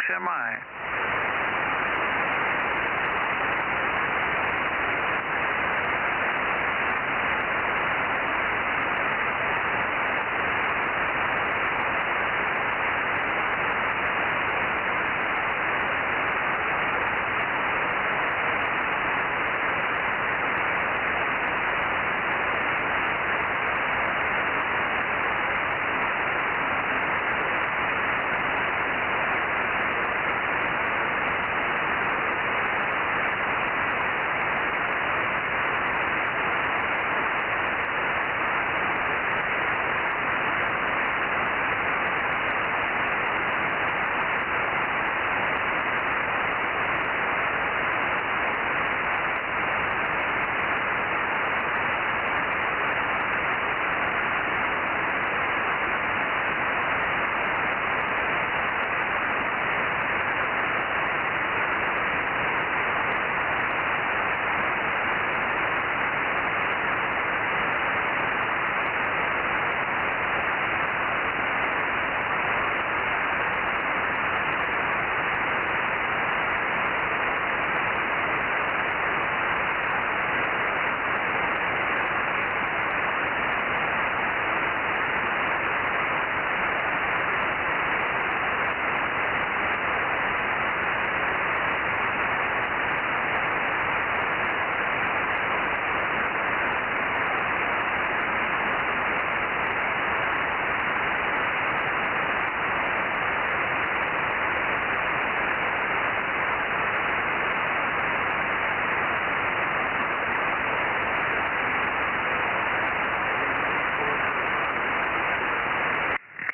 K6MI.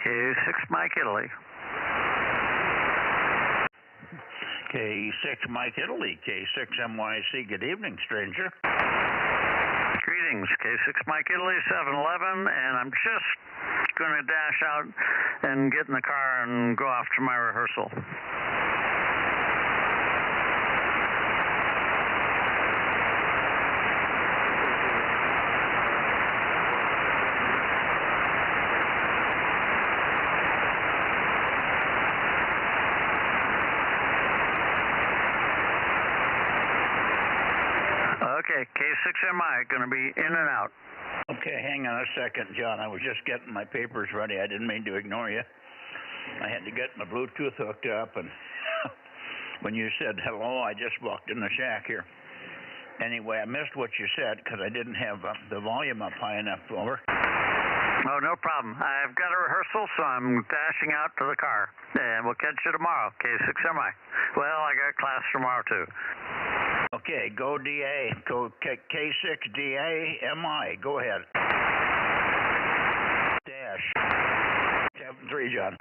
K6 Mike Italy. K6 Mike Italy, K6 MYC. Good evening, stranger. Greetings, K6 Mike Italy, 7-Eleven, and I'm just going to dash out and get in the car and go off to my rehearsal. Okay, K6MI, going to be in and out. Okay, hang on a second, John. I was just getting my papers ready. I didn't mean to ignore you. I had to get my Bluetooth hooked up, and when you said hello, I just walked in the shack here. Anyway, I missed what you said because I didn't have the volume up high enough. Over. Oh, no problem. I've got a rehearsal, so I'm dashing out to the car. And we'll catch you tomorrow, K6MI. Well, I got class tomorrow, too. Okay, go DA. Go K6DA-MI. Go ahead. Dash. 7-3, John.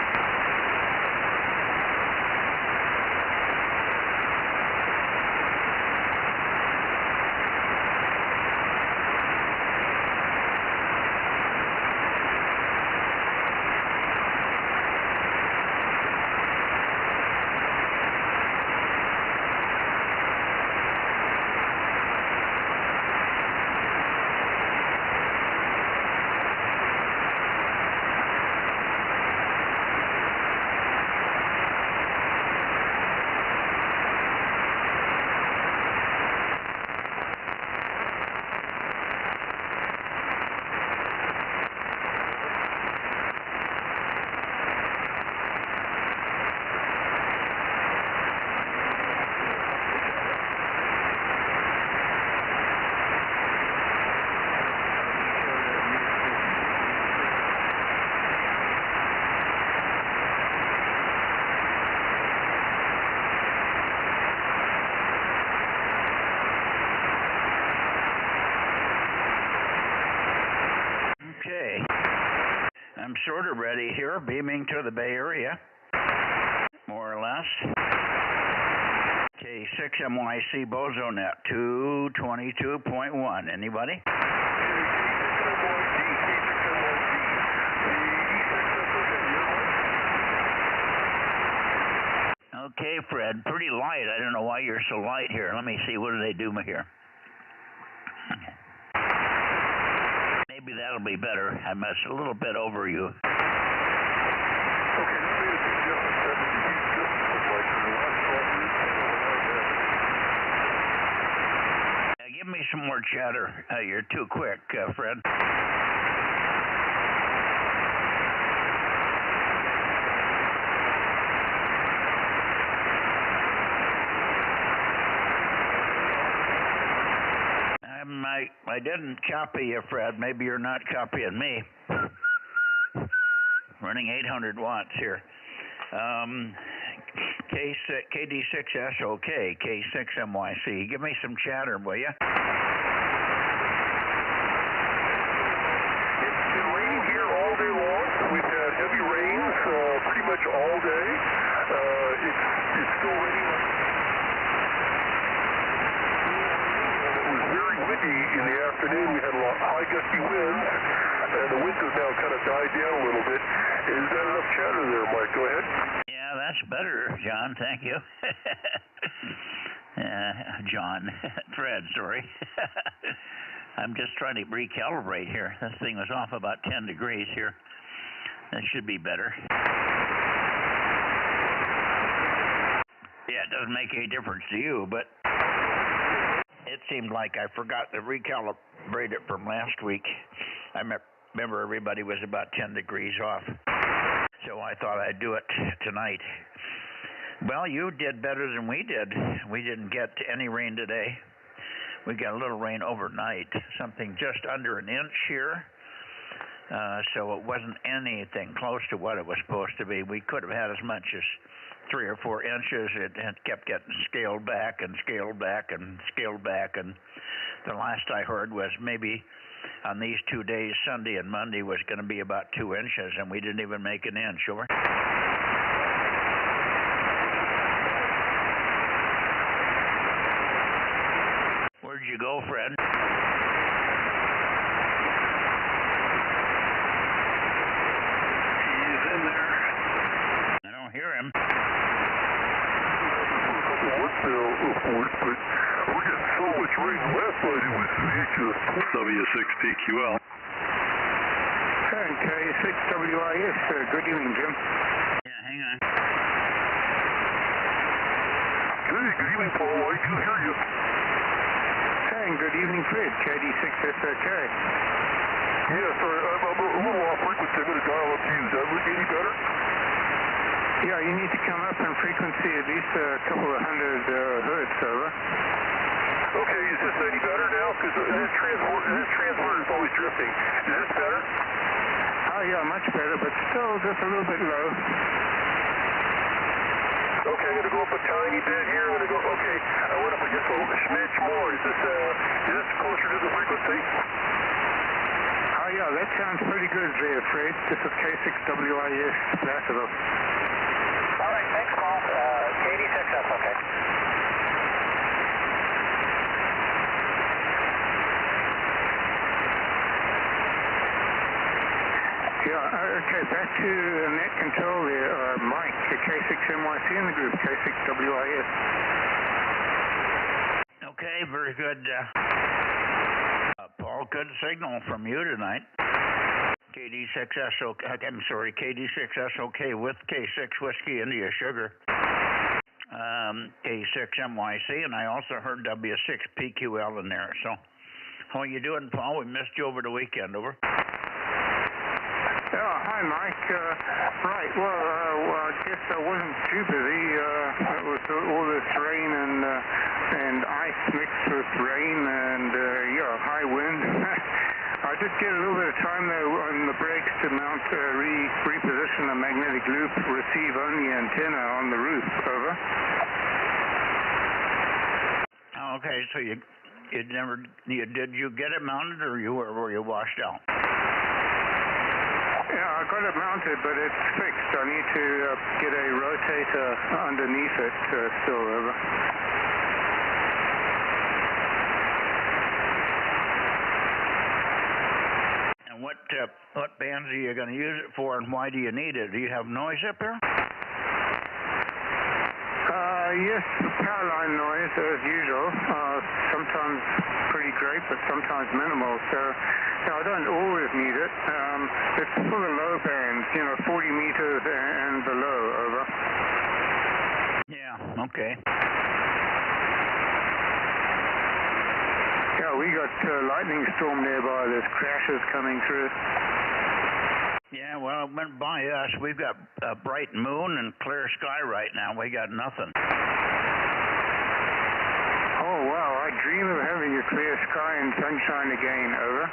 Okay, I'm sort of ready here, beaming to the Bay Area, more or less. K6MYC Bozo Net, 222.1. Anybody? Okay, Fred, pretty light. I don't know why you're so light here. Let me see, what do they do here? Maybe that'll be better. I messed a little bit over you. Okay, that made a big difference. That made a huge difference. It's like me some more chatter. You're too quick, Fred. I didn't copy you, Fred. Maybe you're not copying me. Running 800 watts here. KD6SOK, K6MYC. Give me some chatter, will you? It's been raining here all day long. We've had heavy rains pretty much all day. It's still raining. It was very windy in the afternoon. We had a lot of high gusty winds, and the wind has now kind of died down a little bit. Is that enough chatter there, Mike? Go ahead. Yeah, that's better, John. Thank you. John. Fred, sorry. I'm just trying to recalibrate here. This thing was off about 10 degrees here. That should be better. Yeah, it doesn't make any difference to you, but it seemed like I forgot to recalibrate it from last week. I remember everybody was about 10 degrees off. So I thought I'd do it tonight. Well, you did better than we did. We didn't get any rain today. We got a little rain overnight, something just under an inch here. So it wasn't anything close to what it was supposed to be. We could have had as much as 3 or 4 inches. It kept getting scaled back and scaled back and scaled back. And the last I heard was maybe on these 2 days, Sunday and Monday, was going to be about 2 inches, and we didn't even make an inch. Over. Where'd you go, Fred? He's in there. I don't hear him. We're getting so much rain. Last night it was W6TQL. And K6WIS. Good evening, Jim. Yeah, hang on. Good evening, Paul. I can hear you. And good evening, Fred. KD6SOK. Yeah, sorry, I'm a little off frequency. I'm going to dial up to you. Is that any better? Yeah, you need to come up in frequency at least a couple of hundred hertz, over. Okay, is this any better now? Because this transmitter is always drifting. Is this better? Oh, yeah, much better, but still just a little bit low. Okay, I'm going to go up a tiny bit here. I'm going to go, okay, I went up just a smidge more. Is this closer to the frequency? Oh, yeah, that sounds pretty good there, Fred. This is K6WIS, Placerville. All right, thanks, Paul. KD6S, okay. Yeah, okay, back to net control there. Mike, K6MYC in the group, K6WIS. Okay, very good. Paul, good signal from you tonight. KD6SOK, I'm sorry, KD6SOK with K6 Whiskey India Sugar. K6MYC, and I also heard W6PQL in there. So, how are you doing, Paul? We missed you over the weekend, over. Yeah, hi, Mike. Right, well, I guess I wasn't too busy. It was all this rain and ice mixed with rain and, yeah, high wind. I did get a little bit of time there on the brakes to mount, reposition a magnetic loop, receive only antenna on the roof, over. Okay, so did you get it mounted, or were you washed out? Yeah, I got it mounted, but it's fixed. I need to get a rotator underneath it still, over. And what bands are you going to use it for, and why do you need it? Do you have noise up there? Yes, power line noise as usual. Sometimes pretty great, but sometimes minimal. So I don't always need it. It's for the low bands, 40 meters and below, over. Yeah, okay. Yeah, we got lightning storm nearby. There's crashes coming through. Yeah, well, it went by us. We've got a bright moon and clear sky right now. We got nothing. Oh, wow. I dream of having a clear sky and sunshine again. Over.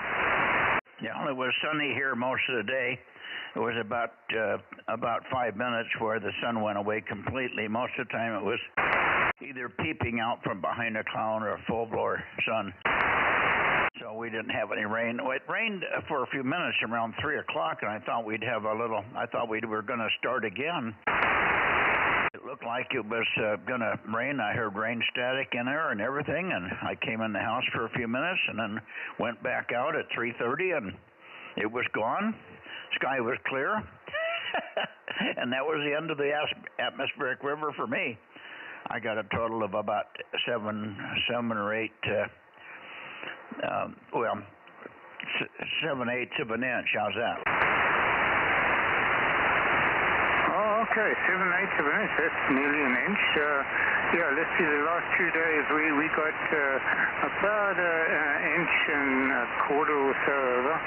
Yeah, well, it was sunny here most of the day. It was about 5 minutes where the sun went away completely. Most of the time it was either peeping out from behind a cloud or a full-blower sun. So we didn't have any rain. It rained for a few minutes around 3 o'clock, and I thought we'd have I thought we were going to start again. It looked like it was going to rain. I heard rain static in there and everything, and I came in the house for a few minutes and then went back out at 3:30, and it was gone. Sky was clear. And that was the end of the atmospheric river for me. I got a total of about 7 or 8 7/8 of an inch. How's that? Oh, okay, 7/8 of an inch. That's nearly an inch. Yeah, let's see. The last 2 days we got about an inch and a quarter or so over.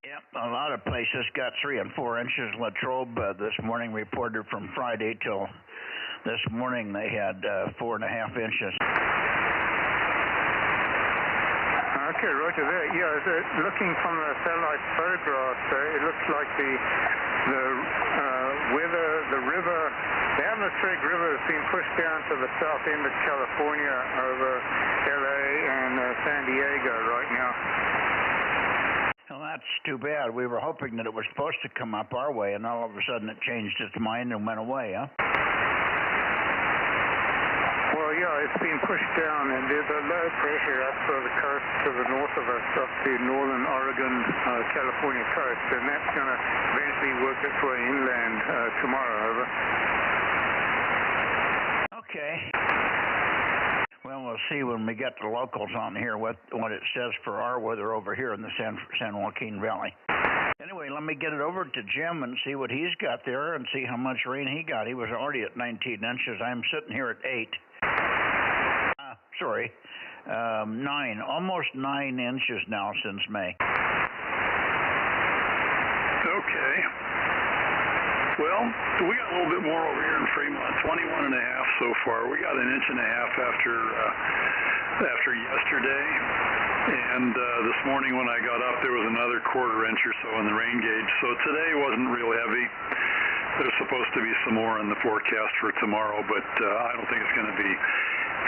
Yep, a lot of places got 3 and 4 inches. Latrobe this morning reported from Friday till this morning they had 4.5 inches. Okay, roger that. Yeah, looking from the satellite photographs, it looks like the atmospheric river has been pushed down to the south end of California over LA and San Diego right now. Well, that's too bad. We were hoping that it was supposed to come up our way, and all of a sudden it changed its mind and went away, huh? Well, yeah, it's been pushed down, and there's a low pressure up the coast to the north of us, up the northern Oregon, California coast, and that's going to eventually work its way inland tomorrow, over. Okay. Well, we'll see when we get the locals on here what it says for our weather over here in the San Joaquin Valley. Anyway, let me get it over to Jim and see what he's got there and see how much rain he got. He was already at 19 inches. I'm sitting here at 8. 9. Almost 9 inches now since May. Okay. Well, we got a little bit more over here in Fremont, 21 and a half so far. We got 1.5 inches after yesterday. And this morning when I got up, there was another 1/4 inch or so in the rain gauge. So today wasn't real heavy. There's supposed to be some more in the forecast for tomorrow, but I don't think it's going to be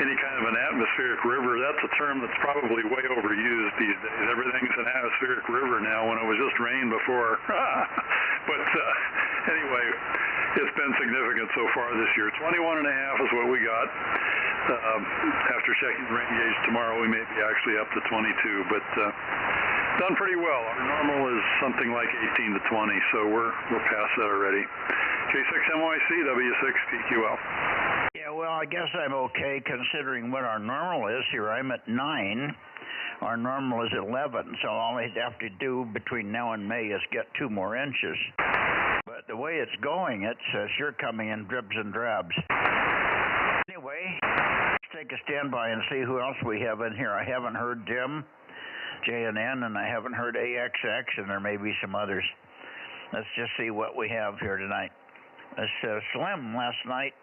any kind of an atmospheric river. That's a term that's probably way overused these days. Everything's an atmospheric river now when it was just rain before. But anyway, it's been significant so far this year. 21 and a half is what we got. After checking the rain gauge tomorrow, we may be actually up to 22, but done pretty well. Our normal is something like 18 to 20, so we're past that already. K6MYC, W6PQL. Yeah, well, I guess I'm okay considering what our normal is here. I'm at 9. Our normal is 11, so all I'd have to do between now and May is get 2 more inches. But the way it's going, it's sure coming in dribs and drabs. Anyway, let's take a standby and see who else we have in here. I haven't heard Jim, JNN, and I haven't heard AXX, and there may be some others. Let's just see what we have here tonight. It's slim last night.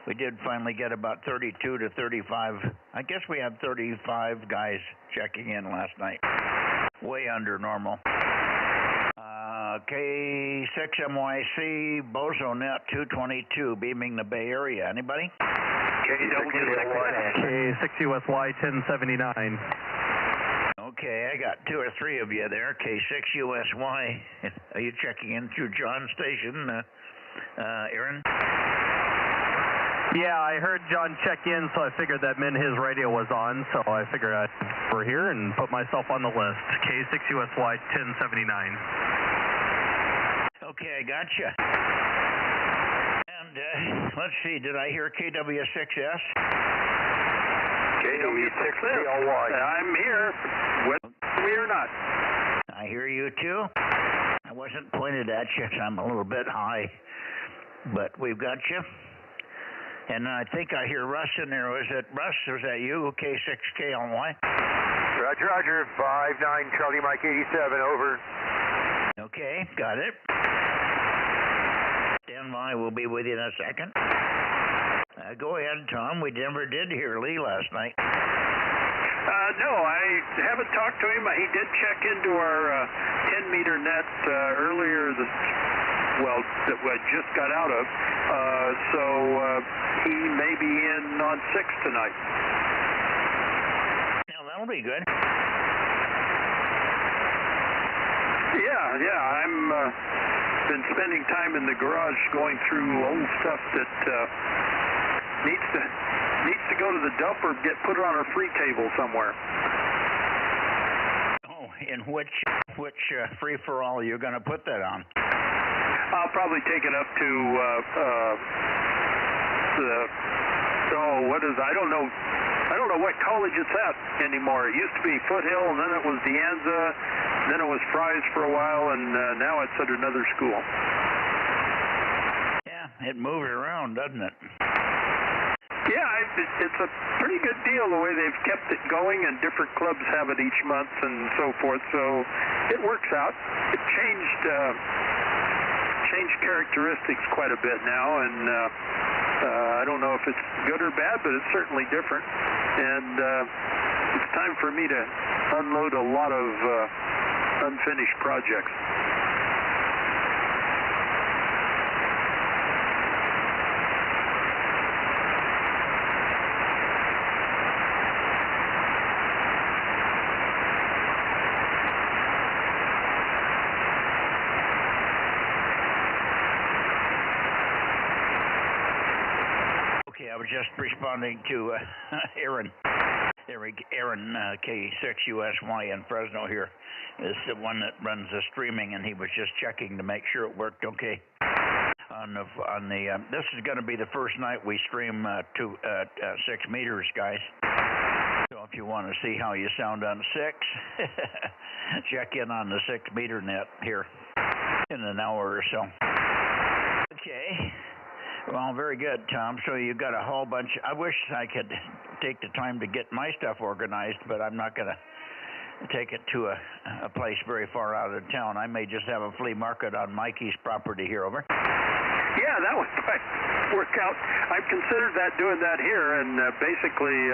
We did finally get about 32 to 35. I guess we had 35 guys checking in last night. Way under normal. K6MYC, Bozo Net 222, beaming the Bay Area. Anybody? K6USY 1079. Okay, I got 2 or 3 of you there. K6USY. Are you checking in through John's station, Aaron? Yeah, I heard John check in, so I figured that meant his radio was on, so I figured I'd over here and put myself on the list. K6USY 1079. Okay, I gotcha. And let's see, did I hear KW6S? KW6LY. I'm here, whether we or not. I hear you too. I wasn't pointed at you, so I'm a little bit high, but we've got you. And I think I hear Russ in there. Was it Russ? Was that you? K6KLY? Roger, Roger. 59 Charlie Mike 87, over. Okay, got it. Stand by. We'll be with you in a second. Go ahead, Tom. We never did hear Lee last night. No, I haven't talked to him. He did check into our 10-meter net earlier that I just got out of. So he may be in on 6 tonight. Now, that'll be good. Yeah. I'm been spending time in the garage going through old stuff that needs to go to the dump or get put on our free table somewhere. Oh, in which free-for-all you're going to put that on? I'll probably take it up to I don't know what college it's at anymore. It used to be Foothill, and then it was De Anza, then it was Fry's for a while, and now it's at another school. Yeah, it moves around, doesn't it? Yeah, it's a pretty good deal the way they've kept it going, and different clubs have it each month and so forth, so it works out. It changed characteristics quite a bit now, and I don't know if it's good or bad, but it's certainly different, and it's time for me to unload a lot of unfinished projects. I was just responding to Aaron K6USY in Fresno here. Is the one that runs the streaming, and he was just checking to make sure it worked okay. This is going to be the first night we stream to 6 meters, guys. So if you want to see how you sound on 6, check in on the 6-meter net here in an hour or so. Okay. Well, very good, Tom. So you've got a whole bunch. I wish I could take the time to get my stuff organized, but I'm not going to take it to a place very far out of town. I may just have a flea market on Mikey's property here, over. Yeah, that would work out. I've considered doing that here, and basically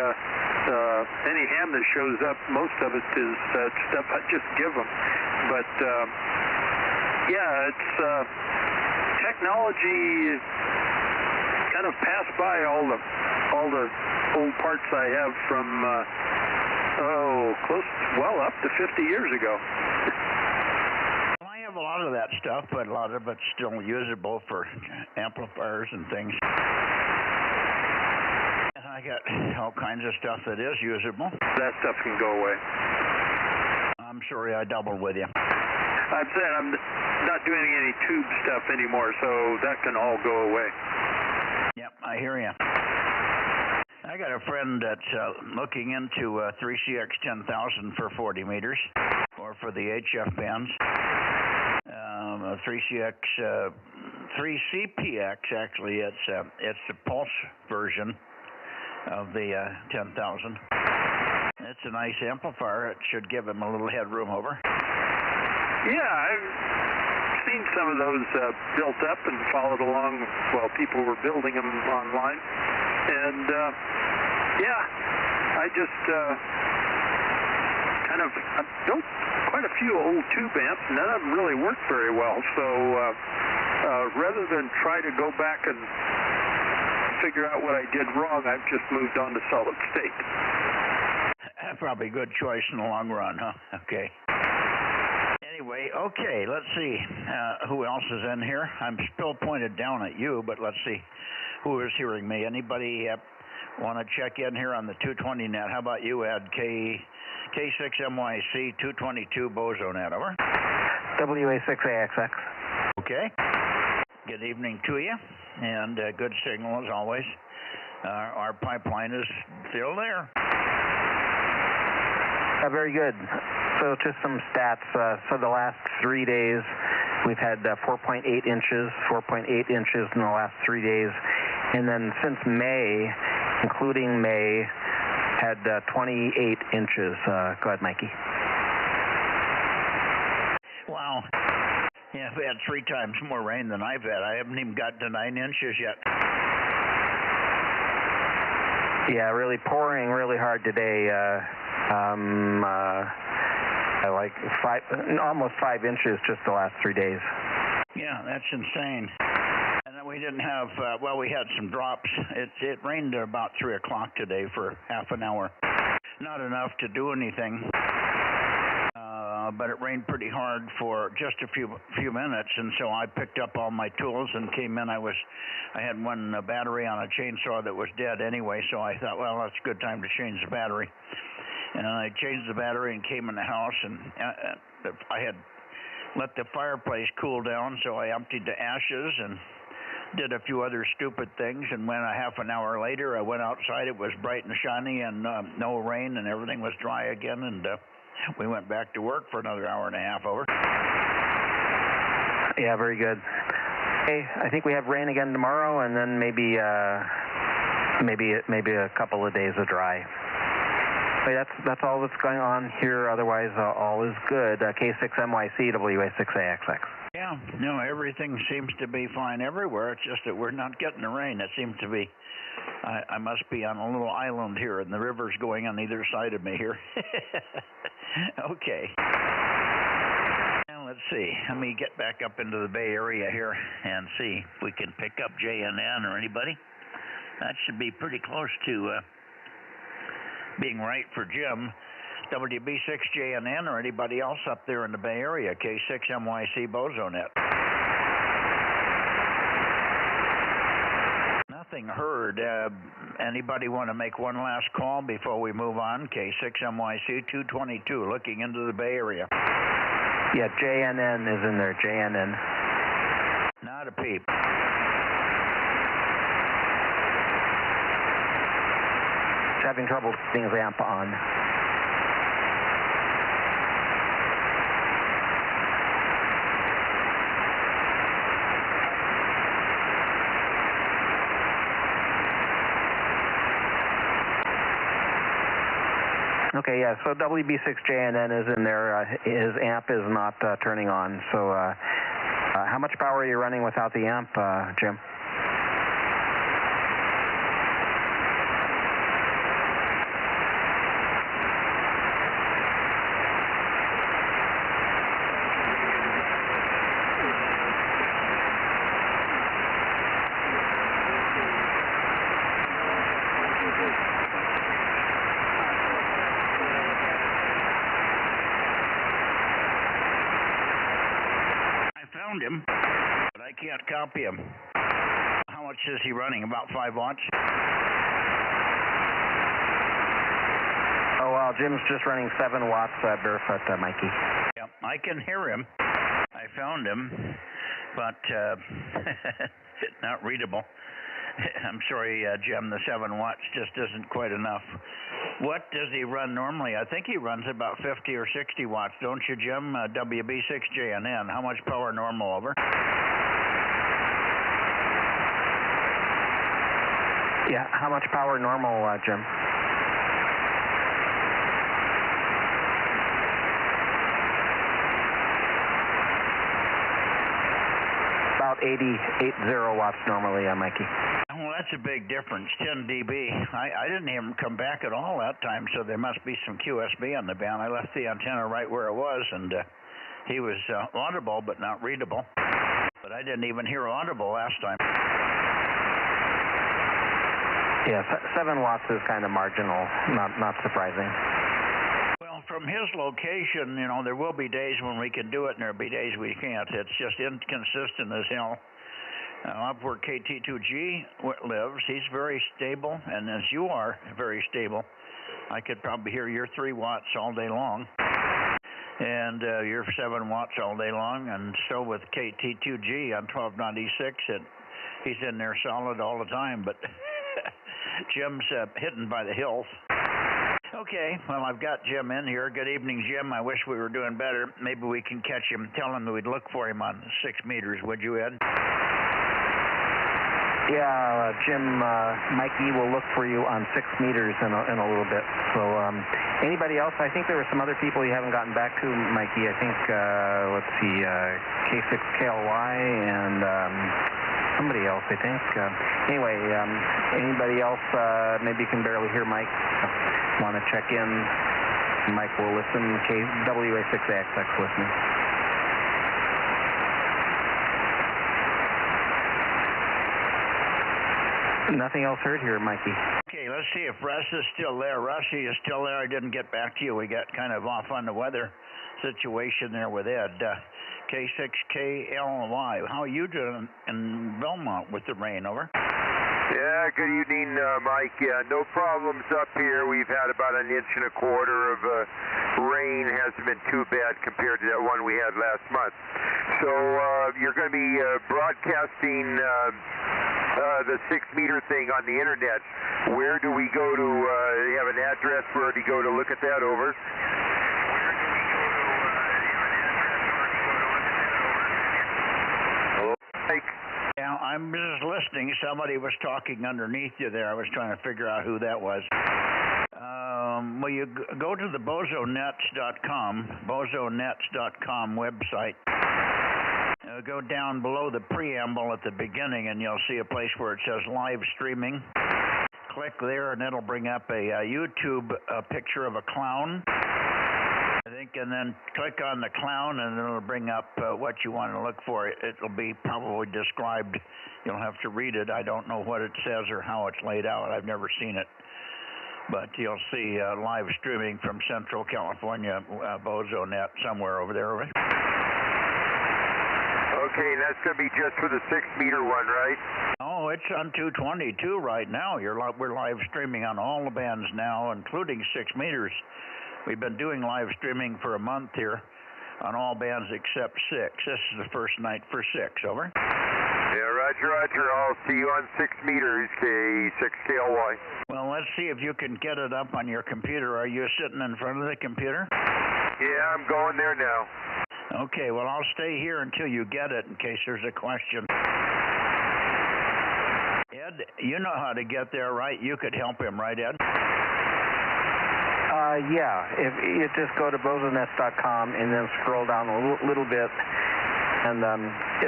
any hand that shows up, most of it is stuff I just give them. But yeah, it's technology kind of passed by all the old parts I have from up to 50 years ago. Well, I have a lot of that stuff, but a lot of it's still usable for amplifiers and things. And I got all kinds of stuff that is usable. That stuff can go away. I'm sorry I doubled with you. I'm saying I'm not doing any tube stuff anymore, so that can all go away. Yep, I hear you. I got a friend that's looking into 3CX 10,000 for 40 meters, or for the HF bands. 3CPX, actually, it's the pulse version of the 10,000. It's a nice amplifier. It should give him a little headroom, over. Yeah, I've seen some of those built up and followed along while people were building them online. And, yeah, I just I built quite a few old tube amps, and none of them really worked very well. So rather than try to go back and figure out what I did wrong, I've just moved on to solid state. Probably a good choice in the long run, huh? Okay. Anyway, okay, let's see who else is in here. I'm still pointed down at you, but let's see who is hearing me. Anybody want to check in here on the 220 net? How about you, Ed? K6MYC 222 Bozo Net, over. WA6AXX. Okay. Good evening to you, and good signal as always. Our pipeline is still there. Very good. So just some stats. So the last 3 days, we've had 4.8 inches in the last 3 days. And then since May, including May, had 28 inches. Go ahead, Mikey. Wow. Yeah, we had 3 times more rain than I've had. I haven't even got to 9 inches yet. Yeah, really pouring really hard today. Like almost 5 inches just the last 3 days. Yeah, that's insane. And then we didn't have, we had some drops. It rained at about 3 o'clock today for half an hour. Not enough to do anything, but it rained pretty hard for just a few minutes, and so I picked up all my tools and came in. I had one battery on a chainsaw that was dead anyway, so I thought, well, that's a good time to change the battery. And I changed the battery and came in the house, and I had let the fireplace cool down, so I emptied the ashes and did a few other stupid things. And when a half an hour later I went outside, it was bright and shiny and no rain, and everything was dry again, and we went back to work for another hour and a half over. Yeah, very good. Hey, I think we have rain again tomorrow, and then maybe a couple of days of dry. That's all that's going on here. Otherwise, all is good. K6MYC, WA6AXX. Yeah, no, everything seems to be fine everywhere. It's just that we're not getting the rain. It seems to be, I must be on a little island here, and the river's going on either side of me here. Okay. Now, let's see. Let me get back up into the Bay Area here and see if we can pick up JNN or anybody. That should be pretty close to being right for Jim. WB6JNN or anybody else up there in the Bay Area. K6MYC Bozo Net. Nothing heard. Anybody want to make one last call before we move on? K6MYC 222, looking into the Bay Area. Yeah, JNN is in there, JNN. Not a peep. Having trouble getting the amp on. Okay, yeah, so WB6JNN is in there. His amp is not turning on. So how much power are you running without the amp, Jim? Him, but I can't copy him. How much is he running? About 5 watts? Oh, well, Jim's just running 7 watts barefoot, Mikey. Yeah, I can hear him. I found him, but not readable. I'm sorry, Jim, the 7 watts just isn't quite enough. What does he run normally? I think he runs about 50 or 60 watts, don't you, Jim? WB6JNN. How much power normal, over? Yeah, how much power normal, Jim? About 80 watts normally, Mikey. Well, that's a big difference, 10 dB. I didn't even come back at all that time, so there must be some QSB on the band. I left the antenna right where it was, and he was audible but not readable. But I didn't even hear audible last time. Yeah, 7 watts is kind of marginal, not surprising. Well, from his location, you know, there will be days when we can do it, and there will be days we can't. It's just inconsistent as hell. Up where KT2G lives, he's very stable, and as you are very stable, I could probably hear your 3 watts all day long, and your 7 watts all day long, and so with KT2G on 1296, he's in there solid all the time, but Jim's hidden by the hills. Okay, well, I've got Jim in here. Good evening, Jim. I wish we were doing better. Maybe we can catch him. Tell him that we'd look for him on 6 meters, would you, Ed? Yeah, Jim, Mikey will look for you on 6 meters in a little bit. So anybody else? I think there were some other people you haven't gotten back to, Mikey. I think, let's see, K6KLY and somebody else, I think. Anyway, anybody else, maybe you can barely hear Mike, want to check in. Mike will listen. WA6AXX listening. Nothing else heard here, Mikey. Okay, let's see if Russ is still there. Russie is still there. I didn't get back to you. We got kind of off on the weather situation there with Ed. K6KLY. How are you doing in Belmont with the rain? Over. Yeah, good evening, Mike. Yeah, no problems up here. We've had about 1.25 inches of rain. Hasn't been too bad compared to that one we had last month. So you're going to be broadcasting the 6-meter thing on the internet. Where do we go to have an address where do we go to look at that? Over. Hello, Mike. Yeah, I'm just listening. Somebody was talking underneath you there. I was trying to figure out who that was. Well, you go to the bozonets.com website. Go down below the preamble at the beginning, and you'll see a place where it says live streaming. Click there, and it'll bring up a YouTube picture of a clown, I think, and then click on the clown, and it'll bring up what you want to look for. It'll be probably described. You'll have to read it. I don't know what it says or how it's laid out. I've never seen it. But you'll see live streaming from Central California, Bozo Net, somewhere over there. Right? Okay, that's going to be just for the 6-meter one, right? Oh, it's on 222 right now. We're live streaming on all the bands now, including 6 meters. We've been doing live streaming for a month here on all bands except 6. This is the first night for 6. Over. Yeah, roger, roger. I'll see you on 6 meters, K6KLY. Well, let's see if you can get it up on your computer. Are you sitting in front of the computer? Yeah, I'm going there now. Okay, well, I'll stay here until you get it in case there's a question. Ed, you know how to get there, right? You could help him, right, Ed? Yeah, if you just go to bozonets.com and then scroll down a little bit, and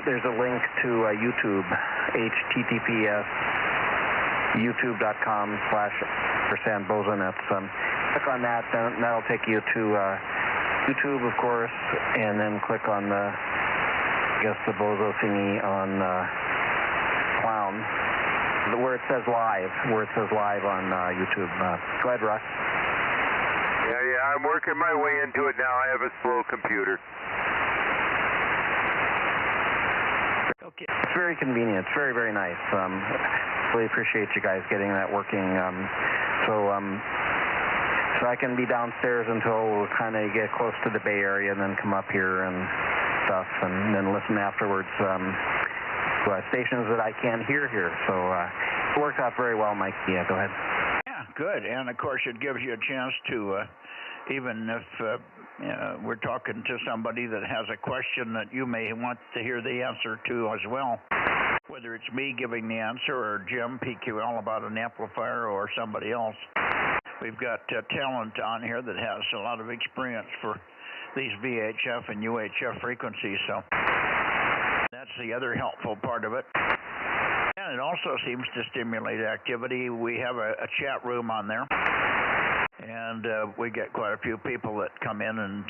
there's a link to YouTube, https youtube.com/bozonets. Click on that, then that'll take you to YouTube, of course, and then click on the Bozo thingy on clown, where it says live, on YouTube. Go ahead, Russ. Yeah, I'm working my way into it now. I have a slow computer. Okay. It's very convenient. It's very, very nice. Really appreciate you guys getting that working. So I can be downstairs until we'll kind of get close to the Bay Area and then come up here and stuff, and then listen afterwards to stations that I can't hear here. So it works out very well, Mike. Yeah, go ahead. Yeah, good. And, of course, it gives you a chance to, even if we're talking to somebody that has a question that you may want to hear the answer to as well, whether it's me giving the answer or Jim, PQL, about an amplifier or somebody else. We've got talent on here that has a lot of experience for these VHF and UHF frequencies, so that's the other helpful part of it. And it also seems to stimulate activity. We have a chat room on there, and we get quite a few people that come in and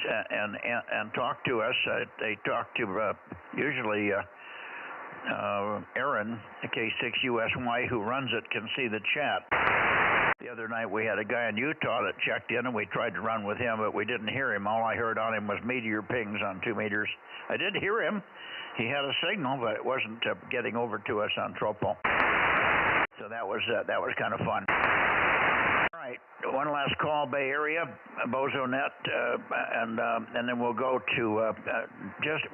talk to us. They talk to usually Aaron, the K6USY, who runs it, can see the chat. The other night we had a guy in Utah that checked in, and we tried to run with him, but we didn't hear him. All I heard on him was meteor pings on 2 meters. I did hear him. He had a signal, but it wasn't getting over to us on Tropo. So that was kind of fun. All right, one last call, Bay Area, Bozo Net, and then we'll go to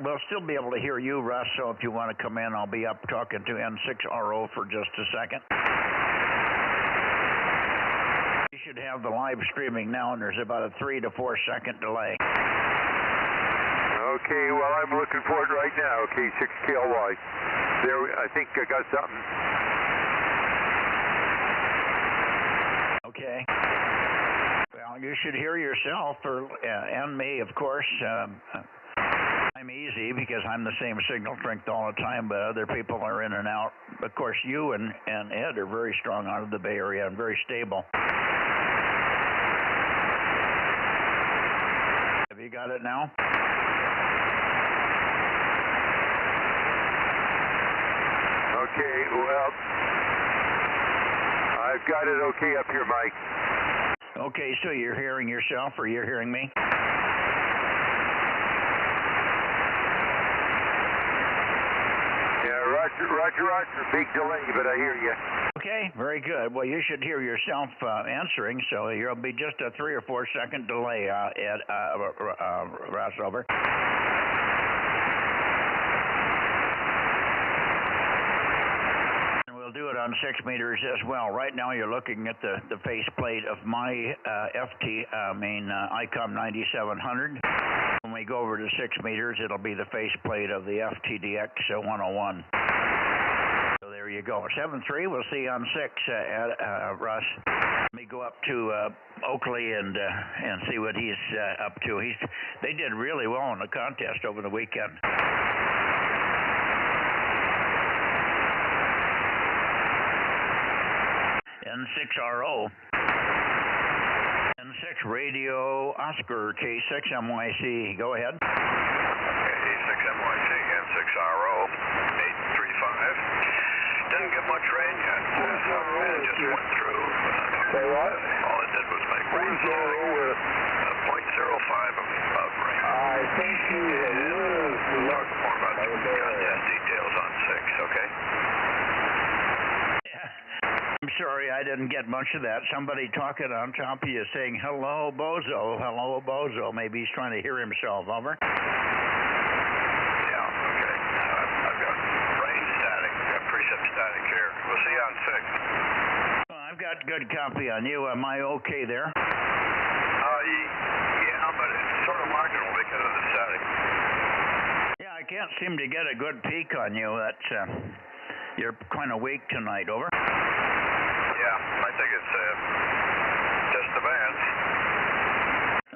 we'll still be able to hear you, Russ. So if you want to come in, I'll be up talking to N6RO for just a second. You should have the live streaming now, and there's about a 3 to 4 second delay. Okay, well, I'm looking for it right now, K6KLY. There, I think I got something. Okay. Well, you should hear yourself, and me, of course. I'm easy because I'm the same signal strength all the time, but other people are in and out. Of course, you and Ed are very strong out of the Bay Area and very stable. Have you got it now? Okay, well, I've got it okay up here, Mike. Okay, so you're hearing yourself or you're hearing me? Yeah, Roger. Big delay, but I hear you. Okay, very good. Well, you should hear yourself answering, so there'll be just a 3 or 4 second delay, Ross, over. We'll do it on 6 meters as well. Right now you're looking at the faceplate of my ICOM 9700. When we go over to 6 meters, it'll be the faceplate of the FTDX 101. So there you go. 7-3, we'll see you on 6, Russ. Let me go up to Oakley and see what he's up to. They did really well in the contest over the weekend. N6RO. N6 Radio Oscar K6MYC. Go ahead. K6MYC, N6RO, 835. Didn't get much rain yet. It just went through. Say what? All it did was make rain falling. 0.05 of rain. I think you Talk more about the contest details on 6, okay? I'm sorry, I didn't get much of that. Somebody talking on top of you saying, hello, Bozo, hello, Bozo. Maybe he's trying to hear himself. Over. Yeah, okay. I've got rain static. I've got precip static here. We'll see you on 6. Well, I've got good copy on you. Am I okay there? Yeah, but it's sort of marginal because of the static. Yeah, I can't seem to get a good peek on you. You're kind of weak tonight. Over. I think it's just the bands.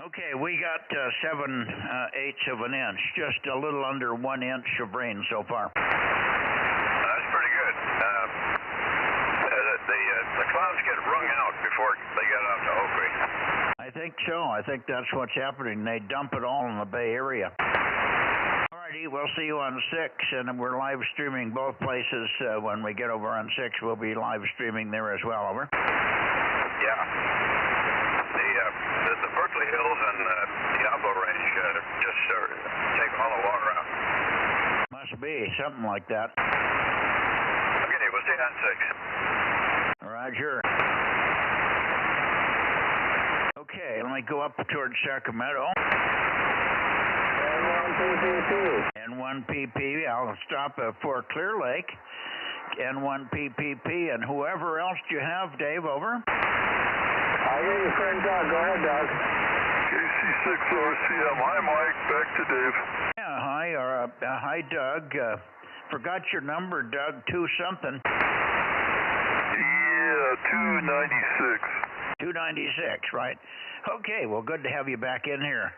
Okay, we got 7/8 of an inch, just a little under 1 inch of rain so far. That's pretty good. The clouds get wrung out before they get out to Oakley. I think so. I think that's what's happening. They dump it all in the Bay Area. Alrighty, we'll see you on 6, and we're live streaming both places. When we get over on 6, we'll be live streaming there as well. Over. Yeah. The Berkeley Hills and Diablo Range just take all the water out. Must be something like that. Okay, we'll see you on 6. Roger. Okay, let me go up towards Sacramento. N1PPP. I'll stop for Clear Lake. N1PPP, and whoever else do you have, Dave? Over. I hear your friend Doug. Go ahead, Doug. KC6RCM. Hi, Mike. Back to Dave. Yeah, hi, Doug. Forgot your number, Doug. 2-something. Yeah, 296. 296, right? Okay, well, good to have you back in here.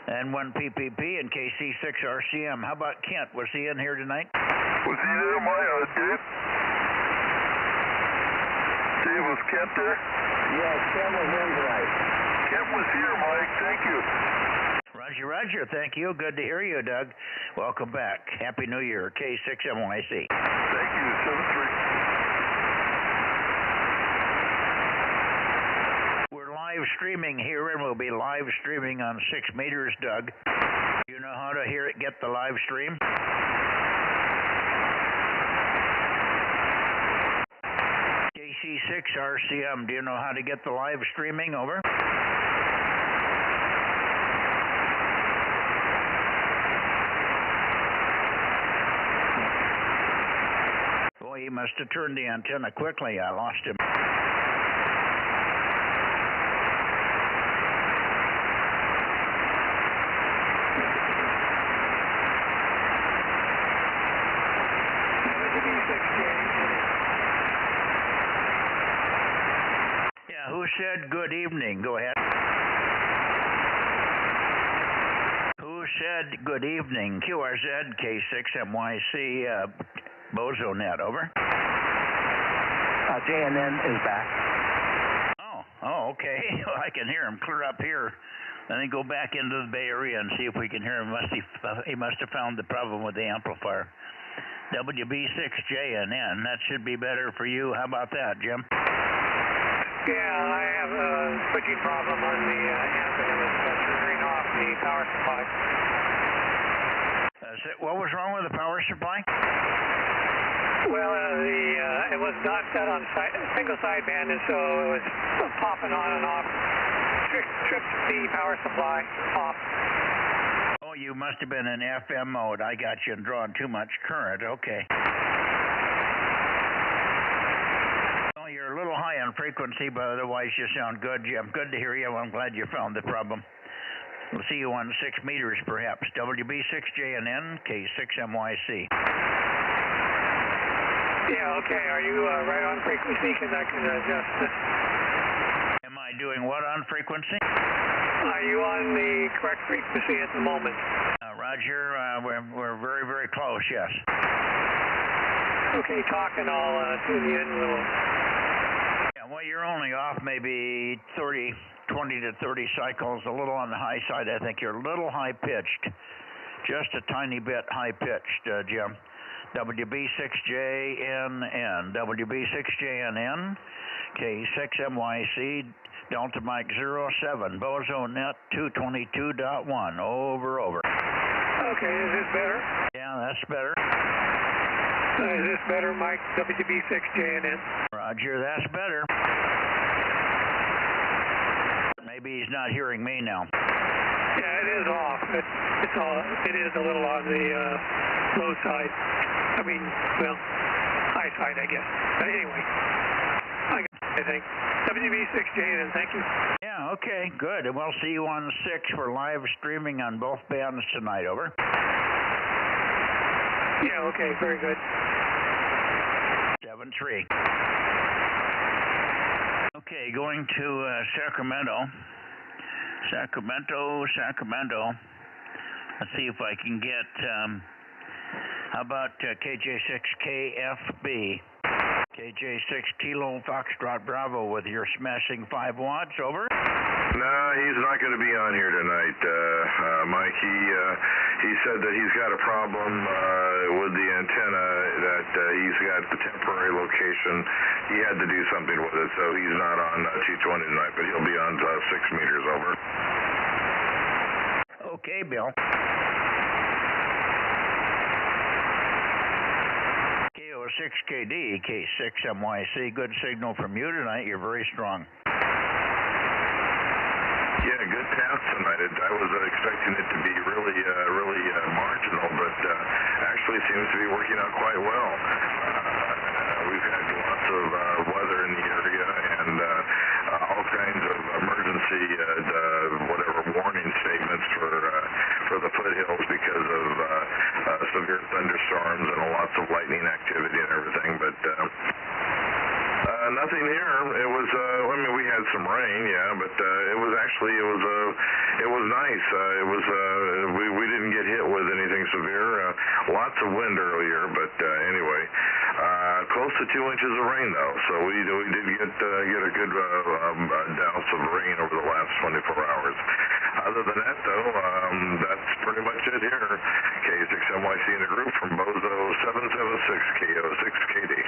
N1PPP and KC6RCM. How about Kent? Was he in here tonight? Was he there, Dave? Dave, was Kent there? Yes, Kent was in tonight. Kent was here, Mike. Thank you. Roger. Thank you. Good to hear you, Doug. Welcome back. Happy New Year. K6MYC. Thank you. 7-3. We're live streaming here, and we'll be live streaming on 6 meters, Doug. You know how to get the live stream? KC6RCM, do you know how to get the live streaming? Over. Boy, he must have turned the antenna quickly. I lost him. said good evening? Go ahead. Who said good evening? QRZ, K6MYC, Bozo Net, over. JNN is back. Oh, okay. Well, I can hear him clear up here. Then go back into the Bay Area and see if we can hear him. He must have found the problem with the amplifier. WB6JNN, that should be better for you. How about that, Jim? Yeah, I have a switching problem on the amp, and it was triggering off the power supply. What was wrong with the power supply? Well, it was not set on single sideband, and so it was popping on and off. Tripped the power supply off. Oh, you must have been in FM mode. I got you and drawing too much current. Okay. Well, you're a little high on frequency, but otherwise you sound good, Jim. Good to hear you. Well, I'm glad you found the problem. We'll see you on 6 meters, perhaps. WB6JNN, K6MYC. Yeah, okay. Are you right on frequency? Because I can adjust this. Am I doing what on frequency? Are you on the correct frequency at the moment? Roger, we're very, very close, yes. Okay, talk and I'll tune you in a little. Yeah, well, you're only off maybe 20 to 30 cycles, a little on the high side. I think you're a little high-pitched, just a tiny bit high-pitched, Jim. WB6JNN, WB6JNN, K6MYC, Delta Mike 07, Bozo Net 222.1, over. Okay, is this better? Yeah, that's better. Is this better, Mike? WB6JNN. Roger, that's better. Maybe he's not hearing me now. Yeah, it is off. It is a little on the low side. I mean, well, high side, I guess. But anyway, I think. WB6JNN, thank you. Yeah, okay, good. And we'll see you on 6. We're live streaming on both bands tonight, over. Yeah, okay, very good. 7-3. Okay, going to Sacramento. Sacramento. Let's see if I can get, how about KJ6KFB? KJ6 Kilo Foxtrot Bravo with your smashing 5 watts, over. No, he's not going to be on here tonight, Mike. He said that he's got a problem with the antenna, that he's got the temporary location. He had to do something with it, so he's not on 220 tonight, but he'll be on 6 meters, over. Okay, Bill. KO6KD, K6MYC, good signal from you tonight. You're very strong. Yeah, good path tonight. I was expecting it to be really marginal, but actually seems to be working out quite well. We've had lots of weather in the area and all kinds of emergency, warning statements for the foothills because of severe thunderstorms and lots of lightning activity and everything, but nothing here. It was, we had some rain, yeah, but it was nice. We didn't get hit with anything severe. Lots of wind earlier, but anyway, close to 2 inches of rain though. So we did get a good douse of rain over the last 24 hours. Other than that, though, that's pretty much it here. K6MYC in the group from Bozo 776 KO6KD.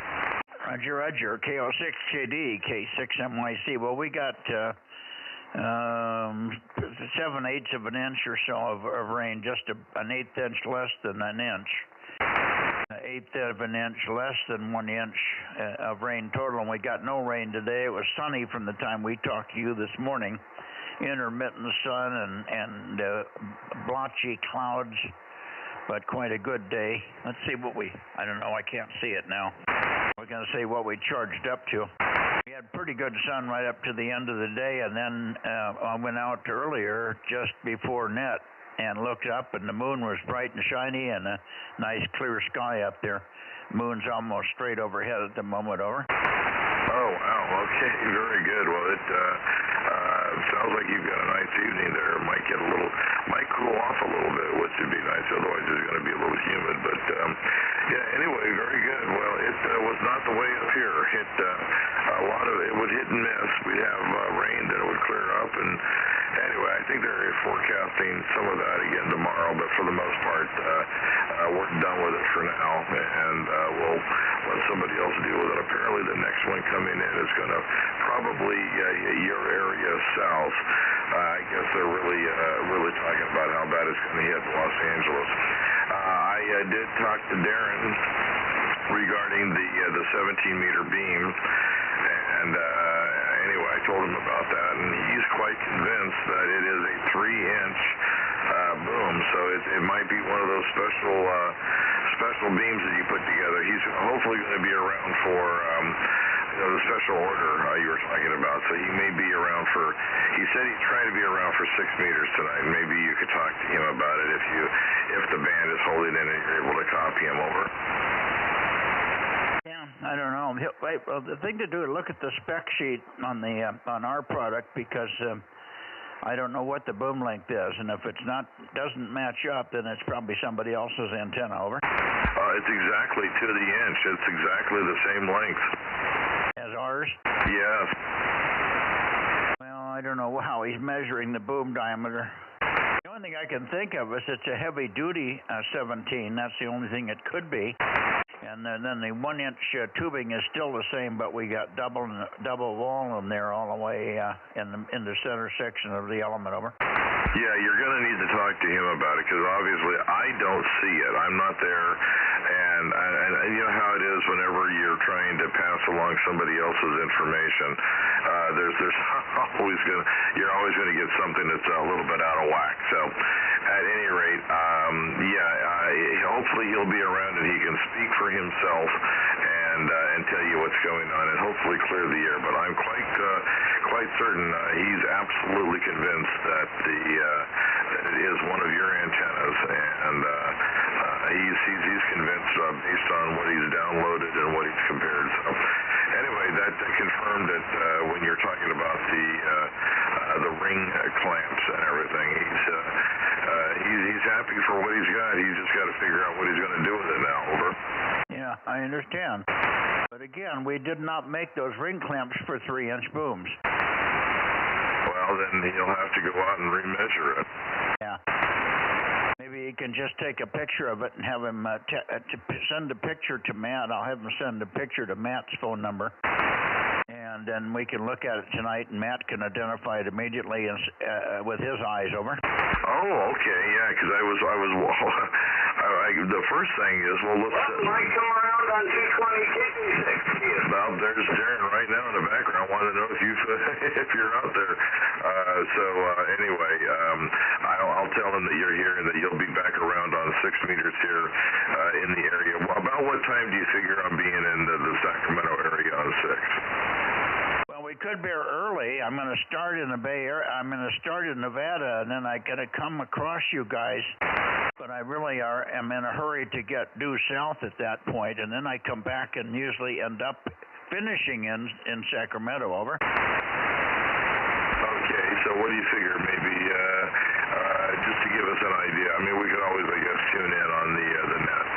Roger. KO6KD, K6MYC. Well, we got 7/8 of an inch or so of rain, just an 1/8 inch less than an inch. 1/8 of an inch less than 1 inch of rain total, and we got no rain today. It was sunny from the time we talked to you this morning. Intermittent sun and blotchy clouds, but quite a good day. Let's see I don't know, I can't see it now. We're going to say what we charged up to. We had pretty good sun right up to the end of the day, and then I went out earlier just before net and looked up, and the moon was bright and shiny and a nice clear sky up there. Moon's almost straight overhead at the moment, over. Oh, wow. Okay, very good. Well, it sounds like you've got a nice evening there. Might cool off a little bit, which would be nice. Otherwise, it's going to be a little humid. But yeah, anyway, very good. Well, it was not the way up here. A lot of it would hit and miss. We'd have rain, then it would clear up, and anyway, I think they're forecasting some of that again tomorrow. But for the most part, we're done with it for now, and we'll let somebody else deal with it. Apparently, the next one coming in is going to probably your area south. I guess they're really talking about how bad it's going to hit Los Angeles. I did talk to Darren regarding the 17-meter beams, and anyway, I told him about that, and he's quite convinced that it is a 3-inch boom, so it might be one of those special beams that you put together. He's hopefully going to be around for the special order you were talking about, so he may be around for, he said he's trying to be around for 6 meters tonight. Maybe you could talk to him about it if the band is holding it and you're able to copy him over. Yeah, I don't know. Well, the thing to do is look at the spec sheet on our product, because I don't know what the boom length is, and if it's doesn't match up, then it's probably somebody else's antenna. Over. It's exactly to the inch. It's exactly the same length as ours. Yes. Well, I don't know how he's measuring the boom diameter. The only thing I can think of is it's a heavy-duty 17. That's the only thing it could be. And then the 1-inch tubing is still the same, but we got double volume there all the way in the center section of the element. Over. Yeah, you're going to need to talk to him about it, because obviously I don't see it. I'm not there, and you know how it is whenever you're trying to pass along somebody else's information. There's you're always going to get something that's a little bit out of whack. So, at any rate, hopefully he'll be around and he can speak for himself and tell you what's going on, and hopefully clear the air. But I'm quite certain he's absolutely convinced that that it is one of your antennas, and he's convinced based on what he's downloaded and what he's compared. So anyway, that confirmed that when you're talking about the ring clamps and everything, he's happy for what he's got. He's just got to figure out what he's going to do with it now. Over. Yeah, I understand. But again, we did not make those ring clamps for 3-inch booms. Well, then he'll have to go out and remeasure it. Yeah. Maybe he can just take a picture of it and have him send a picture to Matt. I'll have him send a picture to Matt's phone number. And then we can look at it tonight, and Matt can identify it immediately with his eyes. Over. Oh, okay, yeah, because I was the first thing is, well, let's... might come around on 220 Well, there's Darren right now in the background. Wanted to know if you're out there. Anyway, I'll tell him that you're here and that you'll be back around on 6 meters here in the area. Well, about what time do you figure on being in the Sacramento area on 6? Well, we could be early. I'm going to start in the Bay Area. I'm going to start in Nevada, and then I got to come across you guys. But I really am in a hurry to get due south at that point, and then I come back and usually end up finishing in Sacramento. Over. Okay, so what do you figure? Maybe just to give us an idea. I mean, we could always, I guess, tune in on the net,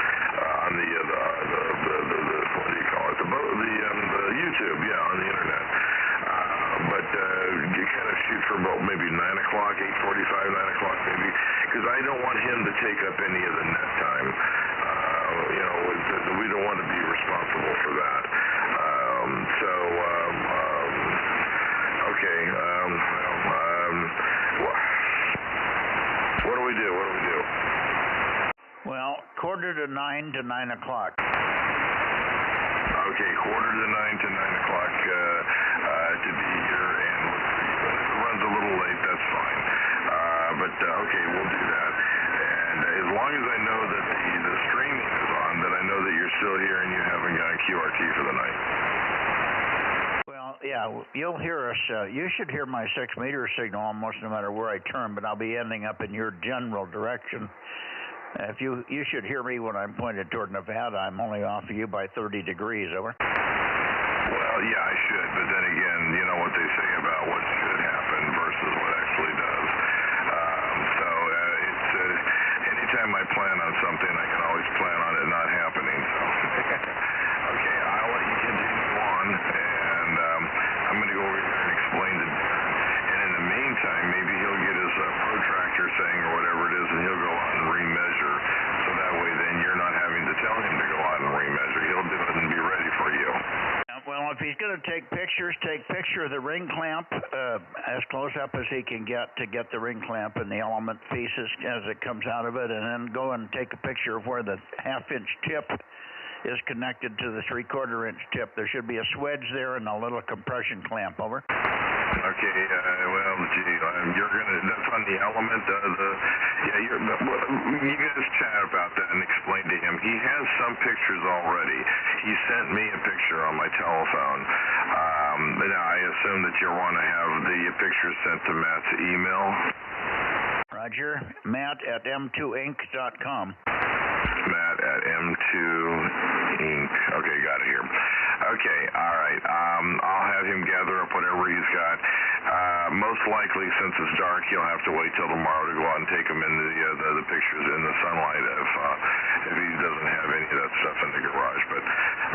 on the what do you call it? The YouTube, yeah, on the internet. But you kind of shoot for about maybe 9 o'clock, 8:45, 9 o'clock maybe, because I don't want him to take up any of the net time. We don't want to be responsible for that. Okay. What do we do? Well, 8:45 to 9 o'clock. Okay, 8:45 to 9 o'clock to be here and look for you. And if it runs a little late, that's fine. Okay, we'll do that. And as long as I know that the streaming is on, that I know that you're still here and you haven't gone QRT for the night. Well, yeah, you'll hear us. You should hear my 6-meter signal almost no matter where I turn, but I'll be ending up in your general direction. If you should hear me when I'm pointed toward Nevada. I'm only off of you by 30 degrees. Over. Well, yeah, I should, but then again, you know what they say about what should happen versus what actually does. Anytime I plan on something, I can always plan on it not happening. So, okay, I'll let you continue on, and I'm going to go over here and explain the difference. And in the meantime, maybe he'll get his protractor thing or whatever it is, and he'll go out and remeasure. So that way, then you're not having to tell him to go out and remeasure. He'll do it and be ready for you. Well, if he's going to take picture of the ring clamp as close up as he can get to get the ring clamp and the element pieces as it comes out of it, and then go and take a picture of where the half-inch tip is connected to the 3/4 inch tip. There should be a swedge there and a little compression clamp. Over. Okay, well, gee, that's on the element, you guys chat about that and explain to him. He has some pictures already. He sent me a picture on my telephone. Now, I assume that you want to have the pictures sent to Matt's email? Roger. Matt at m2inc.com. Matt at M2Inc. Okay, got it here. Okay, all right. I'll have him gather up whatever he's got. Most likely, since it's dark, he'll have to wait till tomorrow to go out and take them into the pictures in the sunlight if he doesn't have any of that stuff in the garage. But,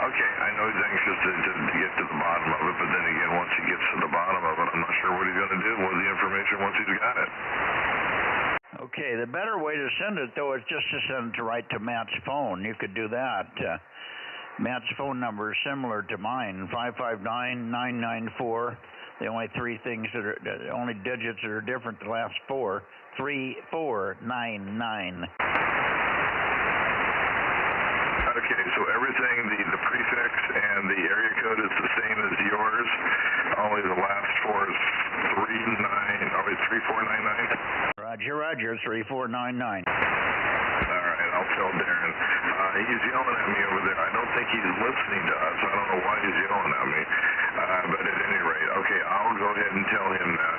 okay, I know he's anxious to get to the bottom of it, but then again, once he gets to the bottom of it, I'm not sure what he's going to do with the information once he's got it. Okay, the better way to send it, though, is just to send it right to Matt's phone. You could do that. Matt's phone number is similar to mine, 559-994. The only only digits that are different, the last four, 3499. Okay, so everything, the prefix and the area code is the same as yours, only the last four is 3499? Roger, 3499. All right, I'll tell Darren. He's yelling at me over there. I don't think he's listening to us. I don't know why he's yelling at me. But at any rate, okay, I'll go ahead and tell him that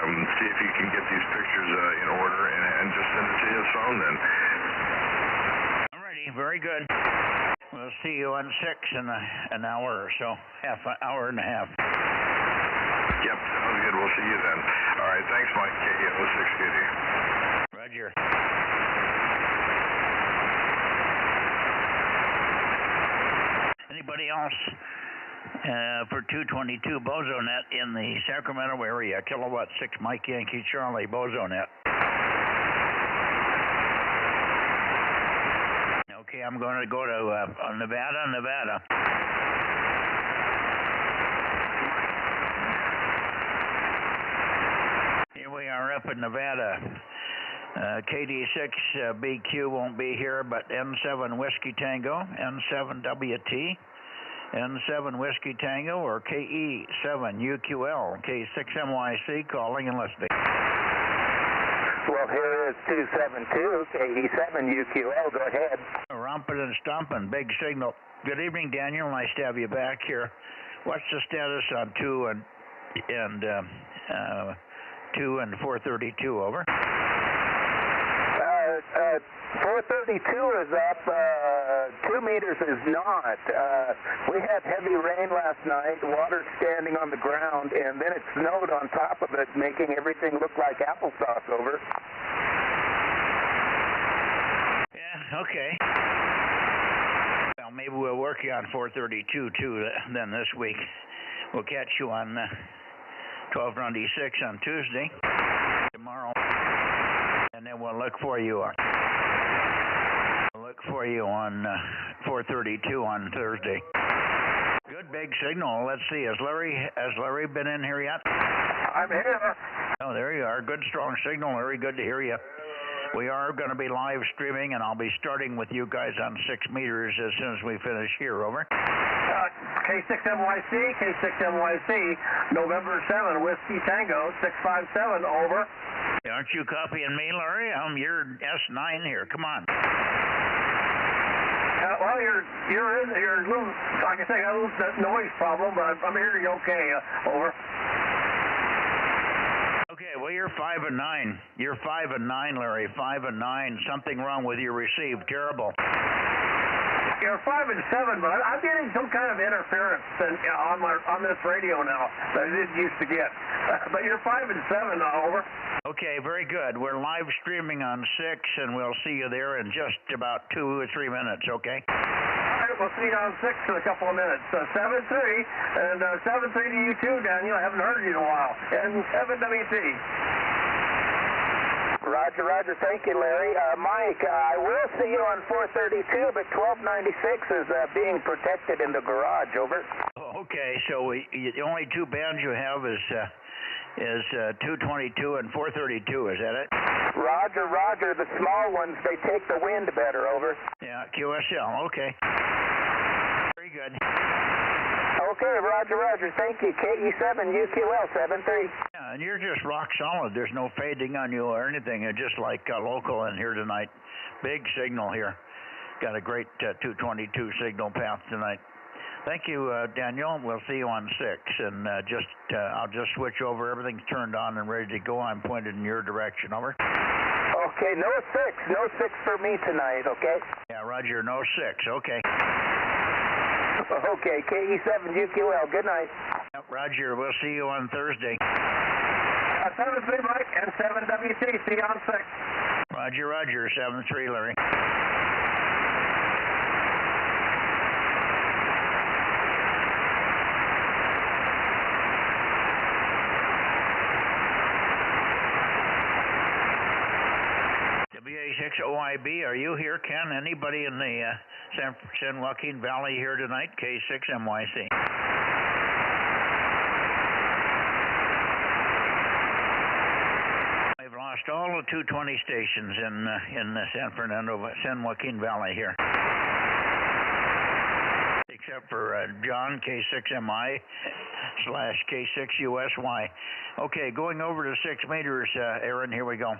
and see if he can get these pictures in order and just send it to his phone then. All righty, very good. We'll see you on 6 in an hour or so, hour and a half. Yep, sounds good. We'll see you then. All right, thanks, Mike. KO680. Roger. Anybody else for 222 Bozo Net in the Sacramento area? Kilowatt 6 Mike Yankee Charlie Bozo Net. Okay, I'm going to go to Nevada. Here we are up in Nevada. KD6 BQ won't be here, but N7 Whiskey Tango, N7WT, N7 Whiskey Tango, or KE7 UQL, K6MYC calling and listening. Well, here is 272 KE7 UQL. Go ahead. Romping and stomping, big signal. Good evening, Daniel. Nice to have you back here. What's the status on 2 and 432? Over. 432 is up, 2 meters is not. We had heavy rain last night, water standing on the ground, and then it snowed on top of it, making everything look like applesauce. Over. Yeah, okay. Well, maybe we'll work you on 432 too then this week. We'll catch you on 1296 on Tuesday, tomorrow. And then we'll look for you on 432 on Thursday. Good big signal. Let's see. Has Larry been in here yet? I'm here. Oh, there you are. Good strong signal, Larry. Good to hear you. We are going to be live streaming, and I'll be starting with you guys on 6 meters as soon as we finish here. Over. K6MYC, November 7, Whiskey Tango, 657. Over. Aren't you copying me, Larry? You're S9 here. Come on. Well, you're a little, like I say, got a little noise problem, but I'm hearing you okay. Over. Okay, well, you're 5 and 9. You're 5 and 9, Larry. 5 and 9. Something wrong with your receive. Terrible. You're 5 and 7, but I'm getting some kind of interference on this radio now that I didn't used to get. But you're 5 and 7, over. Okay, very good. We're live streaming on 6, and we'll see you there in just about 2 or 3 minutes, okay? All right, we'll see you on 6 in a couple of minutes. 7-3, and 7-3 to you too, Daniel. I haven't heard you in a while. And 7WT. Roger, Roger. Thank you, Larry. Mike, I will see you on 432, but 1296 is being protected in the garage, over. Okay, so the only two bands you have is 222 and 432, is that it? Roger, Roger. The small ones, they take the wind better, over. Yeah, QSL, okay. Very good. Okay, Roger, Roger. Thank you. KE7, UQL, 7-3. Yeah, and you're just rock solid. There's no fading on you or anything. You're just like local in here tonight. Big signal here. Got a great 222 signal path tonight. Thank you, Daniel. We'll see you on 6. And I'll just switch over. Everything's turned on and ready to go. I'm pointed in your direction. Over. Okay, no 6. No 6 for me tonight, okay? Yeah, Roger, no 6. Okay. Okay, KE7 UQL. Good night. Yep, Roger. We'll see you on Thursday. 7-3, Mike, and 7WT. See you on 6. Roger, Roger. 7-3, Larry. WA6OIB, are you here, Ken? Anybody in the San Joaquin Valley here tonight? K6MYC. I've lost all the 220 stations in the San Joaquin Valley here, except for John K6MI / K6USY. Okay, going over to 6 meters, Aaron. Here we go.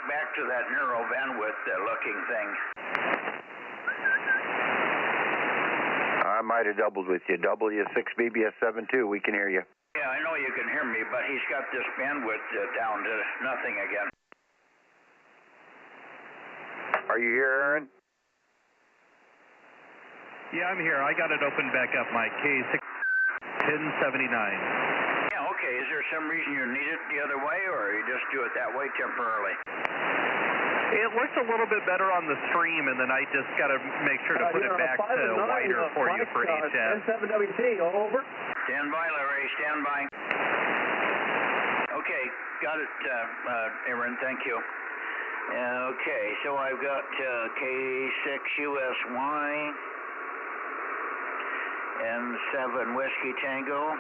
Back to that narrow bandwidth looking thing. I might have doubled with you. W6BBS72, we can hear you. Yeah, I know you can hear me, but he's got this bandwidth down to nothing again. Are you here, Aaron? Yeah, I'm here. I got it opened back up, Mike. K61079. Okay, is there some reason you need it the other way, or you just do it that way temporarily? It looks a little bit better on the stream, and then I just got to make sure to put it back to wider for you for HS. 7WT, over. Stand by, Larry, stand by. Okay, got it, Aaron, thank you. Okay, so I've got K6USY and 7 Whiskey Tango.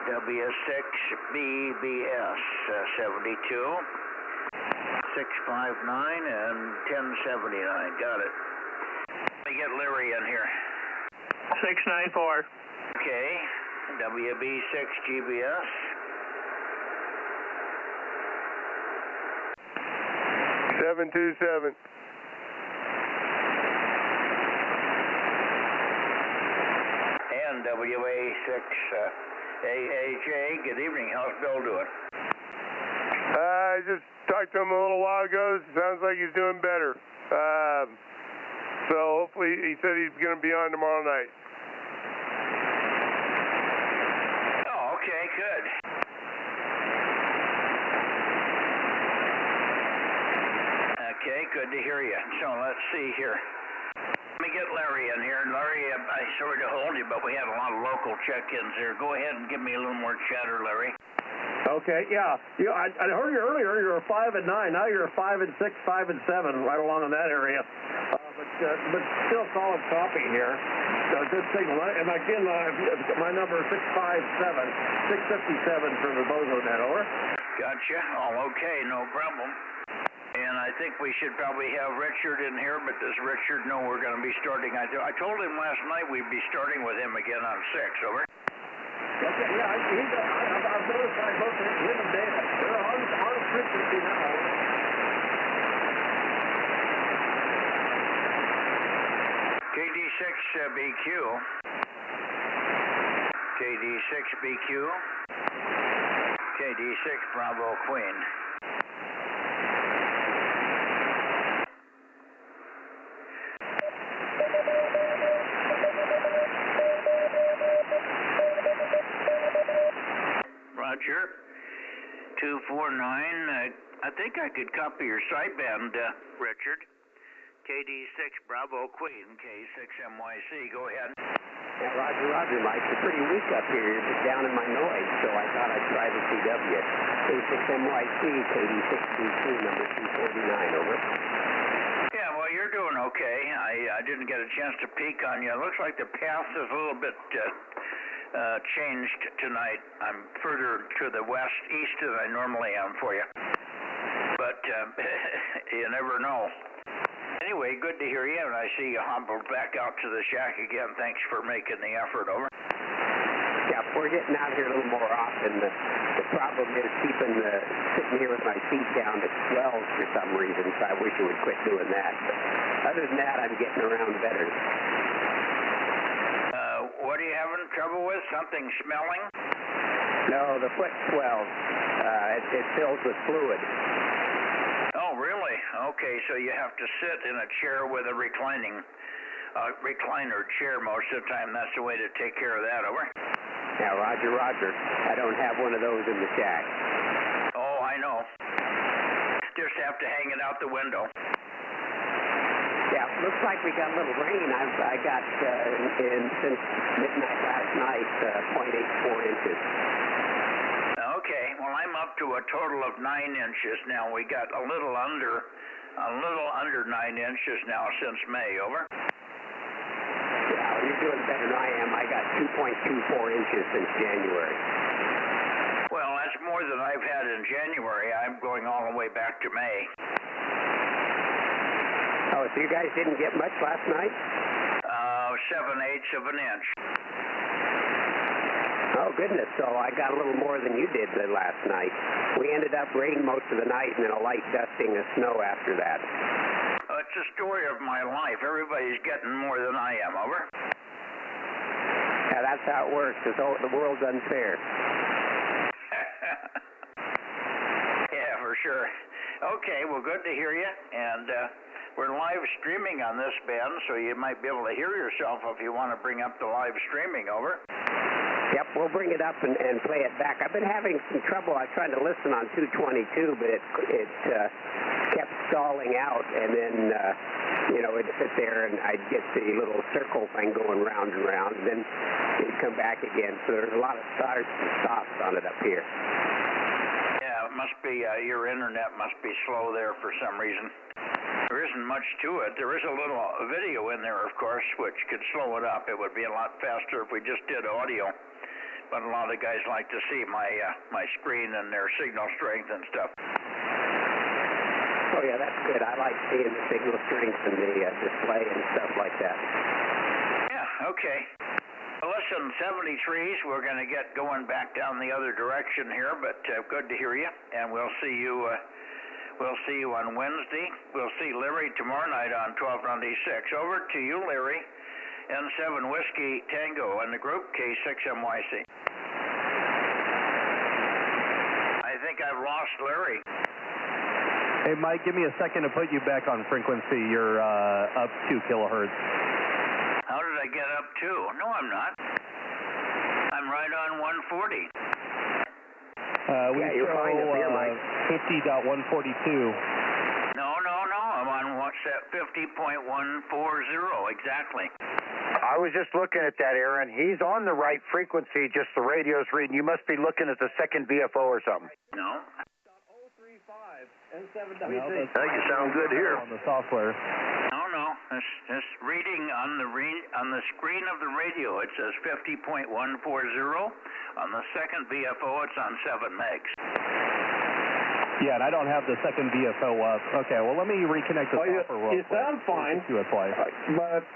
W6BBS 72, 659, and 1079. Got it. Let me get Larry in here. 694. Okay. WB6GBS. $727. And WA6 AAJ. Good evening. How's Bill doing? I just talked to him a little while ago. Sounds like he's doing better. So hopefully, he said he's going to be on tomorrow night. Oh, okay, good. Okay, good to hear you. So let's see here. Let me get Larry in here. Larry, I'm sorry to hold you, but we had a lot of local check-ins here. Go ahead and give me a little more chatter, Larry. Okay, yeah. I heard you earlier. You were 5 and 9. Now you're 5 and 6, 5 and 7, right along in that area. But still solid copy here. Good signal. And again, my number is 657 for the Bozo Net. Over. Gotcha. All okay. No problem. And I think we should probably have Richard in here, but does Richard know we're going to be starting? I told him last night we'd be starting with him again on 6, over. Okay, yeah, I've those guys both give them data. They're on frequency now. KD6BQ. KD6BQ. KD6 Bravo Queen. Roger. 249. I think I could copy your sideband, Richard. KD6 Bravo Queen, K6MYC. Go ahead. Yeah, Roger, Mike. It's pretty weak up here. You're down in my noise, so I thought I'd try the CW. K6MYC, KD6BQ, number 249, over. Yeah, well, you're doing okay. I didn't get a chance to peek on you. It looks like the path is a little bit changed tonight. I'm further to the east than I normally am for you. But you never know. Anyway, good to hear you, and I see you hobbled back out to the shack again. Thanks for making the effort, over. Yeah, we're getting out here a little more often. The problem is sitting here with my feet down to swells for some reason, so I wish I would quit doing that. But other than that, I'm getting around better. What are you having trouble with? Something smelling? No, the foot swells. It fills with fluid. Oh, really? Okay, so you have to sit in a chair with a recliner chair most of the time. That's the way to take care of that, over. Yeah, Roger. I don't have one of those in the shack. Oh, I know. Just have to hang it out the window. Yeah, looks like we got a little rain. I got, since midnight last night, 0.84 inches. Okay, well, I'm up to a total of 9 inches now. We got a little under 9 inches now since May, over. Yeah, you're doing better than I am. I got 2.24 inches since January. Well, that's more than I've had in January. I'm going all the way back to May. Oh, so you guys didn't get much last night? 7/8 of an inch. Oh, goodness. So I got a little more than you did last night. We ended up raining most of the night and then a light dusting of snow after that. It's the story of my life. Everybody's getting more than I am, over. Yeah, that's how it works. The world's unfair. Yeah, for sure. Okay, well, good to hear you. And we're live streaming on this band, so you might be able to hear yourself if you want to bring up the live streaming, over. Yep, we'll bring it up and play it back. I've been having some trouble. I tried to listen on 222, but it kept stalling out, and then, it'd sit there, and I'd get the little circle thing going round and round, and then it'd come back again. So there's a lot of starts and stops on it up here. Yeah, it must be, your internet must be slow there for some reason. There isn't much to it. There is a little video in there, of course, which could slow it up. It would be a lot faster if we just did audio. But a lot of guys like to see my screen and their signal strength and stuff. Oh, yeah, that's good. I like seeing the signal strength and the display and stuff like that. Yeah, okay. Well, listen, 73s, we're going to get going back down the other direction here, but good to hear you, and we'll see you on Wednesday. We'll see Larry tomorrow night on 1296. Over to you, Larry. N7 Whiskey Tango and the group K6MYC. I think I've lost Larry. Hey, Mike, give me a second to put you back on frequency. You're up 2 kilohertz. How did I get up 2? No, I'm not. I'm right on 140. We you're fine up here, Mike. 50.142. No. I'm on 50.140, exactly. I was just looking at that, Aaron. He's on the right frequency, just the radio's reading. You must be looking at the second VFO or something. No. 035 N7 No, WZ. Hey, you sound good here. On the software. No. This reading on the screen of the radio, it says 50.140. On the second VFO, it's on 7 megs. Yeah, and I don't have the second VFO up. Okay, well, let me reconnect the software real quick. You sound fine. But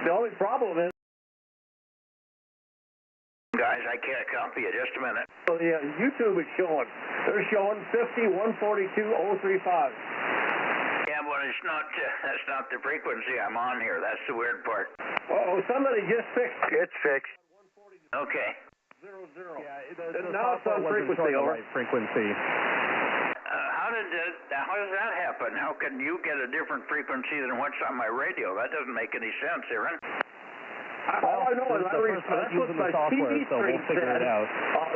the only problem is... Guys, I can't copy it. Just a minute. So the YouTube is showing. They're showing 50-142-035. Yeah, but it's not. That's not the frequency I'm on here. That's the weird part. Oh, somebody just fixed it. It's fixed. Okay. 00. Yeah, the now it's on frequency, over. Frequency. How does that happen? How can you get a different frequency than what's on my radio? That doesn't make any sense, Aaron. All I know is that's what my TV so we'll figure it out.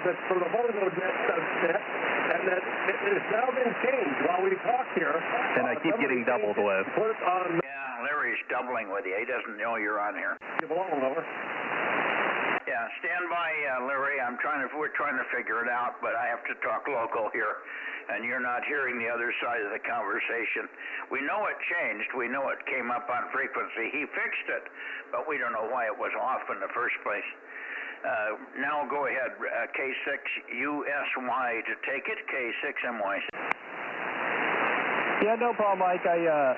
That's for the Bozo Net, and that it has now been changed while we talk here. And I keep getting doubled with. Put it on. Yeah, Larry's doubling with you. He doesn't know you're on here. Give along, over. Yeah, stand by, Larry. We're trying to figure it out, but I have to talk local here, and you're not hearing the other side of the conversation. We know it changed. We know it came up on frequency. He fixed it, but we don't know why it was off in the first place. Now go ahead, K6USY to take it, K6MY. Yeah, no problem, Mike. I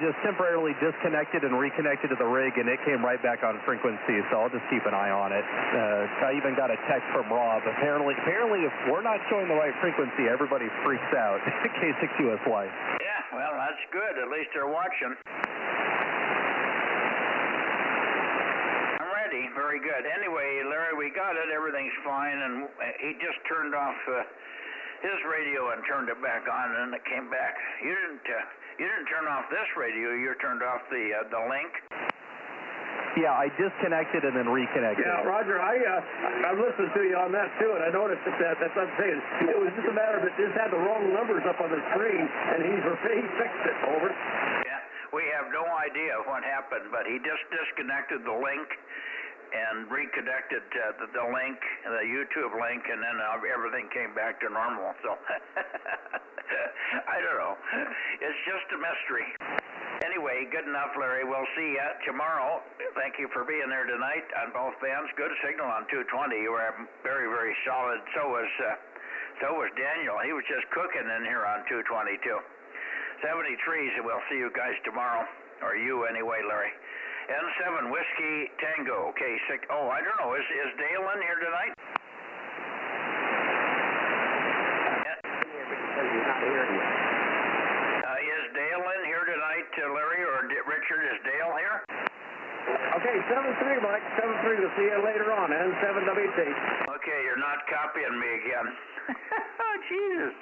just temporarily disconnected and reconnected to the rig, and it came right back on frequency, so I'll just keep an eye on it. I even got a text from Rob. Apparently, if we're not showing the right frequency, everybody freaks out. K6USY. Yeah, well, that's good. At least they're watching. I'm ready. Very good. Anyway, Larry, we got it. Everything's fine, and he just turned off his radio and turned it back on, and it came back. You didn't turn off this radio. You turned off the link. Yeah, I disconnected and then reconnected. Yeah, Roger, I've listened to you on that too, and I noticed that's what I'm saying. It was just a matter of it just had the wrong numbers up on the screen, and he fixed it. Over. Yeah, we have no idea what happened, but he just disconnected the link and reconnected the link, the YouTube link, and then everything came back to normal. So I don't know. It's just a mystery. Anyway, good enough, Larry. We'll see you tomorrow. Thank you for being there tonight on both bands. Good signal on 220. You were very, very solid. So was Daniel. He was just cooking in here on 222. 73s, and we'll see you guys tomorrow, or you anyway, Larry. N7 Whiskey Tango, K6. Oh, I don't know. Is Dale in here tonight? Is Dale in here tonight, Larry, or Richard? Is Dale here? Okay, 7-3, Mike. 7-3. We'll see you later on. N7WT. Okay, you're not copying me again. Oh, Jesus.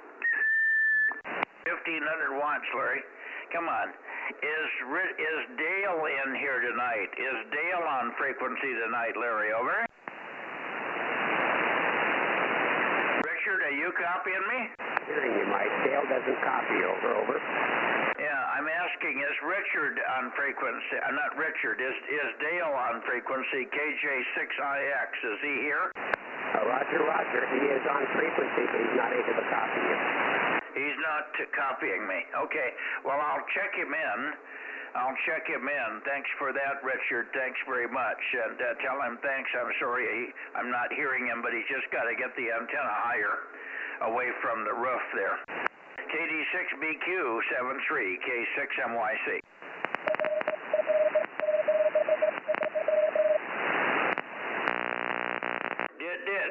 1,500 watts, Larry. Come on. Is Dale in here tonight? Is Dale on frequency tonight, Larry? Over. Richard, are you copying me? Hearing you, Mike. Dale doesn't copy. Over. Yeah, I'm asking, is Richard on frequency? Not Richard. Is Dale on frequency? KJ6IX. Is he here? Roger. He is on frequency, but he's not able to copy you. He's not copying me. Okay. Well, I'll check him in. Thanks for that, Richard. Thanks very much. And tell him thanks. I'm sorry I'm not hearing him, but he's just got to get the antenna higher away from the roof there. KD6BQ73, K6MYC. Did.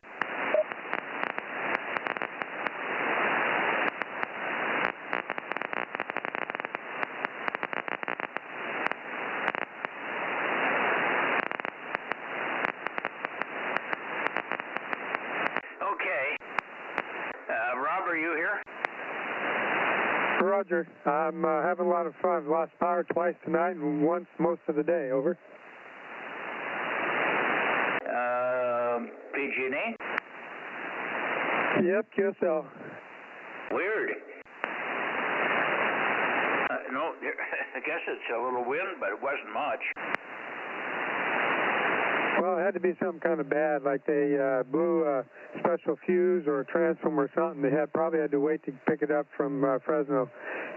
Rob, are you here? Roger. I'm having a lot of fun. I've lost power twice tonight and once most of the day. Over. PG&E? Yep, QSL. Weird. No, I guess it's a little wind, but it wasn't much. Well, it had to be something kind of bad, like they blew a special fuse or a transformer or something. They probably had to wait to pick it up from Fresno.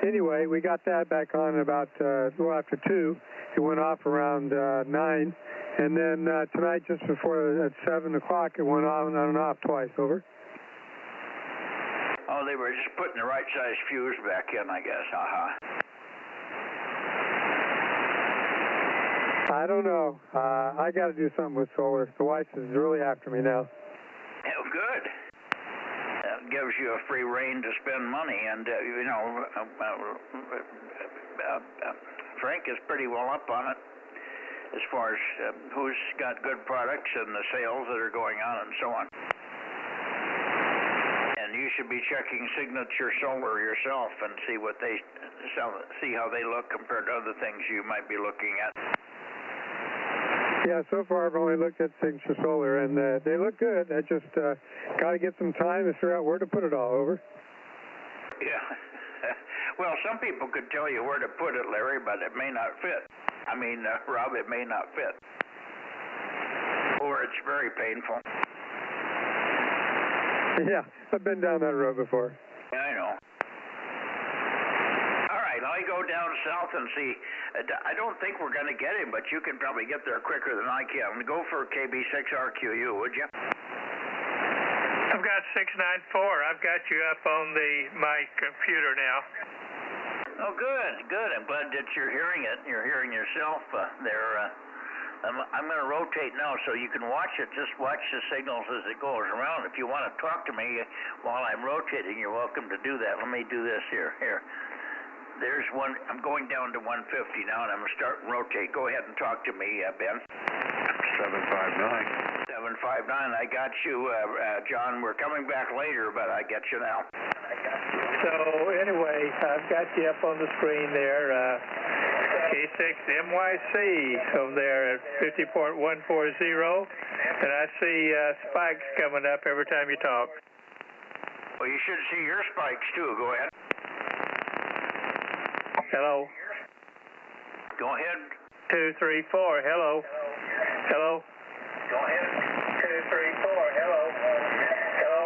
Anyway, we got that back on about a little after 2. It went off around 9. And then tonight, just before at 7 o'clock, it went on and off twice. Over. Oh, they were just putting the right size fuse back in, I guess. I don't know. I got to do something with solar. The wife is really after me now. good. That gives you a free rein to spend money, and Frank is pretty well up on it as far as who's got good products and the sales that are going on and so on. And you should be checking Signature Solar yourself and see what they see how they look compared to other things you might be looking at. Yeah, so far I've only looked at Signature Solar, and they look good. I just got to get some time to figure out where to put it all over. Yeah. Well, some people could tell you where to put it, Larry, but it may not fit. I mean, Rob, it may not fit. Or it's very painful. Yeah, I've been down that road before. Yeah, I know. All right, I go down south and see. I don't think we're going to get him, but you can probably get there quicker than I can. Go for KB6RQU, would you? I've got 694. I've got you up on my computer now. Oh, good. I'm glad that you're hearing it. You're hearing yourself there. I'm going to rotate now so you can watch it. Just watch the signals as it goes around. If you want to talk to me while I'm rotating, you're welcome to do that. Let me do this here. There's one. I'm going down to 150 now, and I'm going to start and rotate. Go ahead and talk to me, Ben. 759. 759. I got you, John. We're coming back later, but I get you now. So anyway, I've got you up on the screen there. K6MYC over there at 50.140, and I see spikes coming up every time you talk. Well, you should see your spikes too. Go ahead. Hello. Go ahead. 234. Hello. Hello. Go ahead. 234. Hello. Hello.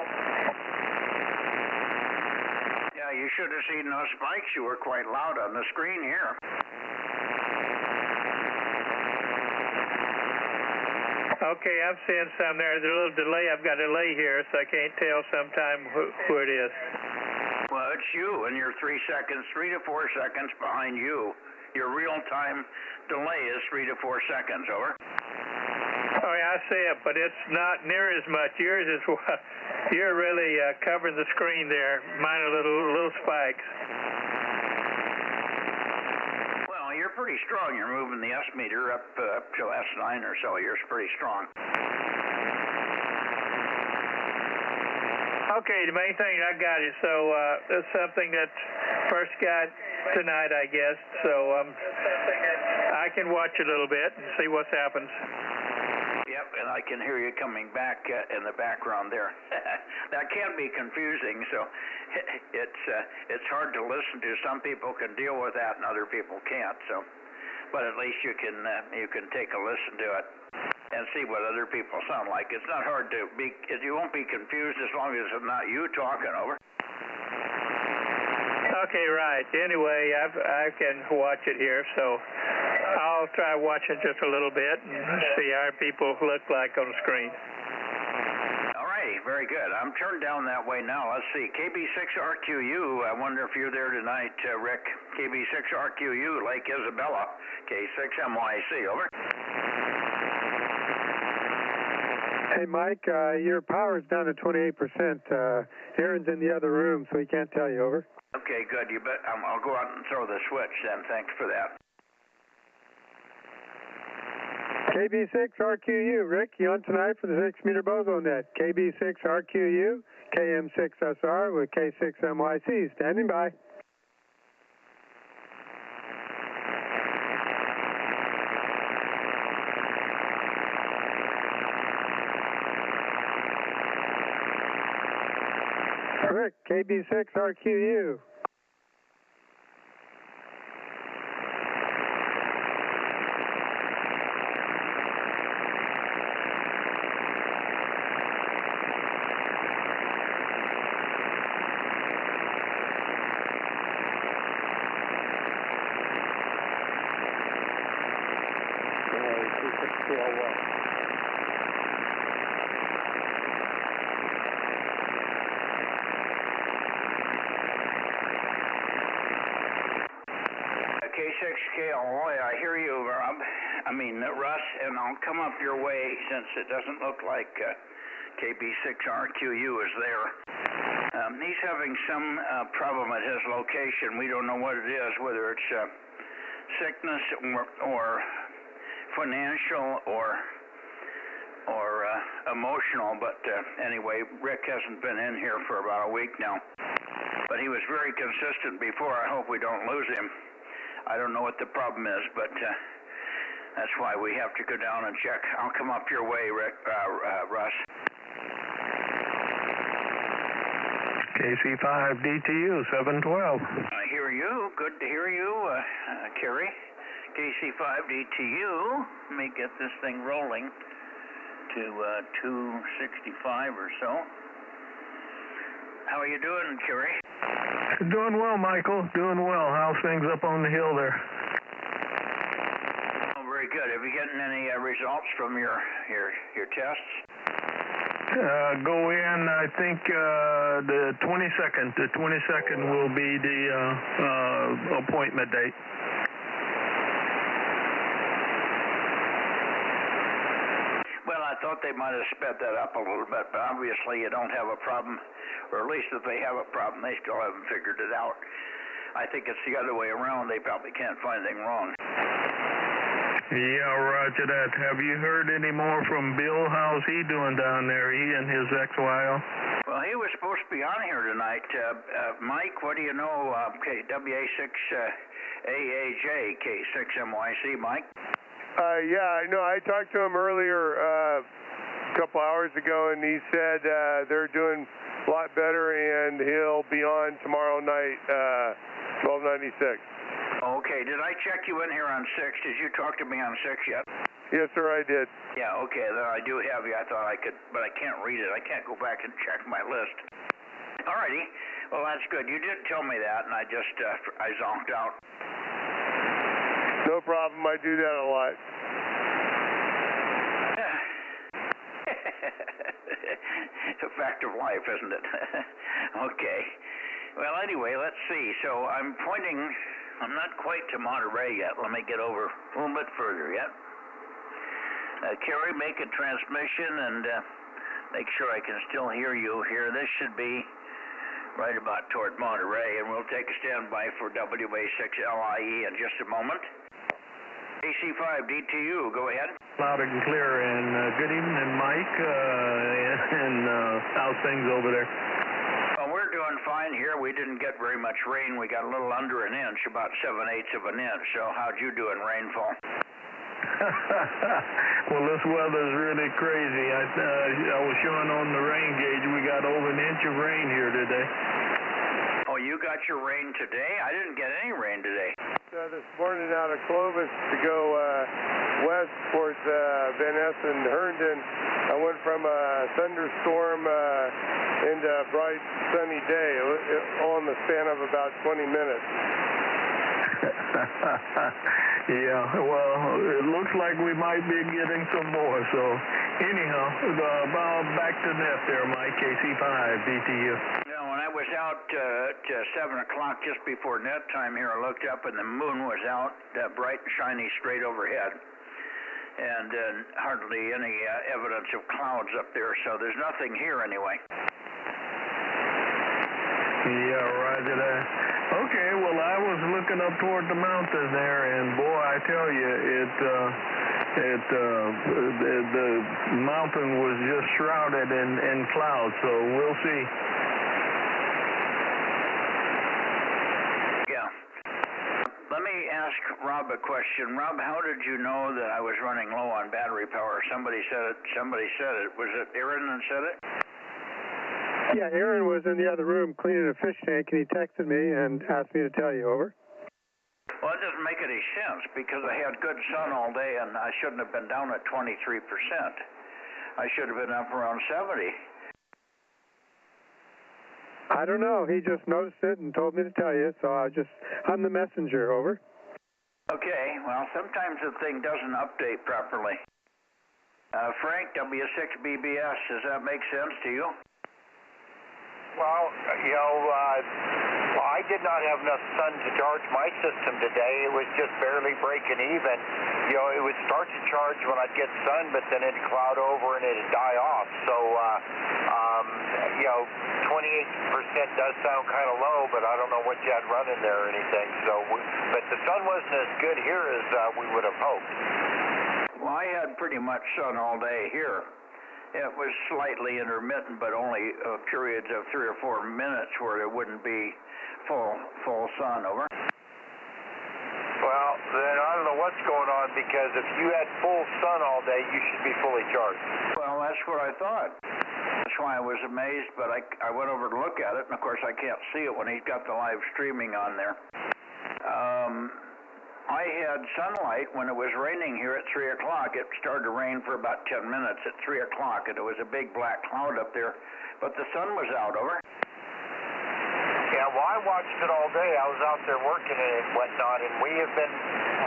Yeah, you should have seen those spikes. You were quite loud on the screen here. Okay, I'm seeing some there. There's a little delay. I've got a delay here, so I can't tell sometime who it is. Well, it's you, and you're 3 to 4 seconds behind you. Your real-time delay is 3 to 4 seconds, over. Oh, yeah, I see it, but it's not near as much. Yours is, you're really covering the screen there. Mine are little spikes. Well, you're pretty strong. You're moving the S meter up to S9 or so. You're pretty strong. Okay, the main thing I got is it's something that first got tonight, I guess. So I can watch a little bit and see what happens. Yep, and I can hear you coming back in the background there. That can be confusing, so it's hard to listen to. Some people can deal with that, and other people can't. So, but at least you can take a listen to it and see what other people sound like. It's not hard to be. You won't be confused as long as it's not you talking, over. Okay, right. Anyway, I can watch it here, so I'll try watching just a little bit and see how people look like on the screen. All righty, very good. I'm turned down that way now. Let's see, KB6RQU. I wonder if you're there tonight, Rick. KB6RQU, Lake Isabella, K6MYC, over. Hey, Mike, your power's down to 28%. Aaron's in the other room, so he can't tell you, over. Okay, good. You bet. I'll go out and throw the switch then. Thanks for that. KB6RQU, Rick, you on tonight for the 6-meter Bozo Net. KB6RQU, KM6SR with K6MYC, standing by. Rick, KB6RQU. K6KLY, I hear you, Rob. I mean, Russ, and I'll come up your way since it doesn't look like KB6RQU is there. He's having some problem at his location. We don't know what it is, whether it's sickness or financial or emotional, but anyway, Rick hasn't been in here for about a week now. But he was very consistent before. I hope we don't lose him. I don't know what the problem is, but that's why we have to go down and check. I'll come up your way, Rick, Russ. KC5DTU 712. I hear you. Good to hear you, Kerry. KC5DTU. Let me get this thing rolling to 265 or so. How are you doing, Kerry? Doing well, Michael. Doing well. How's things up on the hill there? Oh, very good. Have you gotten any results from your tests? Go in, I think, the 22nd. The 22nd will be the appointment date. Well, I thought they might have sped that up a little bit, but obviously you don't have a problem, or at least if they have a problem, they still haven't figured it out. I think it's the other way around. They probably can't find anything wrong. Yeah, roger that. Have you heard any more from Bill? How's he doing down there, he and his ex-wife? Well, he was supposed to be on here tonight. Mike, what do you know? WA6AAJ, K6MYC, Mike? Yeah, no, I talked to him earlier a couple hours ago, and he said they're doing a lot better, and he'll be on tomorrow night, 1296. Okay, did I check you in here on 6? Did you talk to me on 6 yet? Yes, sir, I did. Yeah, okay, then I do have you. I thought I could, but I can't read it. I can't go back and check my list. All righty, well, that's good. You did tell me that, and I just, I zonked out. No problem, I do that a lot. It's a fact of life, isn't it? Okay. Well, anyway, let's see. So I'm pointing, I'm not quite to Monterey yet. Let me get over a little bit further yet. Kerry, make a transmission and make sure I can still hear you here. This should be right about toward Monterey, and we'll take a standby for WA6LIE in just a moment. AC5DTU, go ahead. Loud and clear, and good evening, Mike, and how's things over there? Well, we're doing fine here. We didn't get very much rain. We got a little under an inch, about 7/8 of an inch. So how'd you do in rainfall? Well, this weather's really crazy. I was showing on the rain gauge we got over an inch of rain here today. Oh, you got your rain today? I didn't get any rain today. This morning out of Clovis to go west towards Van Ness and Herndon, I went from a thunderstorm into a bright sunny day, all in the span of about 20 minutes. Yeah, well, it looks like we might be getting some more. So, anyhow, back to net there, Mike, KC5DTU. Yeah, when I was out at 7 o'clock just before net time here, I looked up and the moon was out, bright and shiny straight overhead. And hardly any evidence of clouds up there, so there's nothing here anyway. Yeah, roger that. Okay, well, I was looking up toward the mountain there, and boy, I tell you, the mountain was just shrouded in clouds, so we'll see. Yeah. Let me ask Rob a question. Rob, how did you know that I was running low on battery power? Somebody said it. Was it Aaron that said it? Yeah, Aaron was in the other room cleaning a fish tank, and he texted me and asked me to tell you. Over. Well, it doesn't make any sense because I had good sun all day, and I shouldn't have been down at 23%. I should have been up around 70. I don't know. He just noticed it and told me to tell you, so I'm the messenger. Over. Okay. Well, sometimes the thing doesn't update properly. Frank, W6BBS, does that make sense to you? Well, I did not have enough sun to charge my system today. It was just barely breaking even. You know, it would start to charge when I'd get sun, but then it'd cloud over and it'd die off. So, you know, 28% does sound kind of low, but I don't know what you had running there or anything. So, but the sun wasn't as good here as we would have hoped. Well, I had pretty much sun all day here. It was slightly intermittent, but only periods of 3 or 4 minutes where there wouldn't be full sun. Over. Well, then I don't know what's going on, because if you had full sun all day, you should be fully charged. Well, that's what I thought. That's why I was amazed, but I went over to look at it, and of course I can't see it when he's got the live streaming on there. I had sunlight when it was raining here at 3 o'clock. It started to rain for about 10 minutes at 3 o'clock, and it was a big black cloud up there, but the sun was out. Over. Yeah, well, I watched it all day. I was out there working and whatnot, and we have been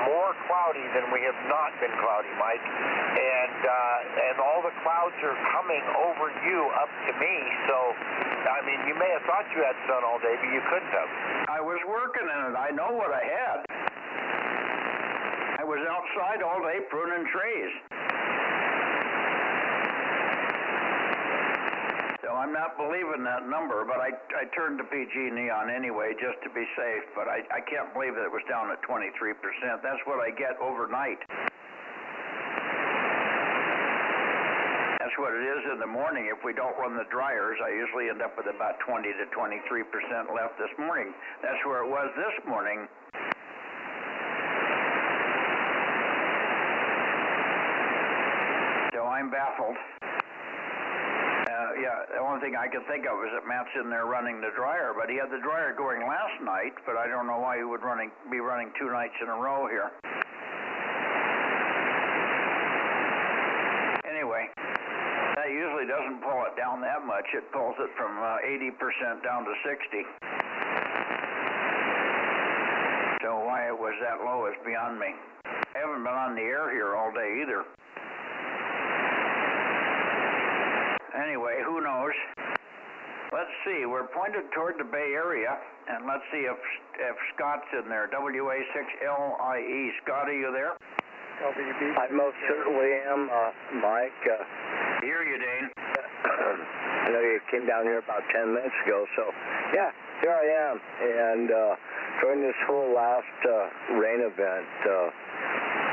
more cloudy than we have not been cloudy, Mike. And all the clouds are coming over you up to me. So, I mean, you may have thought you had sun all day, but you couldn't have. I was working in it. I know what I had. I was outside all day pruning trees. So I'm not believing that number, but I turned to PG&E on anyway just to be safe, but I can't believe that it was down at 23%. That's what I get overnight. That's what it is in the morning. If we don't run the dryers, I usually end up with about 20 to 23% left this morning. That's where it was this morning. So I'm baffled. Yeah, the only thing I could think of is that Matt's in there running the dryer, but he had the dryer going last night, but I don't know why he would be running 2 nights in a row here. Anyway, that usually doesn't pull it down that much. It pulls it from 80% down to 60. So why it was that low is beyond me. I haven't been on the air here all day either. Anyway, who knows? Let's see. We're pointed toward the Bay Area, and let's see if Scott's in there. WA6LIE. Scott, are you there? I most certainly am, Mike. Hear you, Dane. I know you came down here about 10 minutes ago, so yeah, here I am. And during this whole last rain event,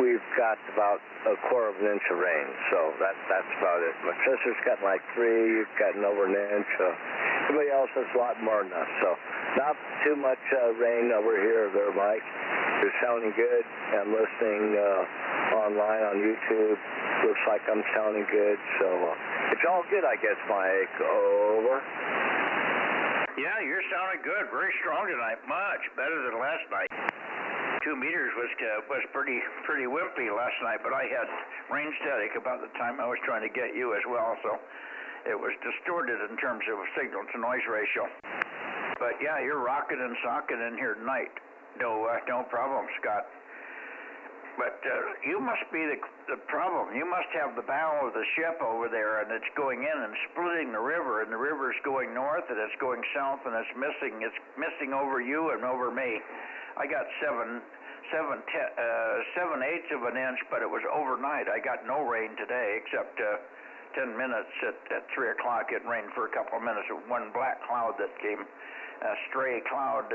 we've got about 1/4 of an inch of rain, so that's about it. My sister's got like 3, you've gotten over an inch. Everybody else has a lot more than us, so not too much rain over here there, Mike. You're sounding good. I'm listening online on YouTube. Looks like I'm sounding good, so it's all good, I guess, Mike. Over. Yeah, you're sounding good. Very strong tonight. Much better than last night. 2 meters was pretty wimpy last night, but I had rain static about the time I was trying to get you as well, so it was distorted in terms of signal to noise ratio. But yeah, you're rocking and socking in here tonight. No problem, Scott. But you must be the problem. You must have the bow of the ship over there, and it's going in and splitting the river, and the river's going north, and it's going south, and it's missing over you and over me. I got 7/8 of an inch, but it was overnight. I got no rain today except 10 minutes at 3 o'clock. It rained for a couple of minutes. One black cloud that came, a stray cloud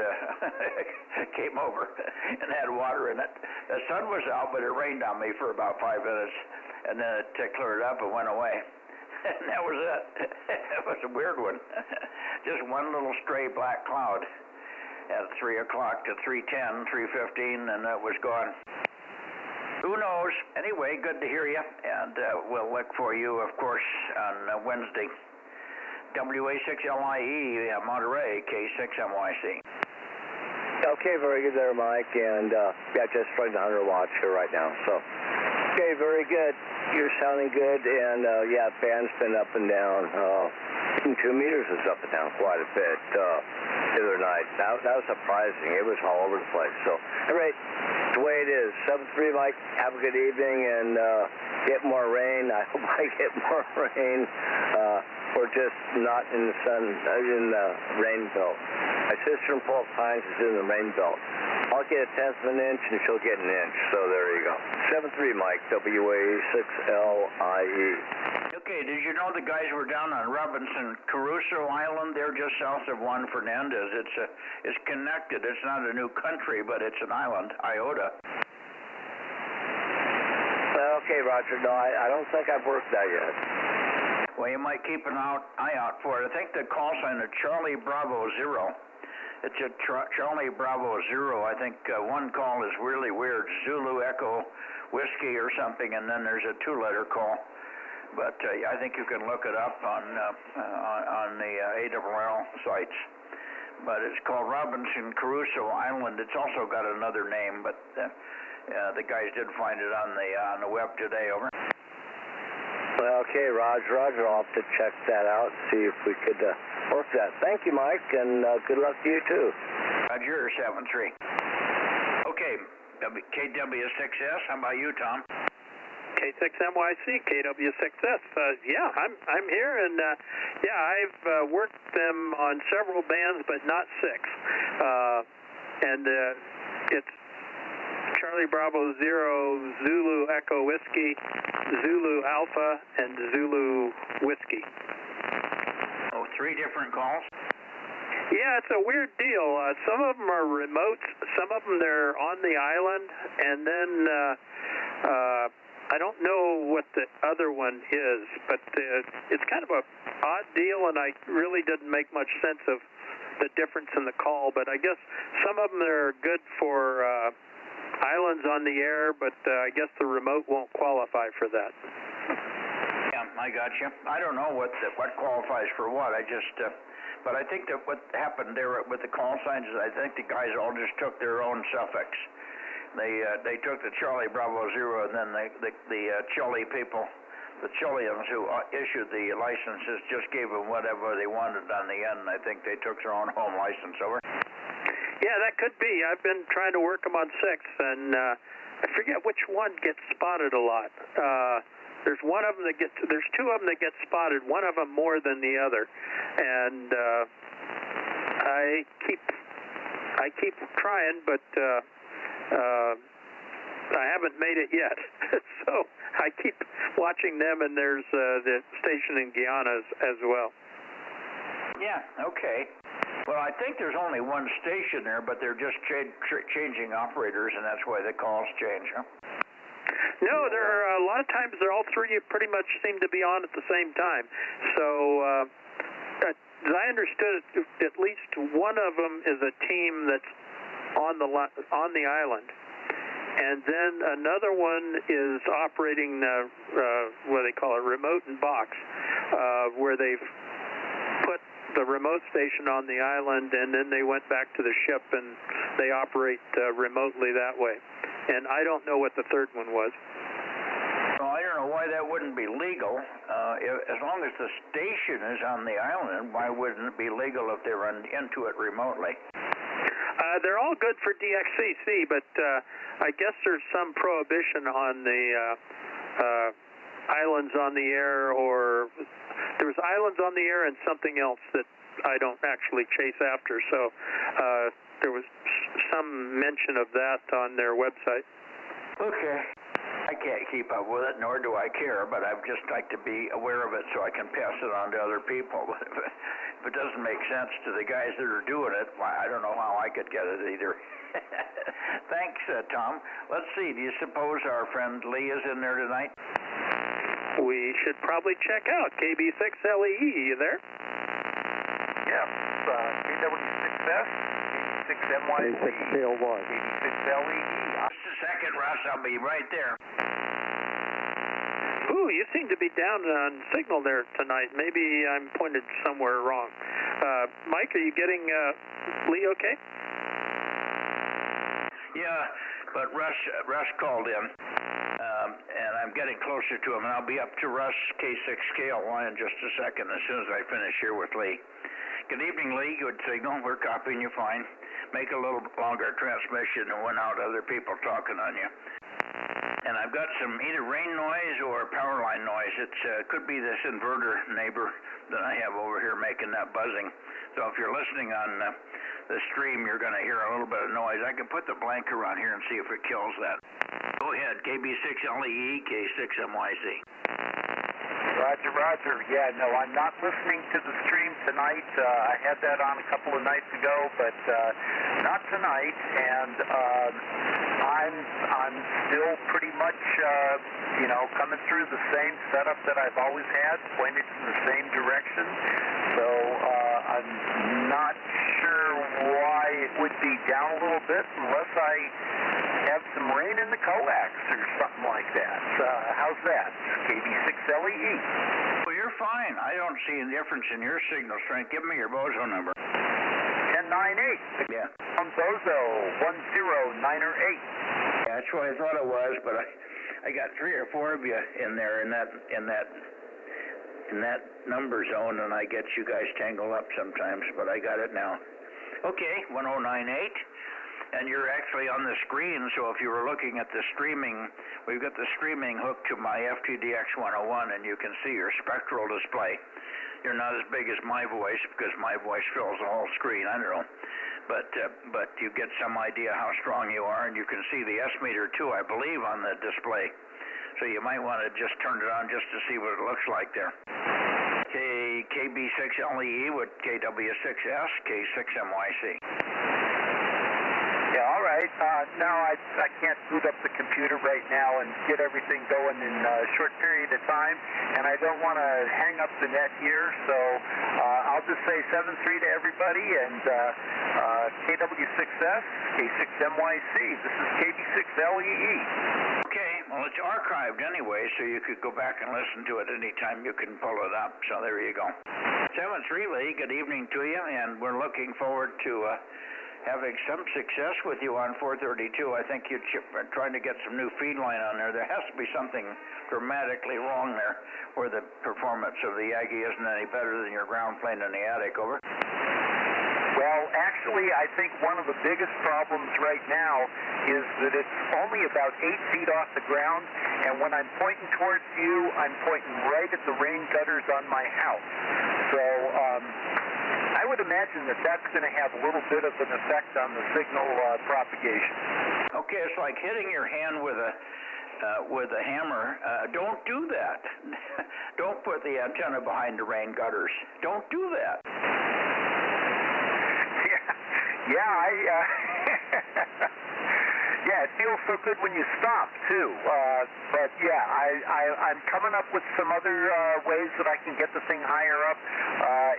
came over and had water in it. The sun was out, but it rained on me for about 5 minutes, and then it cleared up and went away. And that was it. It was a weird one. Just one little stray black cloud at 3 o'clock to 3:10, 3:15, and it was gone. Who knows? Anyway, good to hear you, and we'll look for you, of course, on Wednesday. WA6LIE, Monterey, K6MYC. Okay, very good there, Mike, and yeah, just running the Hunter Watch here right now, so. Okay, very good. You're sounding good, and yeah, fan's been up and down. 2 meters is up and down quite a bit the other night. That was surprising. It was all over the place. So, all right, the way it is. 7-3, Mike. Have a good evening, and get more rain. I hope I get more rain. We're just not in the sun, in the rain belt. My sister in Fort Pines is in the rain belt. I'll get a tenth of an inch, and she'll get an inch. So there you go. 7-3, Mike, WA6LIE. Okay, did you know the guys were down on Robinson Crusoe Island? They're just south of Juan Fernandez. It's connected. It's not a new country, but it's an island, Iota. Okay, Roger. No, I don't think I've worked that yet. Well, you might keep an eye out for it. I think the call sign is Charlie Bravo 0. It's a Charlie Bravo 0. I think one call is really weird, Zulu Echo Whiskey or something, and then there's a 2-letter call. But I think you can look it up on the ARRL sites. But it's called Robinson Crusoe Island. It's also got another name, but the guys did find it on the web today. Over. Well, okay, Roger. I'll have to check that out, see if we could work that. Thank you, Mike, and good luck to you, too. Roger, 7-3. Okay, KW6S, how about you, Tom? K6MYC, KW6S. Yeah, I'm here, and I've worked them on several bands, but not 6. And it's Charlie Bravo 0, Zulu Echo Whiskey, Zulu Alpha, and Zulu Whiskey. Oh, 3 different calls? Yeah, it's a weird deal. Some of them are remote, some of them they're on the island, and then I don't know what the other one is, but it's kind of a odd deal, and I really didn't make much sense of the difference in the call, but I guess some of them are good for islands on the air, but I guess the remote won't qualify for that. Yeah, I got you. I don't know what qualifies for what. But I think that what happened there with the call signs is I think the guys all just took their own suffix. They took the Charlie Bravo 0, and then the Chile people, the Chileans who issued the licenses, just gave them whatever they wanted on the end. I think they took their own home license. Over. Yeah, that could be. I've been trying to work them on 6, and I forget which one gets spotted a lot. There's 2 of them that get spotted. One of them more than the other, and I keep trying, but I haven't made it yet. So I keep watching them, and there's the station in Guyana as well. Yeah. Okay. Well, I think there's only one station there, but they're just changing operators, and that's why the calls change, huh? No, there are a lot of times they're all 3 pretty much seem to be on at the same time. So, as I understood it, at least one of them is a team that's on the island, and then another one is operating what they call a remote and box, where they've put the remote station on the island, and then they went back to the ship and they operate remotely that way. And I don't know what the third one was. Well, I don't know why that wouldn't be legal. As long as the station is on the island, why wouldn't it be legal if they're into it remotely? They're all good for DXCC, but I guess there's some prohibition on the islands on the air, or there's islands on the air and something else that I don't actually chase after. So there was some mention of that on their website. Okay. I can't keep up with it, nor do I care, but I'd just like to be aware of it so I can pass it on to other people. If it doesn't make sense to the guys that are doing it, why, I don't know how I could get it either. Thanks, Tom. Let's see, do you suppose our friend Lee is in there tonight? We should probably check out KB6LEE. You there? Yeah, KW6S, KB6MYC, KB6LEE. Just a second, Russ. I'll be right there. Ooh, you seem to be down on signal there tonight. Maybe I'm pointed somewhere wrong. Mike, are you getting Lee okay? Yeah, but Russ called in, and I'm getting closer to him, and I'll be up to Russ K6KLY in just a second as soon as I finish here with Lee. Good evening, Lee. Good signal. We're copying you fine. Make a little longer transmission and win out other people talking on you. and I've got some either rain noise or power line noise. It could be this inverter neighbor that I have over here making that buzzing. So if you're listening on the stream, you're going to hear a little bit of noise. I can put the blanket on here and see if it kills that. Go ahead, KB6LEE, K6MYC. Roger, Roger. Yeah, no, I'm not listening to the stream tonight. I had that on a couple of nights ago, but not tonight. And I'm still pretty much, coming through the same setup that I've always had, pointed in the same direction. So I'm not sure why it would be down a little bit unless I have some rain in the coax or something like that. How's that? KB6LEE. Well, you're fine. I don't see a difference in your signal strength. Give me your Bozo number. 1098. Yeah. On Bozo, 10908. Yeah, that's what I thought it was, but I got 3 or 4 of you in there in that number zone, and I get you guys tangled up sometimes, but I got it now. Okay, 1098. And you're actually on the screen, so if you were looking at the streaming, we've got the streaming hooked to my FTDX 101, and you can see your spectral display. You're not as big as my voice, because my voice fills the whole screen, I don't know. But you get some idea how strong you are, and you can see the S meter too, I believe, on the display. So you might want to just turn it on just to see what it looks like there. KB6LEE with KW6S, K6MYC. Yeah, all right. No, I can't boot up the computer right now and get everything going in a short period of time, and I don't want to hang up the net here, so I'll just say 7-3 to everybody, and KW6S, K6MYC. This is KB6LEE. Okay, well, it's archived anyway, so you could go back and listen to it anytime you can pull it up, so there you go. 7-3, Lee, good evening to you, and we're looking forward to having some success with you on 432. I think you're trying to get some new feed line on there. There has to be something dramatically wrong there where the performance of the Aggie isn't any better than your ground plane in the attic, over. Well, actually, I think one of the biggest problems right now is that it's only about 8 feet off the ground, and when I'm pointing towards you, I'm pointing right at the rain gutters on my house. So, I would imagine that that's going to have a little bit of an effect on the signal propagation. Okay, it's like hitting your hand with a hammer. Don't do that. Don't put the antenna behind the rain gutters. Don't do that. Yeah, it feels so good when you stop, too. But, yeah, I'm coming up with some other ways that I can get the thing higher up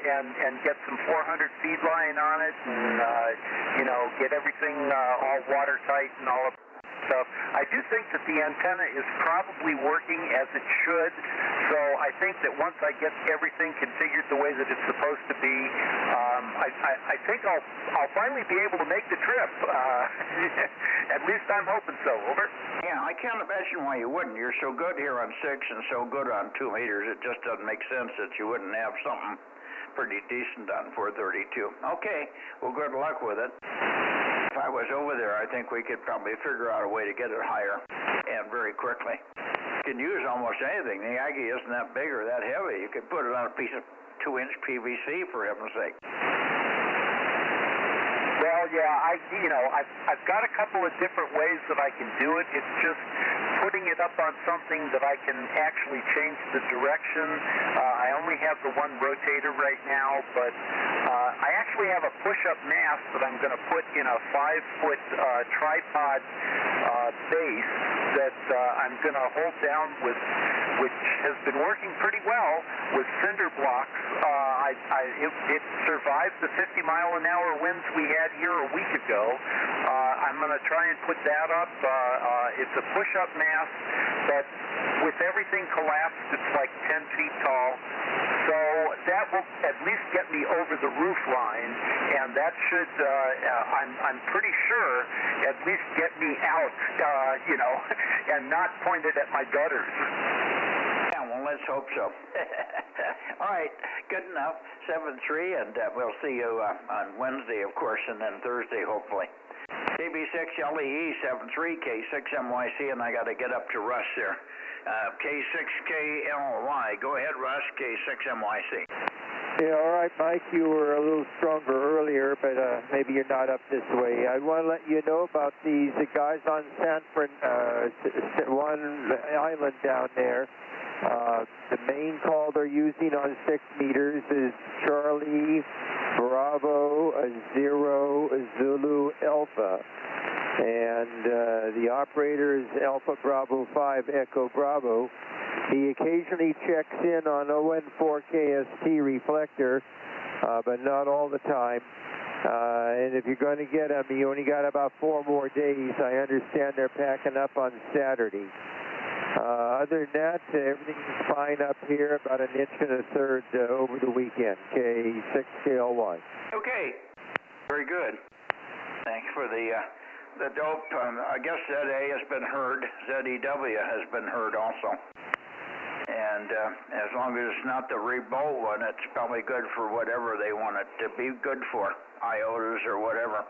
and get some 400 feed line on it and, get everything all watertight and all of that stuff. I do think that the antenna is probably working as it should, so I think that once I get everything configured the way that it's supposed to be, I think I'll finally be able to make the trip. At least I'm hoping so. Over. Yeah, I can't imagine why you wouldn't. You're so good here on 6 and so good on 2 meters, it just doesn't make sense that you wouldn't have something pretty decent on 432. Okay, well, good luck with it. If I was over there, I think we could probably figure out a way to get it higher and very quickly. You can use almost anything. The Aggie isn't that big or that heavy. You could put it on a piece of 2-inch PVC, for heaven's sake. Well, yeah, I've got a couple of different ways that I can do it. It's just putting it up on something that I can actually change the direction. I only have the one rotator right now, but I actually have a push-up mast that I'm going to put in a 5-foot tripod base that I'm going to hold down with, which has been working pretty well with cinder blocks. It survived the 50-mile-an-hour winds we had here a week ago. I'm going to try and put that up. It's a push-up mast, but with everything collapsed, it's like 10 feet tall. So that will at least get me over the roof line, and that should, I'm pretty sure, at least get me out, and not pointed at my gutters. Yeah, well, let's hope so. All right, good enough. 7-3, and we'll see you on Wednesday, of course, and then Thursday, hopefully. KB6LEE73, K6MYC, and I got to get up to Russ there. K6KLY. Go ahead, Russ, K6MYC. Yeah, all right, Mike, you were a little stronger earlier, but maybe you're not up this way. I want to let you know about the guys on one island down there. The main call they're using on 6 meters is Charlie Bravo 0 Zulu Alpha. And the operator is Alpha Bravo 5 Echo Bravo. He occasionally checks in on ON4 KST reflector, but not all the time. And if you're going to get him, you only got about 4 more days. I understand they're packing up on Saturday. Other than that, everything's fine up here, about 1 1/3 inch over the weekend, K6KLY. Okay, very good. Thanks for the dope. I guess ZA has been heard. ZEW has been heard also. And as long as it's not the Rebolt one, it's probably good for whatever they want it to be good for, iotas or whatever.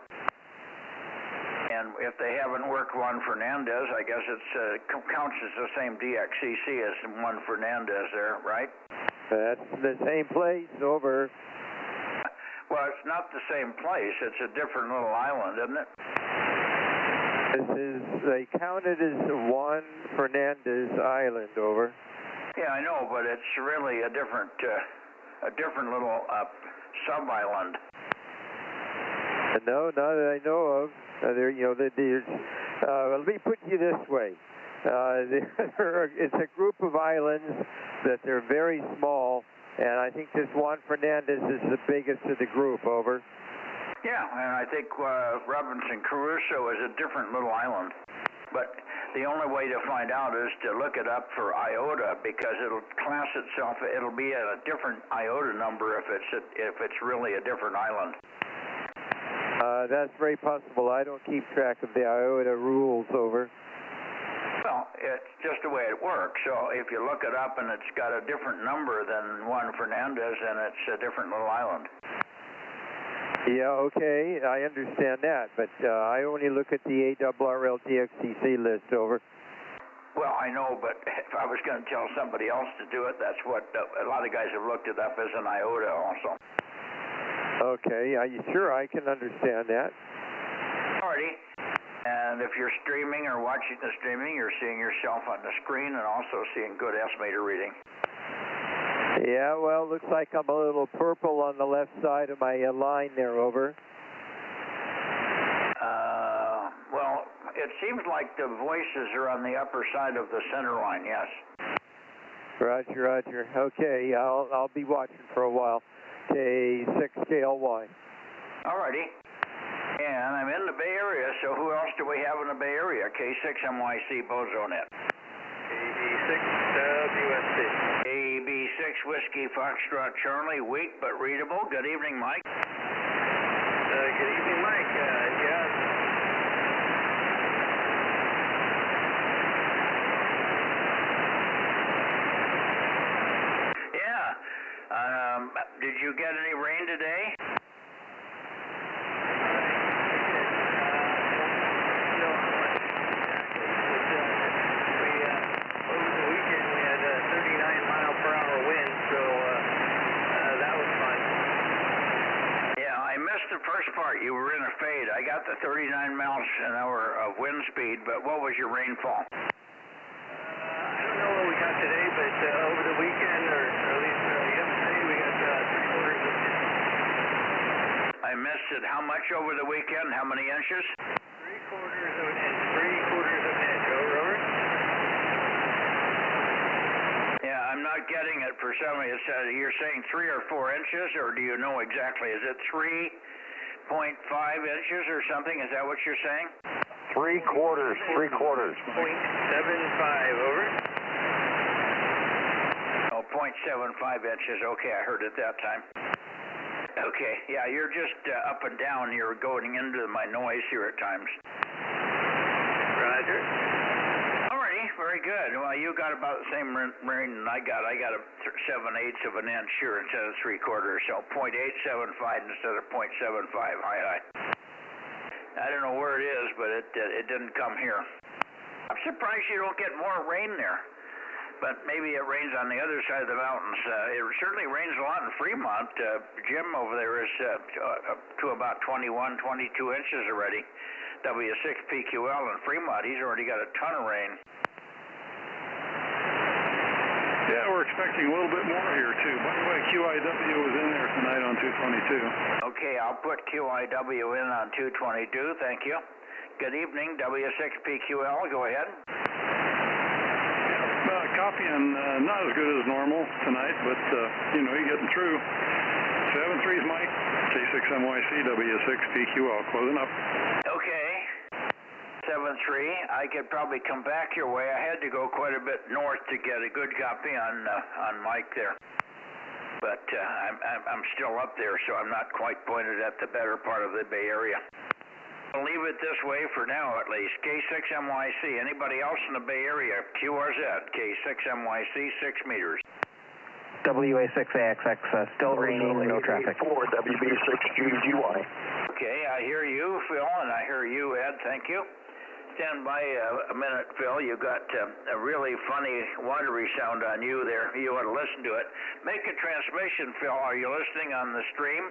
And if they haven't worked Juan Fernandez, I guess it counts as the same DXCC as Juan Fernandez there, right? That's the same place, over. Well, it's not the same place. It's a different little island, isn't it? They count it as Juan Fernandez Island, over. Yeah, I know, but it's really a different little sub-island. No, not that I know of. Let me put you this way. It's a group of islands that they're very small, and I think this Juan Fernandez is the biggest of the group, over. Yeah, and I think Robinson Crusoe is a different little island. But the only way to find out is to look it up for IOTA, because it'll class itself, it'll be at a different IOTA number if it's really a different island. That's very possible. I don't keep track of the IOTA rules, over. Well, it's just the way it works. So if you look it up and it's got a different number than Juan Fernandez, then it's a different little island. Yeah, okay, I understand that, but I only look at the ARRL DXCC list, over. Well, I know, but if I was going to tell somebody else to do it, that's what a lot of guys have looked it up as an IOTA also. Okay, are you sure? I can understand that. Alrighty. And if you're streaming or watching the streaming, you're seeing yourself on the screen and also seeing good S-meter reading. Yeah, well, looks like I'm a little purple on the left side of my line there, over. Well, it seems like the voices are on the upper side of the center line, yes. Roger, roger. Okay, I'll be watching for a while. K6KLY. Alrighty. And I'm in the Bay Area, so who else do we have in the Bay Area? K6MYC Bozo Net. KB6WSC. KB6 Whiskey Foxtrot Charlie, weak but readable. Good evening, Mike. Good evening, Mike. Yeah. Did you get any rain today? Over the weekend we had 39-mile-per-hour wind, so that was fun. Yeah, I missed the first part. You were in a fade. I got the 39 miles an hour of wind speed, but what was your rainfall? I don't know what we got today, but over the weekend, or at least yesterday, we got 3/4 of an inch. I missed it. How much over the weekend? How many inches? 3/4 of an inch. 3/4 of an inch. Over. Yeah, I'm not getting it for somebody. You're saying 3 or 4 inches, or do you know exactly? Is it 3.5 inches or something? Is that what you're saying? 3/4. 0.75. Over. Oh, 0.75 inches. Okay, I heard it that time. Okay, yeah, you're just up and down. You're going into my noise here at times. Roger. Alrighty, very good. Well, you got about the same rain than I got. I got a 7/8 of an inch here instead of 3/4, so 0.875 instead of 0.75. Hi. I don't know where it is, but it didn't come here. I'm surprised you don't get more rain there. But maybe it rains on the other side of the mountains. It certainly rains a lot in Fremont. Jim over there is up to about 21, 22 inches already. W6PQL in Fremont, he's already got a ton of rain. Yeah, we're expecting a little bit more here, too. By the way, QIW was in there tonight on 222. Okay, I'll put QIW in on 222. Thank you. Good evening, W6PQL. Go ahead. Copying not as good as normal tonight, but, you know, you're getting through. 7-3's Mike, K6MYC, W6PQL, closing up. Okay. 7-3. I could probably come back your way. I had to go quite a bit north to get a good copy on Mike there. But I'm still up there, so I'm not quite pointed at the better part of the Bay Area. I'll leave it this way for now, at least. K6MYC. Anybody else in the Bay Area? QRZ. K6MYC, 6 meters. WA6AXX, still raining, no traffic. 4 WB6GGY. Okay, I hear you, Phil, and I hear you, Ed. Thank you. Stand by a minute, Phil. You got a really funny, watery sound on you there. You ought to listen to it. Make a transmission, Phil. Are you listening on the stream?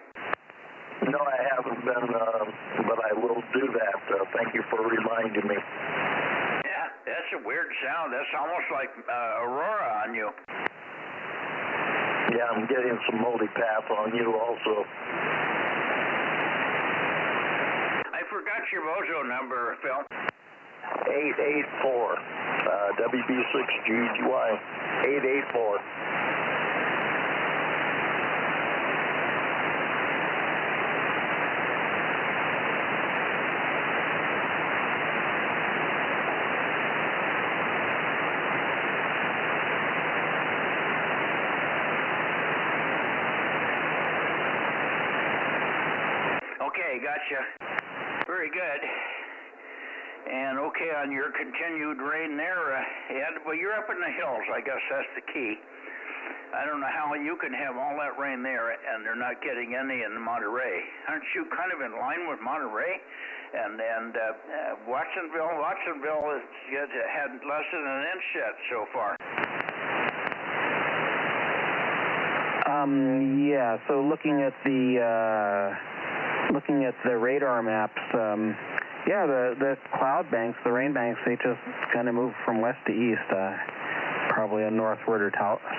No, I haven't been, but I will do that. Thank you for reminding me. Yeah, that's a weird sound. That's almost like Aurora on you. Yeah, I'm getting some multipath on you also. I forgot your Bozo number, Phil. 884, WB6GGY, 884. Okay, gotcha. Very good. And okay on your continued rain there, Ed. Well, you're up in the hills. I guess that's the key. I don't know how you can have all that rain there and they're not getting any in Monterey. Aren't you kind of in line with Monterey? And Watsonville has had less than an inch yet so far. Yeah. So looking at the radar maps, yeah, the cloud banks, the rain banks, they just kind of move from west to east. Probably a northward or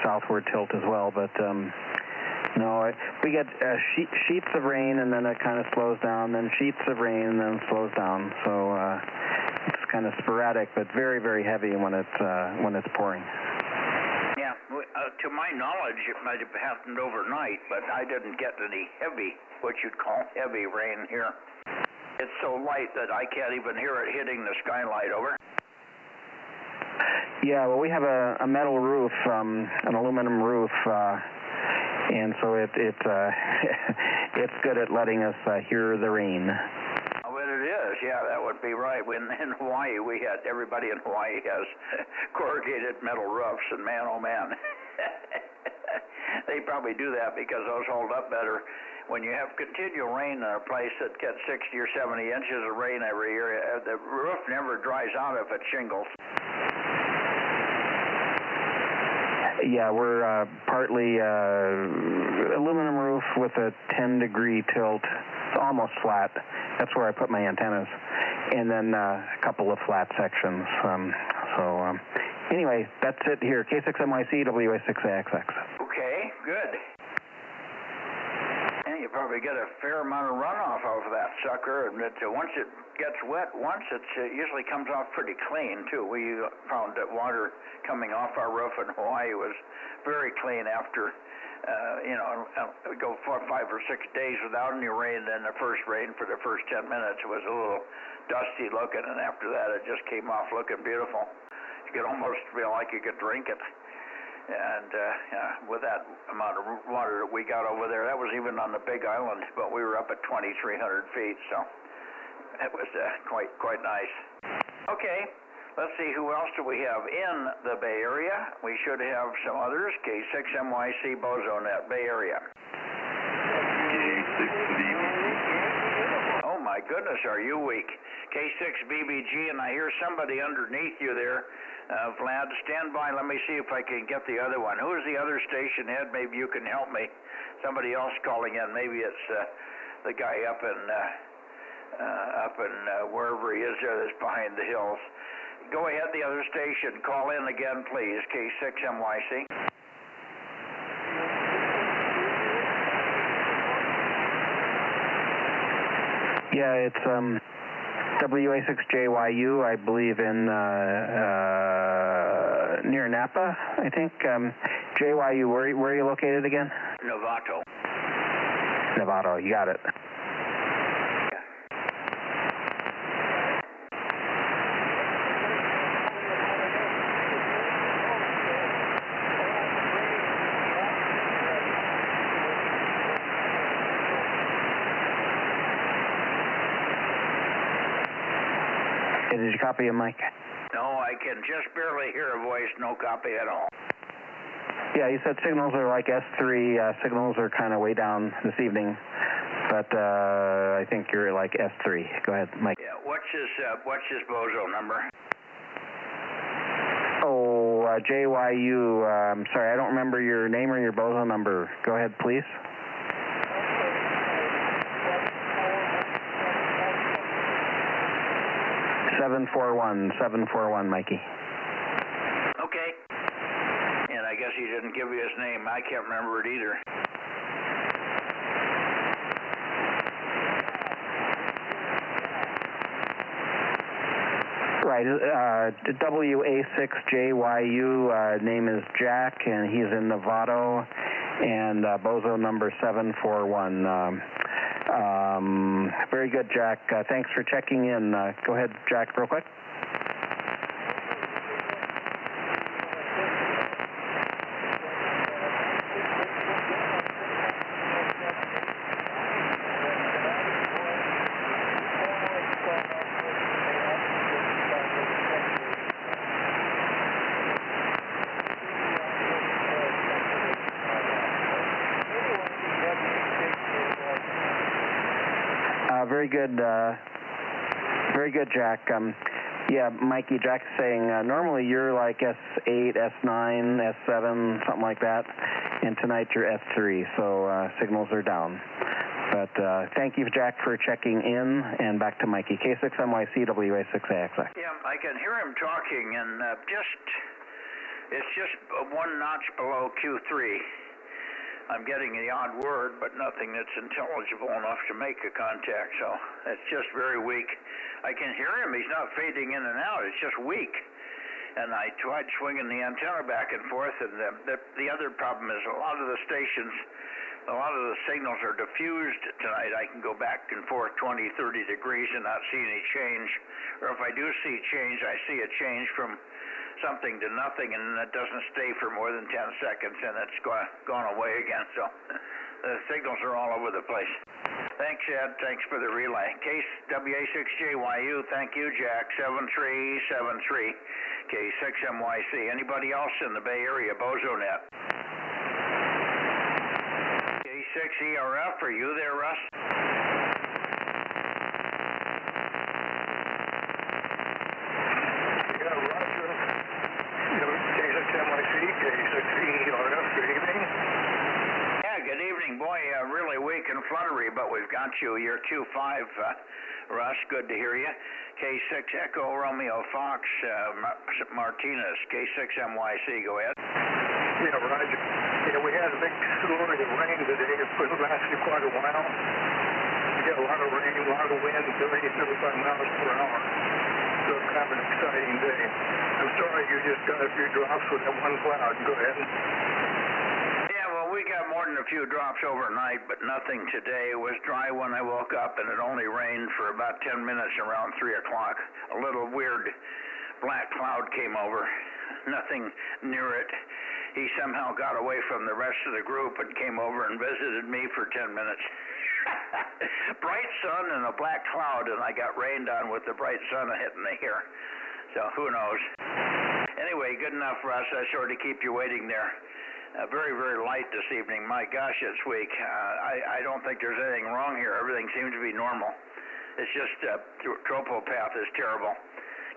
southward tilt as well, but no, we get sheets of rain and then it kind of slows down, then sheets of rain and then it slows down. So it's kind of sporadic, but very, very heavy when it's pouring. Yeah, to my knowledge, it might have happened overnight, but I didn't get any heavy, what you'd call heavy rain here. It's so light that I can't even hear it hitting the skylight. Over. Yeah, well, we have a metal roof, an aluminum roof, and so it's good at letting us hear the rain. Oh, well, it is. Yeah, that would be right. In Hawaii, everybody in Hawaii has corrugated metal roofs, and man, oh man, they probably do that because those hold up better. When you have continual rain in a place that gets 60 or 70 inches of rain every year, the roof never dries out if it's shingles. Yeah, we're partly aluminum roof with a 10-degree tilt. It's almost flat. That's where I put my antennas. And then a couple of flat sections. Anyway, that's it here. K6MYC, WA6AXX. Okay, good. And you probably get a fair amount of runoff off of that sucker. And once it gets wet, it usually comes off pretty clean, too. We found that water coming off our roof in Hawaii was very clean after, go 4, 5, or 6 days without any rain. Then the first rain for the first 10 minutes was a little dusty looking, and after that it just came off looking beautiful. You could almost feel like you could drink it. And with that amount of water that we got over there, that was even on the Big Island, but we were up at 2,300 feet, so it was quite nice. Okay. Let's see, who else do we have in the Bay Area? We should have some others. K6MYC Bozo Net, Bay Area. Oh my goodness, are you weak? K6BBG, and I hear somebody underneath you there. Vlad, stand by. Let me see if I can get the other one. Who is the other station head? Maybe you can help me. Somebody else calling in. Maybe it's the guy up in wherever he is there that's behind the hills. Go ahead, the other station. Call in again, please. K6MYC. Yeah, it's WA6JYU, I believe, in near Napa, I think. JYU, where are you located again? Novato. Novato, you got it. Did you copy him, Mike? No, I can just barely hear a voice, no copy at all. Yeah, you said signals are like S3. Signals are kind of way down this evening, but I think you're like S3. Go ahead, Mike. Yeah, what's his Bozo number? Oh, JYU. I'm sorry, I don't remember your name or your Bozo number. Go ahead, please. Seven four one, Mikey. Okay. And I guess he didn't give you his name. I can't remember it either. Right. WA6JYU, name is Jack, and he's in Novato, and Bozo number 741. Very good, Jack. Thanks for checking in. Go ahead, Jack, real quick. Very good, Jack. Yeah, Mikey, Jack's saying normally you're like S8, S9, S7, something like that, and tonight you're S3, so signals are down. But thank you, Jack, for checking in, and back to Mikey. K6MYC, WA6AXX. Yeah, I can hear him talking, and it's just one notch below Q3. I'm getting the odd word, but nothing that's intelligible enough to make a contact, so it's just very weak. I can hear him. He's not fading in and out. It's just weak. And I tried swinging the antenna back and forth, and the other problem is a lot of the stations, a lot of the signals are diffused tonight. I can go back and forth 20, 30 degrees and not see any change. Or if I do see change, I see a change from something to nothing, and it doesn't stay for more than 10 seconds, and it's gone away again. So the signals are all over the place. Thanks, Ed. Thanks for the relay. Case WA6JYU. Thank you, Jack. 7373. K6MYC. Anybody else in the Bay Area? Bozo Net. K6ERF. Are you there, Russ? Good evening, boy. Really weak and fluttery, but we've got you. You're Q5, Russ. Good to hear you. K6 Echo Romeo Fox Martinez. K6MYC. Go ahead. Yeah, Roger. Yeah, we had a big story of rain today. It lasted quite a while. We got a lot of rain, a lot of wind, 30, 35 miles per hour. So it's kind of an exciting day. I'm sorry you just got a few drops with that one cloud. Go ahead. We got more than a few drops overnight, but nothing today. It was dry when I woke up, and it only rained for about 10 minutes around 3 o'clock. A little weird black cloud came over. Nothing near it. He somehow got away from the rest of the group and came over and visited me for 10 minutes. Bright sun and a black cloud, and I got rained on with the bright sun hitting me here. So who knows? Anyway, good enough for us. I sort of keep you waiting there. Very, very light this evening. My gosh, it's weak. I don't think there's anything wrong here. Everything seems to be normal. It's just tropo path is terrible.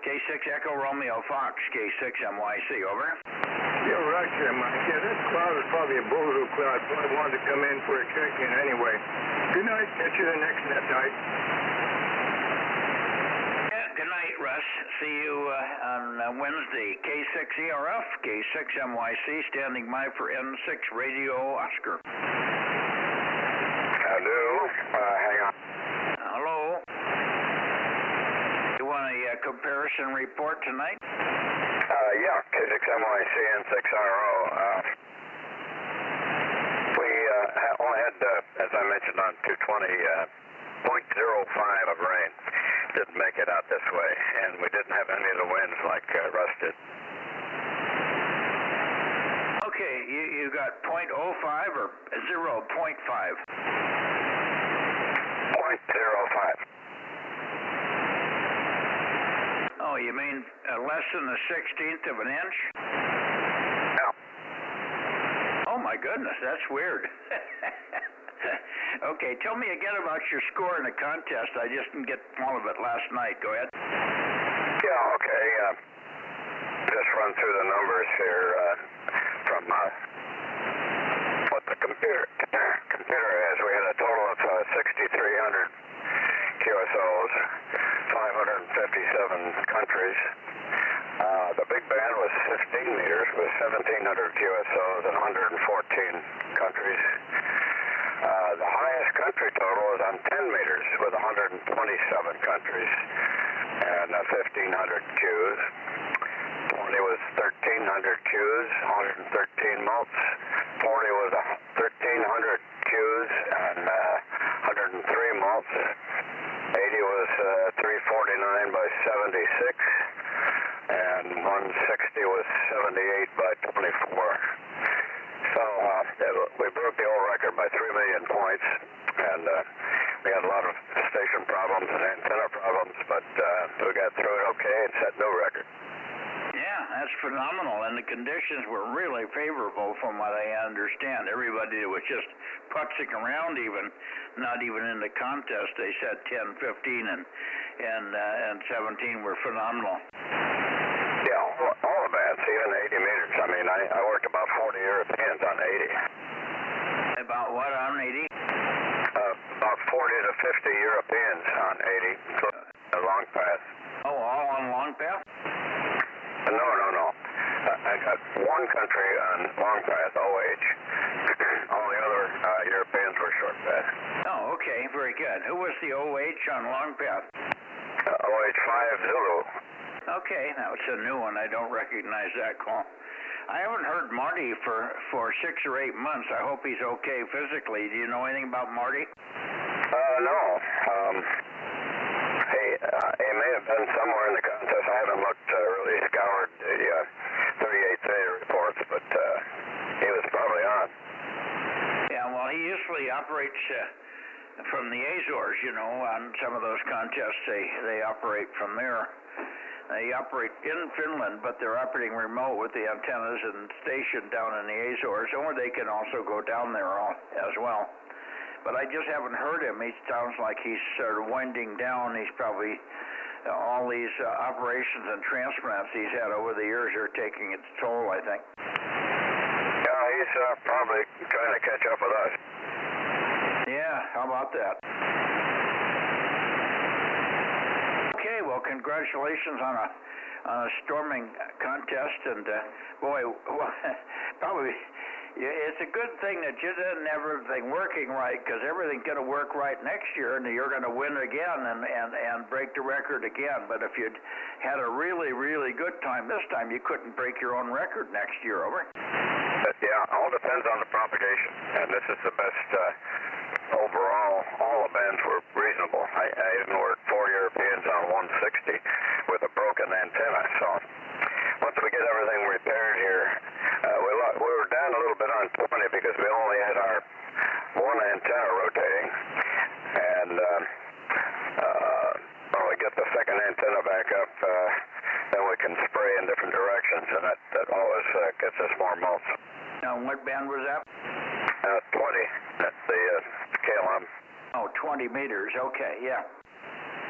K6 Echo Romeo Fox, K6 MYC, over. Yeah, Russia, Mike. Yeah, this cloud is probably a Bozo cloud. Probably wanted to come in for a check-in anyway. Good night. Catch you the next net night. Yeah, good night, Russ. See you on Wednesday. K6 ERF, K6 MYC, standing by for N6 Radio Oscar. Hello. Hang on. Hello. You want a comparison report tonight? Yeah, K6MYC and 6RO. We only had, as I mentioned on 220, 0.05 of rain. Didn't make it out this way, and we didn't have any of the winds like Russ did. Okay, you got 0.05 or 0.5? 0.05. Oh, you mean less than the 16th of an inch? Yeah. Oh my goodness, that's weird. Okay, tell me again about your score in the contest. I just didn't get all of it last night. Go ahead. Yeah, okay. Just run through the numbers here from what the computer has. We had a total of 6,300 QSOs, 557 countries. The big band was 15 meters with 1,700 QSOs and 114 countries. The highest country total was on 10 meters with 127 countries and 1,500 Qs. 20 was 1,300 Qs, 113 mults. 40 was 1,300 Qs and 103 mults. 80 was 349 by 76, and 160 was 78 by 24. So we broke the old record by 3 million points, and we had a lot of station problems and antenna problems, but we got through it okay and set new record. Yeah, that's phenomenal, and the conditions were really favorable from what I understand. Everybody was just putzing around even, not even in the contest. They said 10, 15, and 17 were phenomenal. Yeah, all the bands, even 80 meters. I mean, I worked about 40 Europeans on 80. About what on 80? About 40 to 50 Europeans on 80, a long path. Oh, all on long path? No. I got one country on long path, OH. All the other Europeans were short path. Oh, okay, very good. Who was the OH on long path? OH5 Zulu. Okay, that was a new one. I don't recognize that call. I haven't heard Marty for 6 or 8 months. I hope he's okay physically. Do you know anything about Marty? No. He may have been somewhere in the contest. I haven't looked really scoured the 38th reports, but he was probably on. Yeah, well, he usually operates from the Azores, you know, on some of those contests. They operate from there. They operate in Finland, but they're operating remote with the antennas and stationed down in the Azores, or they can also go down there as well. But I just haven't heard him. He sounds like he's sort of winding down. He's probably, all these operations and transplants he's had over the years are taking its toll, I think. Yeah, he's probably trying to catch up with us. Yeah, how about that? Okay, well, congratulations on a storming contest, and boy, probably it's a good thing that you didn't have everything working right, because everything's going to work right next year, and you're going to win again and break the record again. But if you'd had a really, really good time this time, you couldn't break your own record next year, over? Yeah, all depends on the propagation, and this is the best overall. All the bands were reasonable. I even worked 4 Europeans on 160 with a broken antenna, so once we get everything repaired here, we were down a little bit on 20 because we only had our one antenna rotating, and when we get the second antenna back up, then we can spray in different directions, and that always gets us more mults. Now, what band was that? 20. That's the KLM. Oh, 20 meters. Okay, yeah.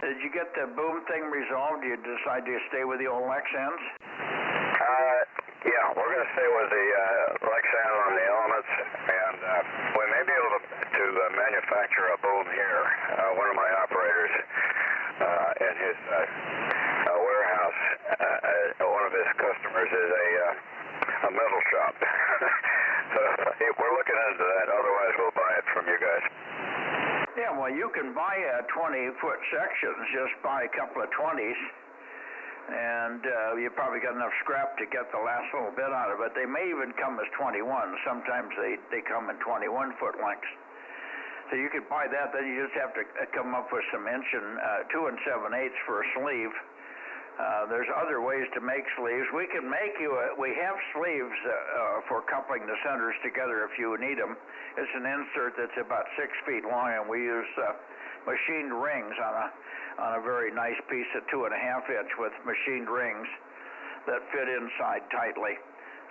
Did you get the boom thing resolved? You decide to stay with the old Lexans? Yeah, we're going to stay with the Lexan on the elements, and we may be able to manufacture a boom here. One of my operators in his warehouse, one of his customers is a metal shop. So we're looking into that. Otherwise, we'll buy it from you guys. Yeah, well, you can buy 20-foot sections. Just buy a couple of 20s. And you probably got enough scrap to get the last little bit out of it. They may even come as 21. Sometimes they come in 21-foot lengths. So you could buy that. Then you just have to come up with some 2 7/8 for a sleeve. There's other ways to make sleeves. We can make you we have sleeves for coupling the centers together if you need them. It's an insert that's about 6 feet long, and we use machined rings on a very nice piece of 2.5 inch with machined rings that fit inside tightly.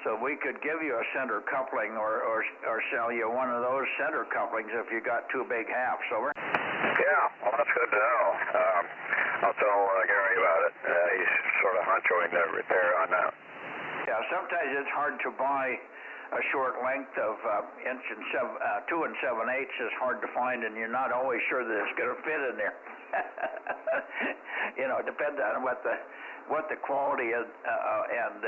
So we could give you a center coupling or sell you one of those center couplings if you got 2 big halves. Over. Yeah, well, that's good to know. I'll tell Gary about it. He's sort of honchoing the repair on that. Yeah, sometimes it's hard to buy a short length of 2 7/8 is hard to find, and you're not always sure that it's going to fit in there. You know, it depends on what the quality is, and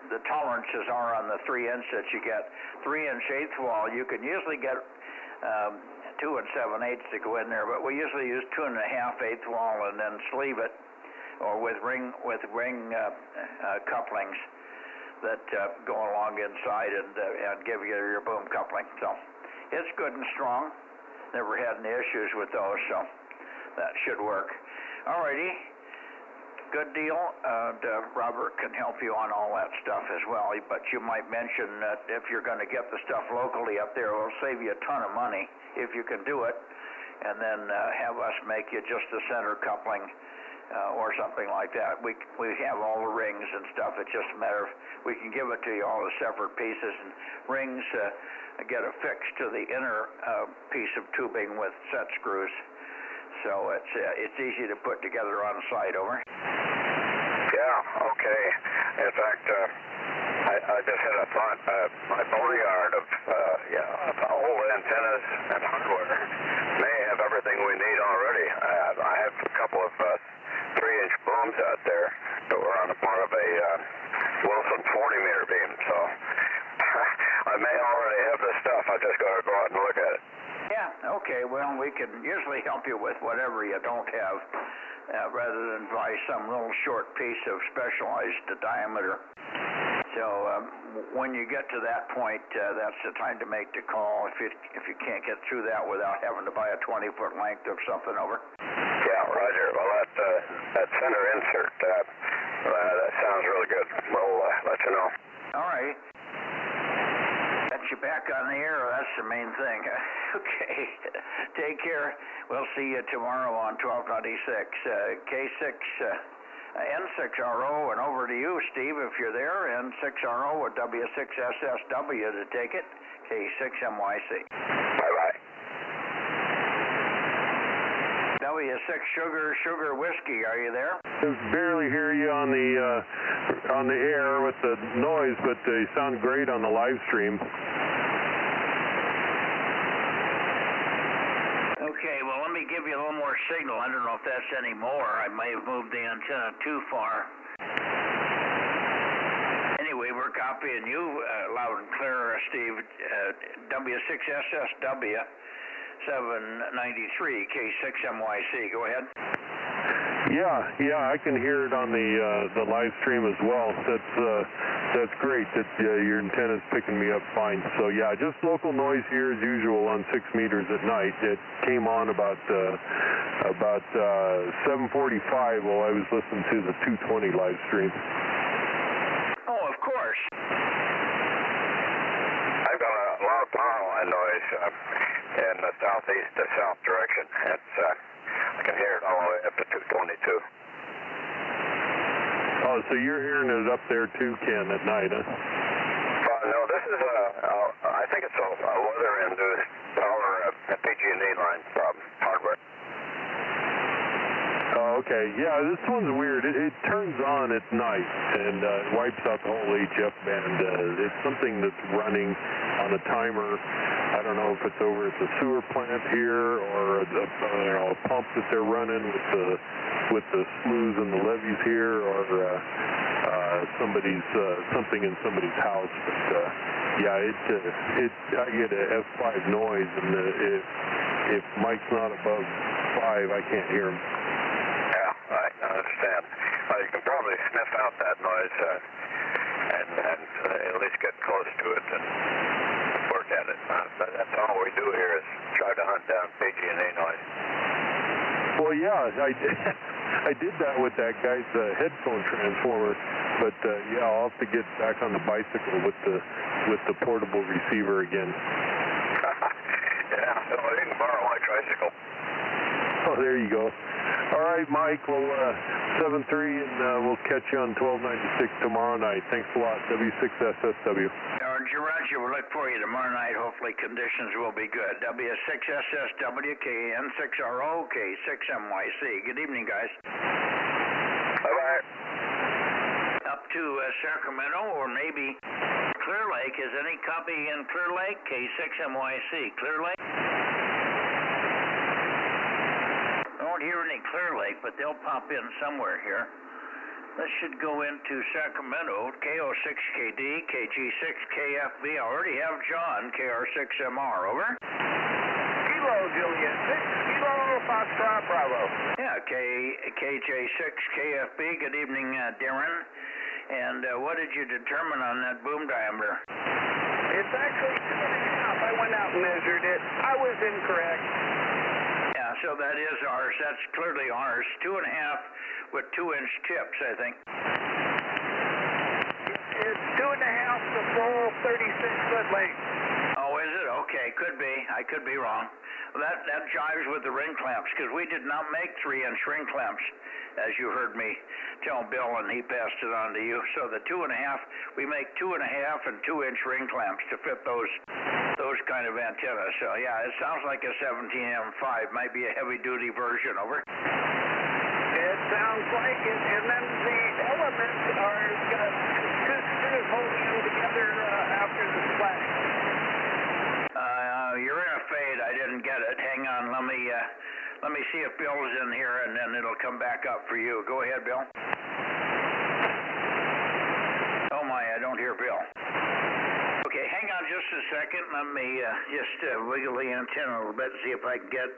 the tolerances are on the 3-inch that you get. 3-inch eighth wall, you can usually get 2 7/8 to go in there, but we usually use 2.5 eighth wall and then sleeve it, or with ring couplings that go along inside and give you your boom coupling. So it's good and strong. Never had any issues with those, so that should work. Alrighty, good deal. Robert can help you on all that stuff as well, but you might mention that if you're going to get the stuff locally up there, it'll save you a ton of money if you can do it, and then have us make you just the center coupling or something like that. We have all the rings and stuff. It's just a matter of we can give it to you all as separate pieces, and rings get affixed to the inner piece of tubing with set screws. So it's easy to put together on site. Over. Yeah, okay. In fact, I just had a thought. My boneyard of old antennas and hardware may have everything we need already. I have a couple of 3-inch booms out there that were on a part of a Wilson 40-meter beam, so I may already have the stuff. I just got to go out and look at it. Yeah, okay. Well, we can usually help you with whatever you don't have, rather than buy some little short piece of specialized diameter. So when you get to that point, that's the time to make the call if you can't get through that without having to buy a 20-foot length of something. Over. Yeah, Roger. Well, that center insert, that sounds really good. We'll let you know. All right. Got you back on the air. That's the main thing. Okay. Take care. We'll see you tomorrow on 1296. K6. N6RO, and over to you, Steve, if you're there. N6RO with W6SSW to take it. K6MYC. Bye-bye. W6 Sugar Whiskey, are you there? Just barely hear you on the air with the noise, but they sound great on the live stream. Okay, well, let me give you a little more signal. I don't know if that's any more. I may have moved the antenna too far. Anyway, we're copying you loud and clear, Steve. W6SSW 793 K6MYC. Go ahead. Yeah, I can hear it on the live stream as well. That's great that your antenna's picking me up fine. So yeah, just local noise here as usual on 6 meters at night. It came on about 7:45 while I was listening to the 220 live stream. Oh, of course. I've got a lot of power line noise in the southeast to south direction. I can hear it all the way up to 222. Oh, so you're hearing it up there too, Ken, at night, huh? No, this is I think it's a weather-induced power PG&E line problem, hardware. Okay, yeah, this one's weird. It turns on at night and wipes out the whole HF band. It's something that's running on a timer. I don't know if it's over at the sewer plant here or a pump that they're running with the sloughs and the levees here, or something in somebody's house. But yeah, I get a F5 noise, and if Mike's not above 5, I can't hear him. Yeah, I understand. Well, you can probably sniff out that noise and at least get close to it and work at it. That's all we do here is try to hunt down PG&E noise. Well, yeah, I did that with that guy's headphone transformer, but yeah, I'll have to get back on the bicycle with the portable receiver again. Yeah, well, you can borrow my tricycle. Oh, there you go. All right, Mike, well, 7-3, and we'll catch you on 1296 tomorrow night. Thanks a lot, W6SSW. Roger, we'll look for you tomorrow night. Hopefully conditions will be good. W6SSW, KN6RO, K6MYC. Good evening, guys. Bye-bye. Up to Sacramento or maybe Clear Lake. Is any copy in Clear Lake? K6MYC. Clear Lake? I don't hear any Clear Lake, but they'll pop in somewhere here. This should go into Sacramento, KO6KD, KG6KFB. I already have John, KR6MR, over. Kilo, Juliet, 6 Kilo, Foxtrot, Bravo. Yeah, KJ6KFB. Good evening, Darren. And what did you determine on that boom diameter? It's actually 2.5. I went out and measured it. I was incorrect. Yeah, so that is ours. That's clearly ours. 2.5 with 2-inch tips, I think. It's 2.5 to full 36-foot length. Oh, is it? Okay, could be. I could be wrong. Well, that jives with the ring clamps, because we did not make 3-inch ring clamps, as you heard me tell Bill, and he passed it on to you. So the 2.5, we make 2.5 and 2-inch ring clamps to fit those kind of antennas. So yeah, it sounds like a 17M5, might be a heavy-duty version, over. It sounds like it, and then the elements are got 2 screws holding them together after the splash. You're in a fade. I didn't get it. Hang on. Let me see if Bill's in here, and then it'll come back up for you. Go ahead, Bill. Oh my, I don't hear Bill. Okay, hang on just a second. Let me just wiggle the antenna a little bit and see if I can get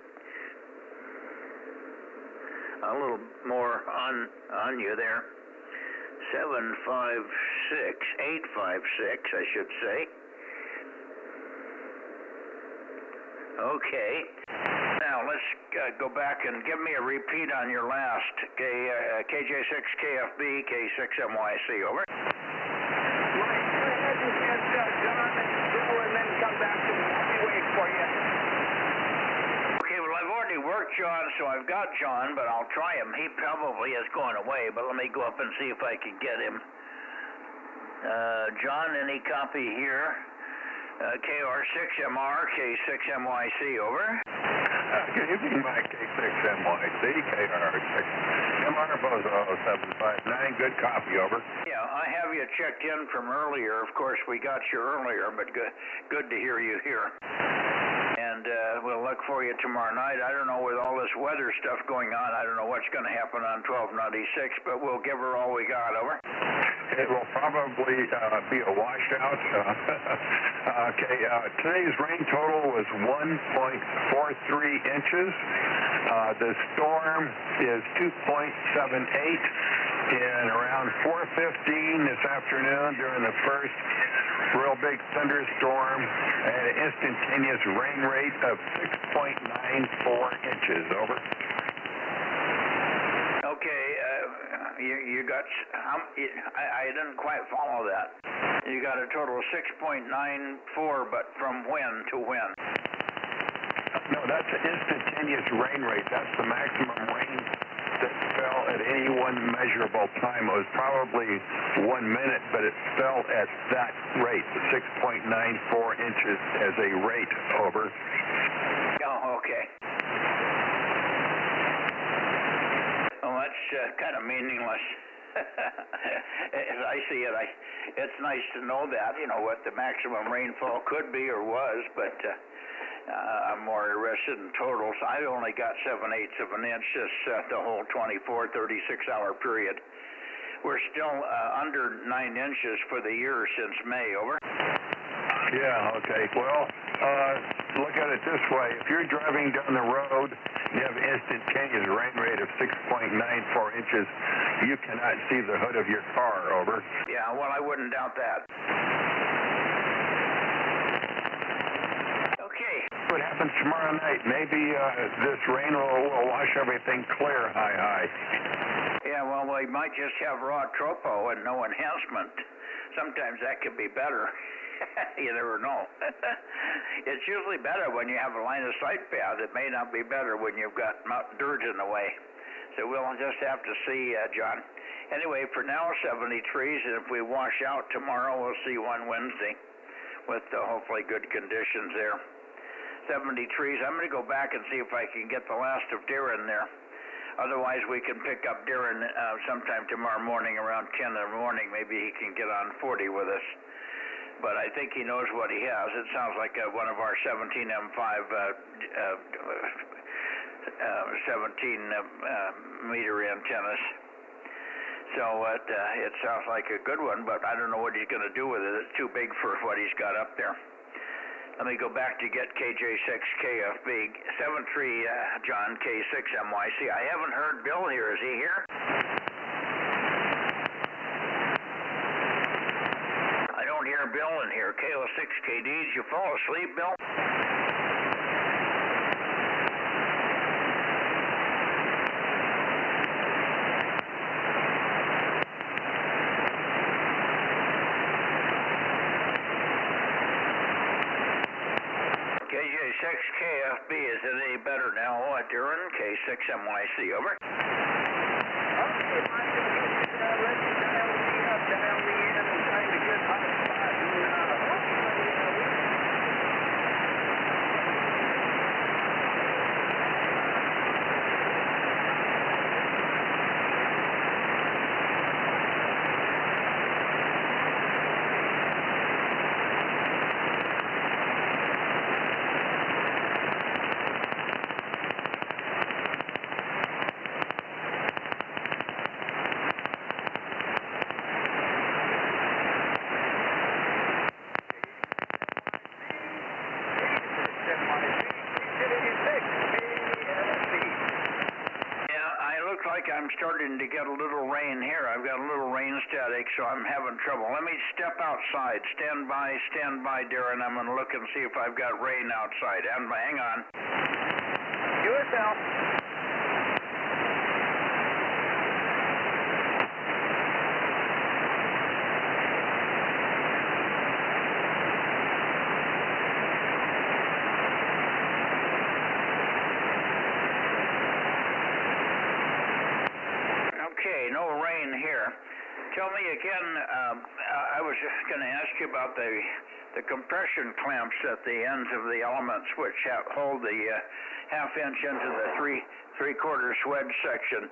a little more on you there. 756, 856, I should say. Okay. Now let's go back and give me a repeat on your last KJ6KFB, K6MYC, over. Mike, go ahead and get John and Bill, and then come back to me. I'll be waiting for you. Okay, well, I've already worked John, so I've got John, but I'll try him. He probably is going away, but let me go up and see if I can get him. John, any copy here? KR6MR, K6MYC, over. Good evening, Mike, K6MYC, KR6MR, Bozo 759, good copy, over. Yeah, I have you checked in from earlier. Of course, we got you earlier, but good to hear you here. And we'll look for you tomorrow night. I don't know, with all this weather stuff going on, I don't know what's going to happen on 1296, but we'll give her all we got, over. It will probably be a washout. Okay, today's rain total was 1.43 inches. The storm is 2.78, and around 4:15 this afternoon during the first real big thunderstorm, I had an instantaneous rain rate of 6.94 inches, over. Okay, you got, I didn't quite follow that. You got a total of 6.94, but from when to when? No, that's an instantaneous rain rate. That's the maximum rain that fell at any one measurable time. It was probably 1 minute, but it fell at that rate, 6.94 inches as a rate, over. Oh, okay. Well, kind of meaningless. As I see it, it's nice to know that, you know, what the maximum rainfall could be or was, but I'm more interested in totals. I only got 7/8 of an inch the whole 24, 36-hour period. We're still under 9 inches for the year since May. Over. Yeah, okay. Well, look at it this way. If you're driving down the road, you have instantaneous rain rate of 6.94 inches. You cannot see the hood of your car. Over. Yeah, well, I wouldn't doubt that. Okay. What happens tomorrow night? Maybe this rain will wash everything clear, high. Yeah, well, we might just have raw tropo and no enhancement. Sometimes that could be better. You never know. It's usually better when you have a line of sight path. It may not be better when you've got mountain dirt in the way. So we'll just have to see, John. Anyway, for now, 73s, and if we wash out tomorrow, we'll see you on Wednesday with hopefully good conditions there. 73s. I'm going to go back and see if I can get the last of deer in there. Otherwise, we can pick up Darren sometime tomorrow morning around 10 in the morning. Maybe he can get on 40 with us. But I think he knows what he has. It sounds like one of our 17 M5 17-meter antennas. So it sounds like a good one, but I don't know what he's going to do with it. It's too big for what he's got up there. Let me go back to get KJ6KFB, 73 John K6MYC. I haven't heard Bill here. Is he here? I don't hear Bill in here. KO6KD, did you fall asleep, Bill? KJ6KFB, is it any better now? Darren, K6MYC, over. Okay, Mike, let you dial me up, dial me in, and find a good hot spot, and hopefully I'm starting to get a little rain here. I've got a little rain static, so I'm having trouble. Let me step outside. Stand by, Darren. I'm going to look and see if I've got rain outside. Hang on. do it, Bill. Okay, no rain here. Tell me again, I was just going to ask you about the compression clamps at the ends of the elements which hold the half-inch into the three-quarters wedge section.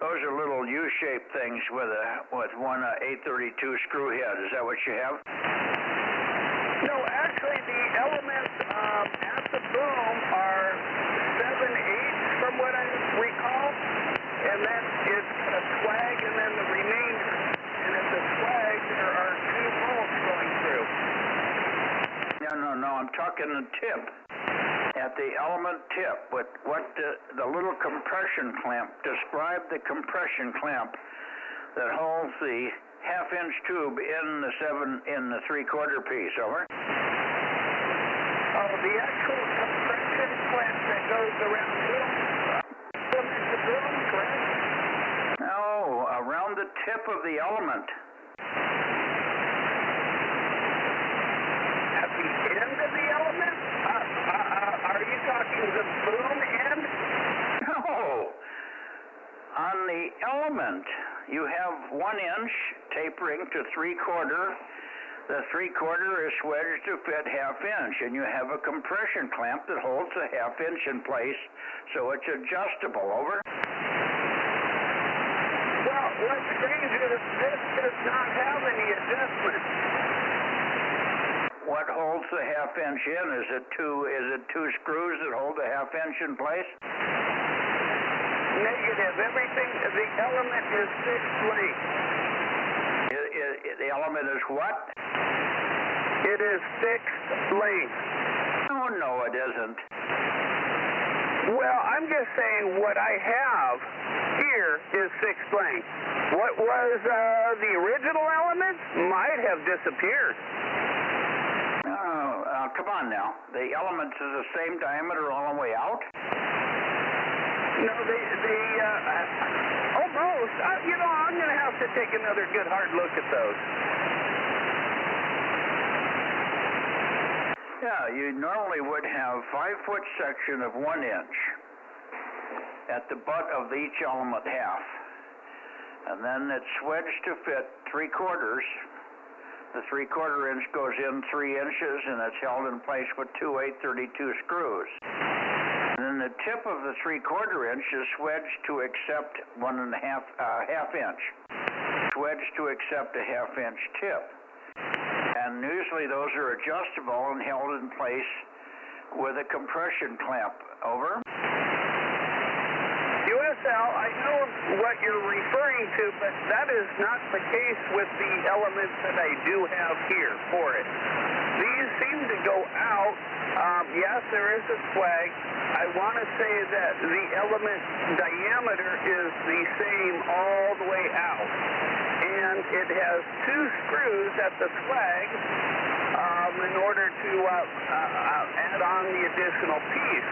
Those are little U-shaped things with one 832 screw head. Is that what you have? No, actually, the elements at the boom are 7/8 from what I recall. And then it's a swag and then the remainder. And at the swag, there are 2 bolts going through. No, I'm talking the tip. At the element tip, what the little compression clamp, describe the compression clamp that holds the half-inch tube in the three-quarter piece, over. Oh, the actual compression clamp that goes around the boom, correct? No, around the tip of the element. At the end of the element? Are you talking the boom end? No. On the element, you have 1 inch tapering to 3/4. The 3/4 is wedged to fit 1/2 inch, and you have a compression clamp that holds the 1/2 inch in place, so it's adjustable, over. what's strange is this does not have any adjustment. What holds the half-inch in? Is it two screws that hold the half-inch in place? Negative. Everything, the element is fixed length. The element is what? It is fixed length. Oh, no, it isn't. Well, I'm just saying what I have here is fixed length. What was the original element might have disappeared. Come on now. The element is the same diameter all the way out? No, almost. I'm going to have to take another good hard look at those. Yeah, you normally would have 5-foot section of 1 inch at the butt of each element half. And then it's wedged to fit 3/4. The 3/4 inch goes in 3 inches and it's held in place with 2 832 screws. And then the tip of the 3/4 inch is wedged to accept 1.5 half inch. It's wedged to accept a half-inch tip. And usually those are adjustable and held in place with a compression clamp. Over. USL, I know what you're referring to, but that is not the case with the elements that I do have here for it. These seem to go out. Yes, there is a swag. I want to say that the element diameter is the same all the way out. And it has 2 screws at the swag in order to add on the additional piece.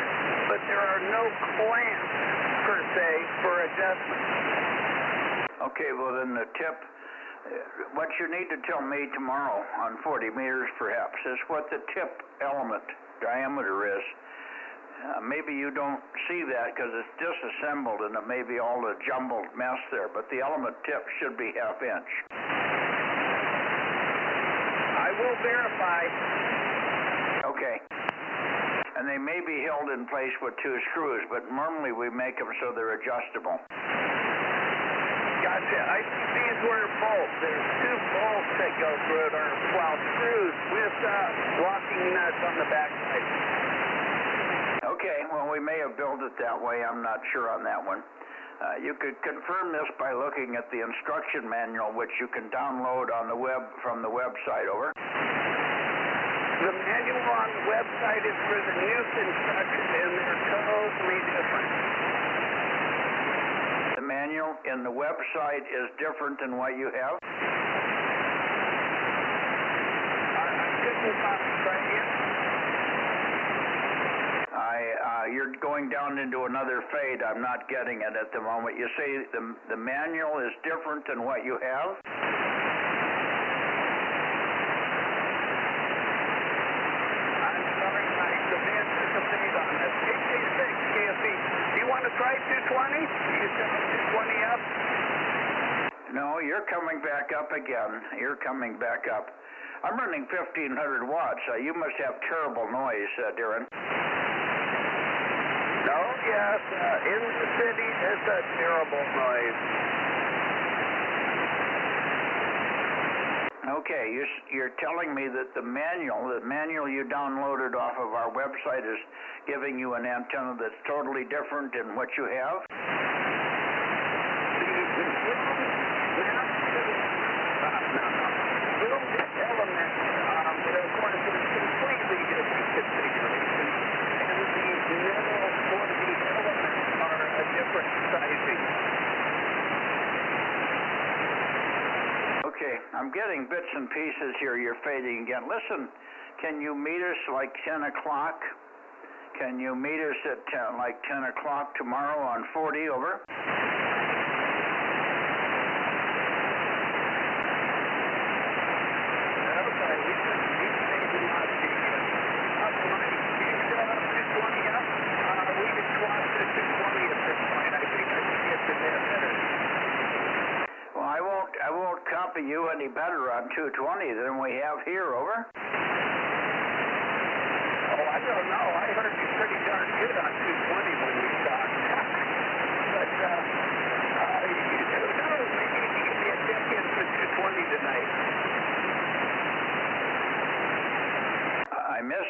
But there are no clamps, per se, for adjustment. Okay, well then the tip, what you need to tell me tomorrow on 40 meters perhaps is what the tip element diameter is. Maybe you don't see that because it's disassembled and it may be all a jumbled mess there, but the element tip should be half-inch. I will verify. Okay. And they may be held in place with 2 screws, but normally we make them so they're adjustable. Gotcha. I think these were bolts. There's 2 bolts that go through it, or, well, screws with locking nuts on the backside. Okay, well, we may have built it that way. I'm not sure on that one. You could confirm this by looking at the instruction manual, which you can download on the web from the website. Over. The manual on the website is for the new construction, and they're totally different. The manual in the website is different than what you have? I couldn't concentrate here. You're going down into another fade. I'm not getting it at the moment. You say the manual is different than what you have? I'm sorry, Mike. The man took a fade on this. 886 KFC. Do you want to try 220? You set 220 up? No, you're coming back up again. You're coming back up. I'm running 1,500 watts. You must have terrible noise, Darren. No, yes. In the city, it's a terrible noise. Okay, you're telling me that the manual you downloaded off of our website is giving you an antenna that's totally different than what you have? Element, but of course, it's completely different configuration. And the metal for the elements are a different sizing. Okay, I'm getting bits and pieces here. You're fading again. Listen, can you meet us like 10 o'clock? Can you meet us at 10 o'clock tomorrow on 40, over? I won't copy you any better on 220 than we have here, over? Oh, I don't know. I heard you pretty darn good on 220 when we talked. But, who knows, maybe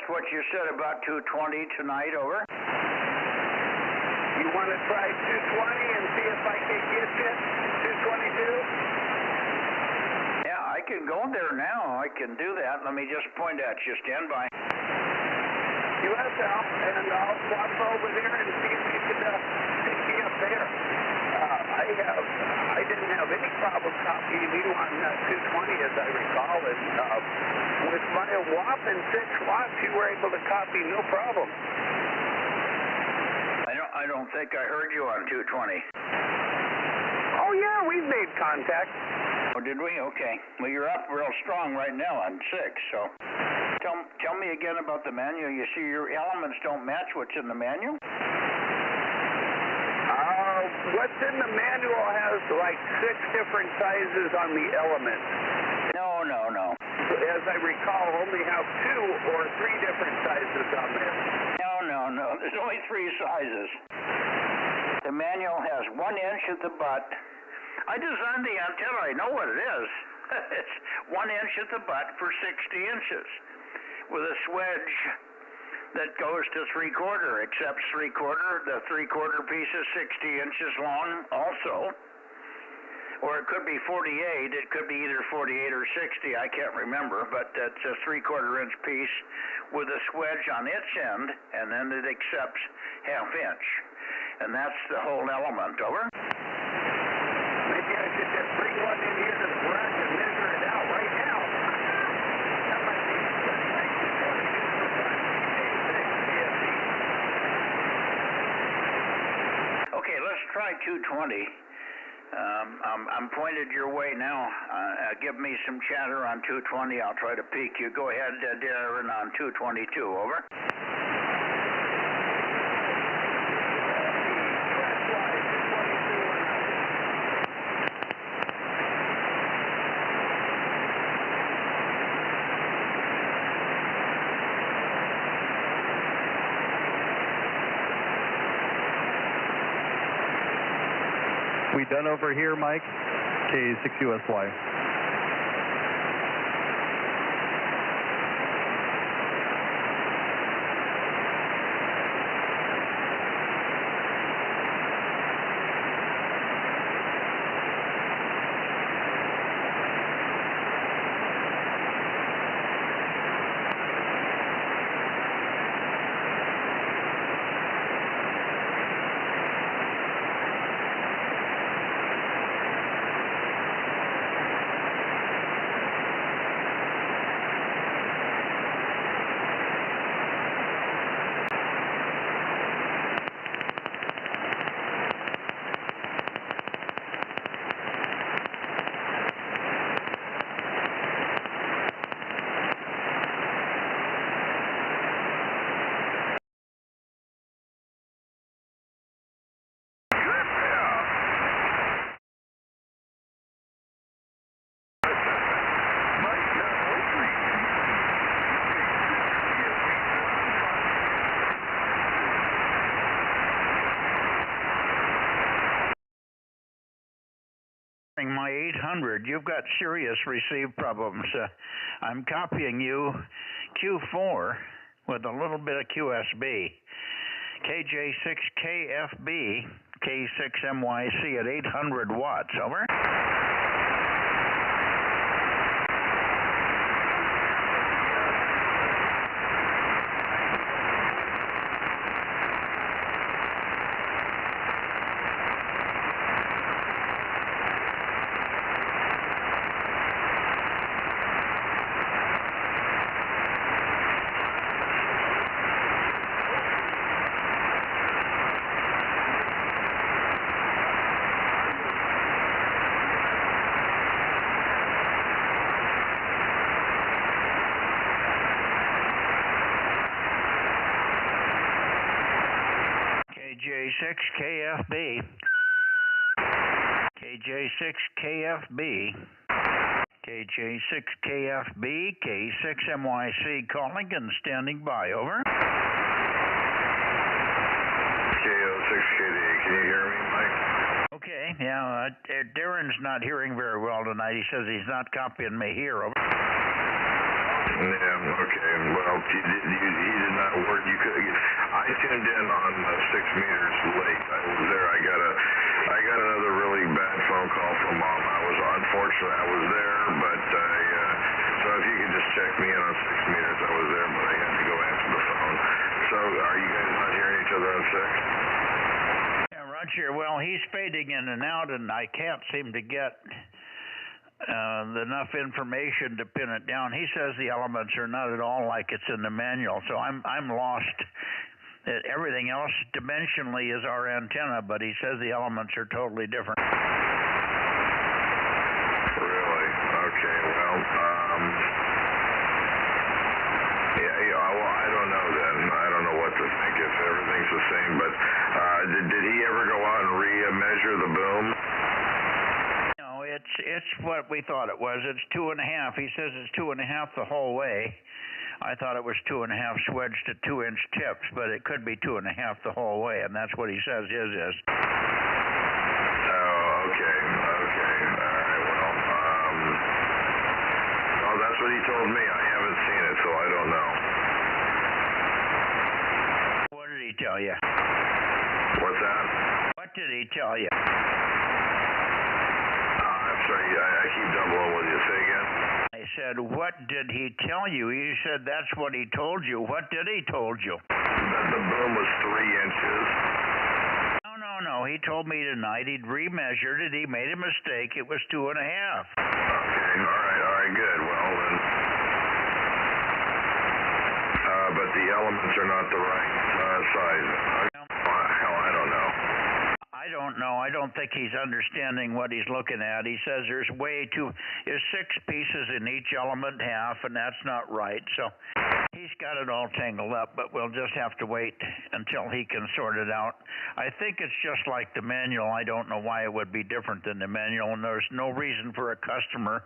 what you said about 220 tonight, over? You want to try 220 and see if I can get you 222? Yeah, I can go there now. I can do that. Let me just point at you. Stand by. US Al, and I'll swap over there and see if you can pick me up there. I didn't have any problem copying you on 220 as I recall, and with my whopping 6 watts you were able to copy no problem. I don't think I heard you on 220. Oh yeah, we've made contact. Oh, did we? Okay. Well, you're up real strong right now on 6, so tell me again about the manual. You see your elements don't match what's in the manual? What's in the manual has like 6 different sizes on the elements. No. As I recall, only have 2 or 3 different sizes on there. No. There's only 3 sizes. The manual has 1 inch at the butt. I designed the antenna. I know what it is. It's 1 inch at the butt for 60 inches with a swedge that goes to 3/4, except 3/4. The 3/4 piece is 60 inches long also. Or it could be 48. It could be either 48 or 60. I can't remember, but it's a 3/4 inch piece with a swedge on its end, and then it accepts 1/2 inch. And that's the whole element. Over? Maybe I should just bring one in here to the garage and measure it out right now. That might be Okay, let's try 220. I'm pointed your way now. Give me some chatter on 220. I'll try to peek you. Go ahead, Darren, on 222. Over. We done over here, Mike? K6USY. My 800, you've got serious receive problems. I'm copying you Q4 with a little bit of QSB. KJ6KFB, K6MYC at 800 watts. Over. KJ6KFB, KJ6KFB, KJ6KFB, K6MYC calling and standing by. Over. KO6KD, can you hear me, Mike? Okay, yeah, Darren's not hearing very well tonight. He says he's not copying me here. Over. Yeah, okay. Well, he did not work. I tuned in on 6 meters late. I was there. I got another really bad phone call from Mom. Unfortunately, I was there, but so if you could just check me in on 6 meters, I was there, but I had to go answer the phone. So are you guys not hearing each other on 6? Yeah, Roger. Well, he's fading in and out, and I can't seem to get enough information to pin it down. He says the elements are not at all like it's in the manual, so I'm lost. Everything else dimensionally is our antenna, but he says the elements are totally different. Really? Okay, well, well, I don't know then. I don't know what to think if everything's the same, but did he ever go out and re-measure the boom? No, it's what we thought it was. It's 2.5. He says it's 2.5 the whole way. I thought it was 2.5 swedged to 2-inch tips, but it could be 2.5 the whole way, and that's what he says his is. Oh, okay. All right, well, that's what he told me. I haven't seen it, so I don't know. What did he tell you? What's that? What did he tell you? I'm sorry, I keep doubling with you. Say again? I said, what did he tell you? You said that's what he told you. What did he told you? That the boom was 3 inches. No. He told me tonight he'd remeasured it. He made a mistake. It was 2.5. Okay, all right, good. Well, then, but the elements are not the right size. Hell, I don't know. I don't know. I don't think he's understanding what he's looking at. He says there's 6 pieces in each element half, and that's not right. So he's got it all tangled up, but we'll just have to wait until he can sort it out. I think it's just like the manual. I don't know why it would be different than the manual, and there's no reason for a customer,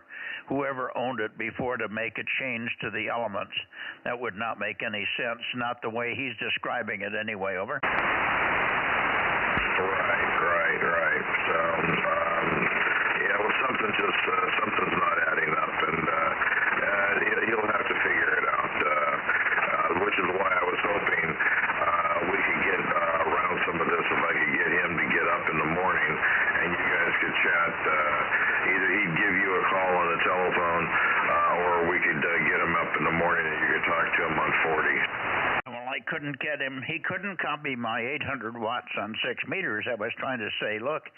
whoever owned it before, to make a change to the elements. That would not make any sense, not the way he's describing it anyway. Over. Right. So, yeah, well, something's not adding up, and you'll have to figure it out, which is why I was hoping we could get around some of this if I could get him to get up in the morning, and you guys could chat. Either he'd give you a call on the telephone, or we could get him up in the morning and you could talk to him on 40. Well, I couldn't get him. He couldn't copy my 800 watts on 6 meters. I was trying to say, look,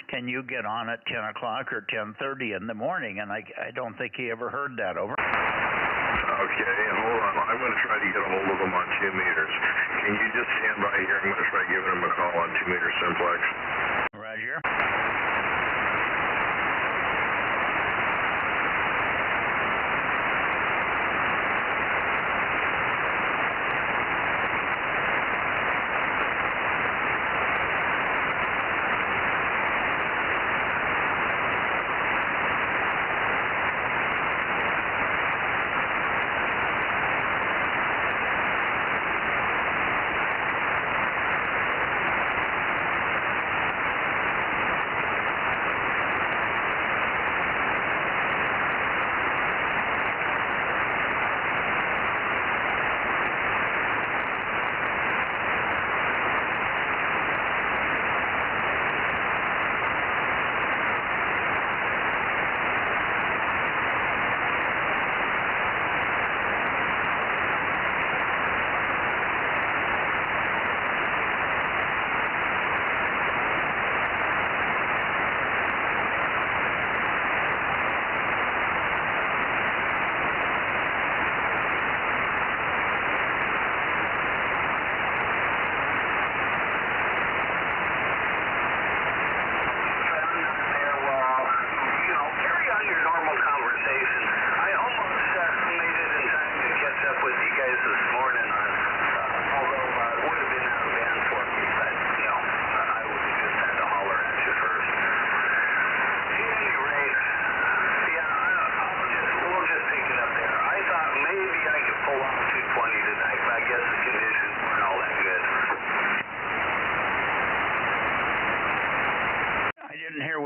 can you get on at 10 o'clock or 10:30 in the morning? And I don't think he ever heard that. Over. Okay, hold on. I'm going to try to get a hold of him on 2 meters. Can you just stand by here? I'm going to try giving him a call on 2 meter simplex. Roger.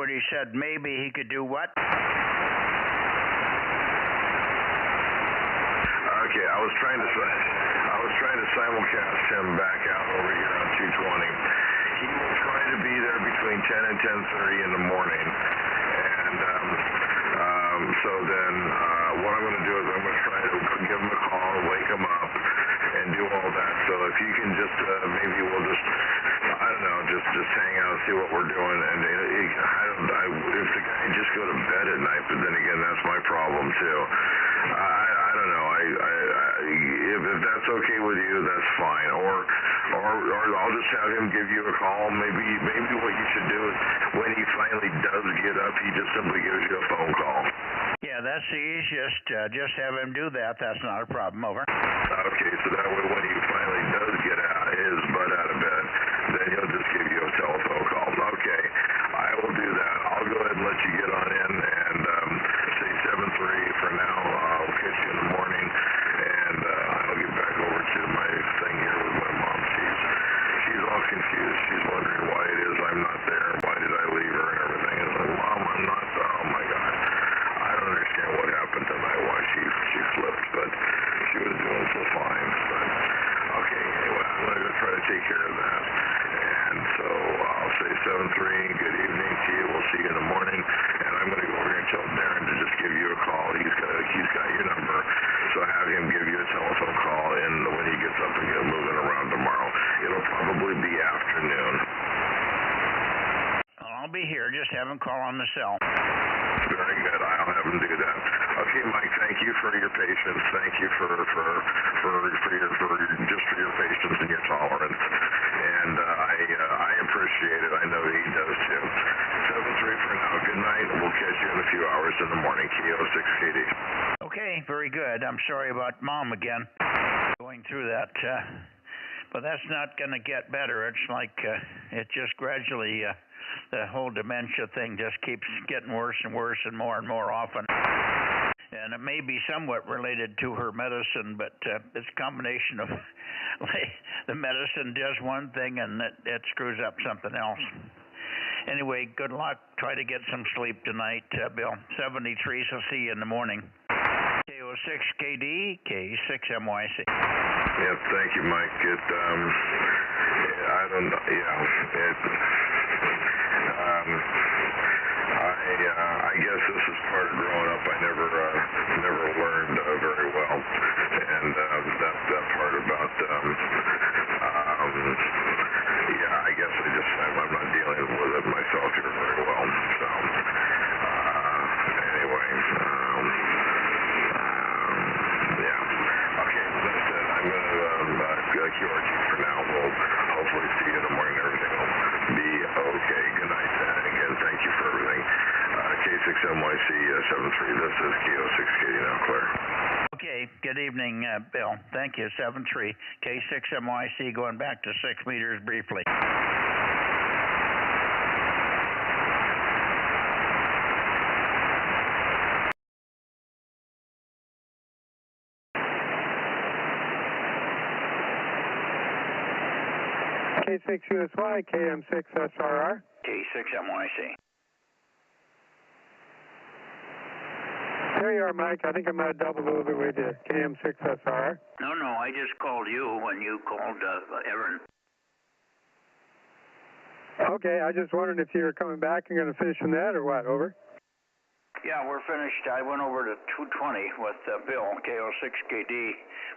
He said maybe he could do what? Okay, I was trying to simulcast him back out over here on 220. He will try to be there between 10 and 10:30 in the morning, and so then what I'm going to do is I'm going to try to give him a call, wake him up, and do all that. So if you can just maybe we'll just I don't know, just hang out and see what we're doing. And if the guy just go to bed at night, but then again that's my problem too. I don't know. If that's okay with you, that's fine. Or I'll just have him give you a call. Maybe what you should do is when he finally does get up, he just simply gives you a phone call. Yeah, that's the easiest. Just have him do that. That's not a problem. Over. Okay, so that way when he finally does get his butt out of bed, then he'll just give you a telephone call. Okay, I will do that. I'll go ahead and let you get on in and say 7:3 for now. I'll catch you in the morning, and I'll get back over to my thing here with my mom. She's all confused. She's wondering why it is I'm not there. Why did I leave her and everything? It's like, Mom, I'm not. Oh my God, I don't understand what happened tonight. Why she flipped, but she was doing so fine. But okay, anyway, I'm going to go try to take care of that. And so I'll say 7:3. Good evening to you. We'll see you in the morning. And I'm going to go over here and tell Darren to just give you a call. He's got your number, so have him give you a telephone call. And when he gets up and get moving around tomorrow, it'll probably be afternoon. I'll be here. Just have him call on the cell. Very good. I'll have him do that. Okay, Mike. Thank you for your patience. Thank you for your patience and your tolerance. And I appreciate it. I know he does too. 7:3 for now. Good night. We'll catch you in a few hours in the morning. KO6KD. Okay. Very good. I'm sorry about Mom again. Going through that. But that's not going to get better. It's like it just gradually, the whole dementia thing just keeps getting worse and worse and more often. And it may be somewhat related to her medicine, but it's a combination of the medicine does one thing and it screws up something else. Anyway, good luck. Try to get some sleep tonight, Bill. 73, so see you in the morning. KO6KD, K6MYC. Yeah, thank you, Mike. I don't know. I guess this is part of growing up. I never learned very well, and that part about I guess I'm not dealing with it myself here very well. So anyway, okay. That's it. I'm gonna QRT for now. We'll hopefully see you in the morning. Everything will be okay. Good night. Again, thank you for everything. K6MYC 73. This is KO6KD now. Clear. Okay. Good evening, Bill. Thank you. 73. K6MYC going back to 6 meters briefly. K6USY, KM6SRR. K6MYC. There you are, Mike. I think I might have doubled a little bit with you. KM6SR. No, I just called you when you called Erin. Okay, I just wondered if you were coming back and going to finish on that or what. Over. Yeah, we're finished. I went over to 220 with Bill, KO6KD.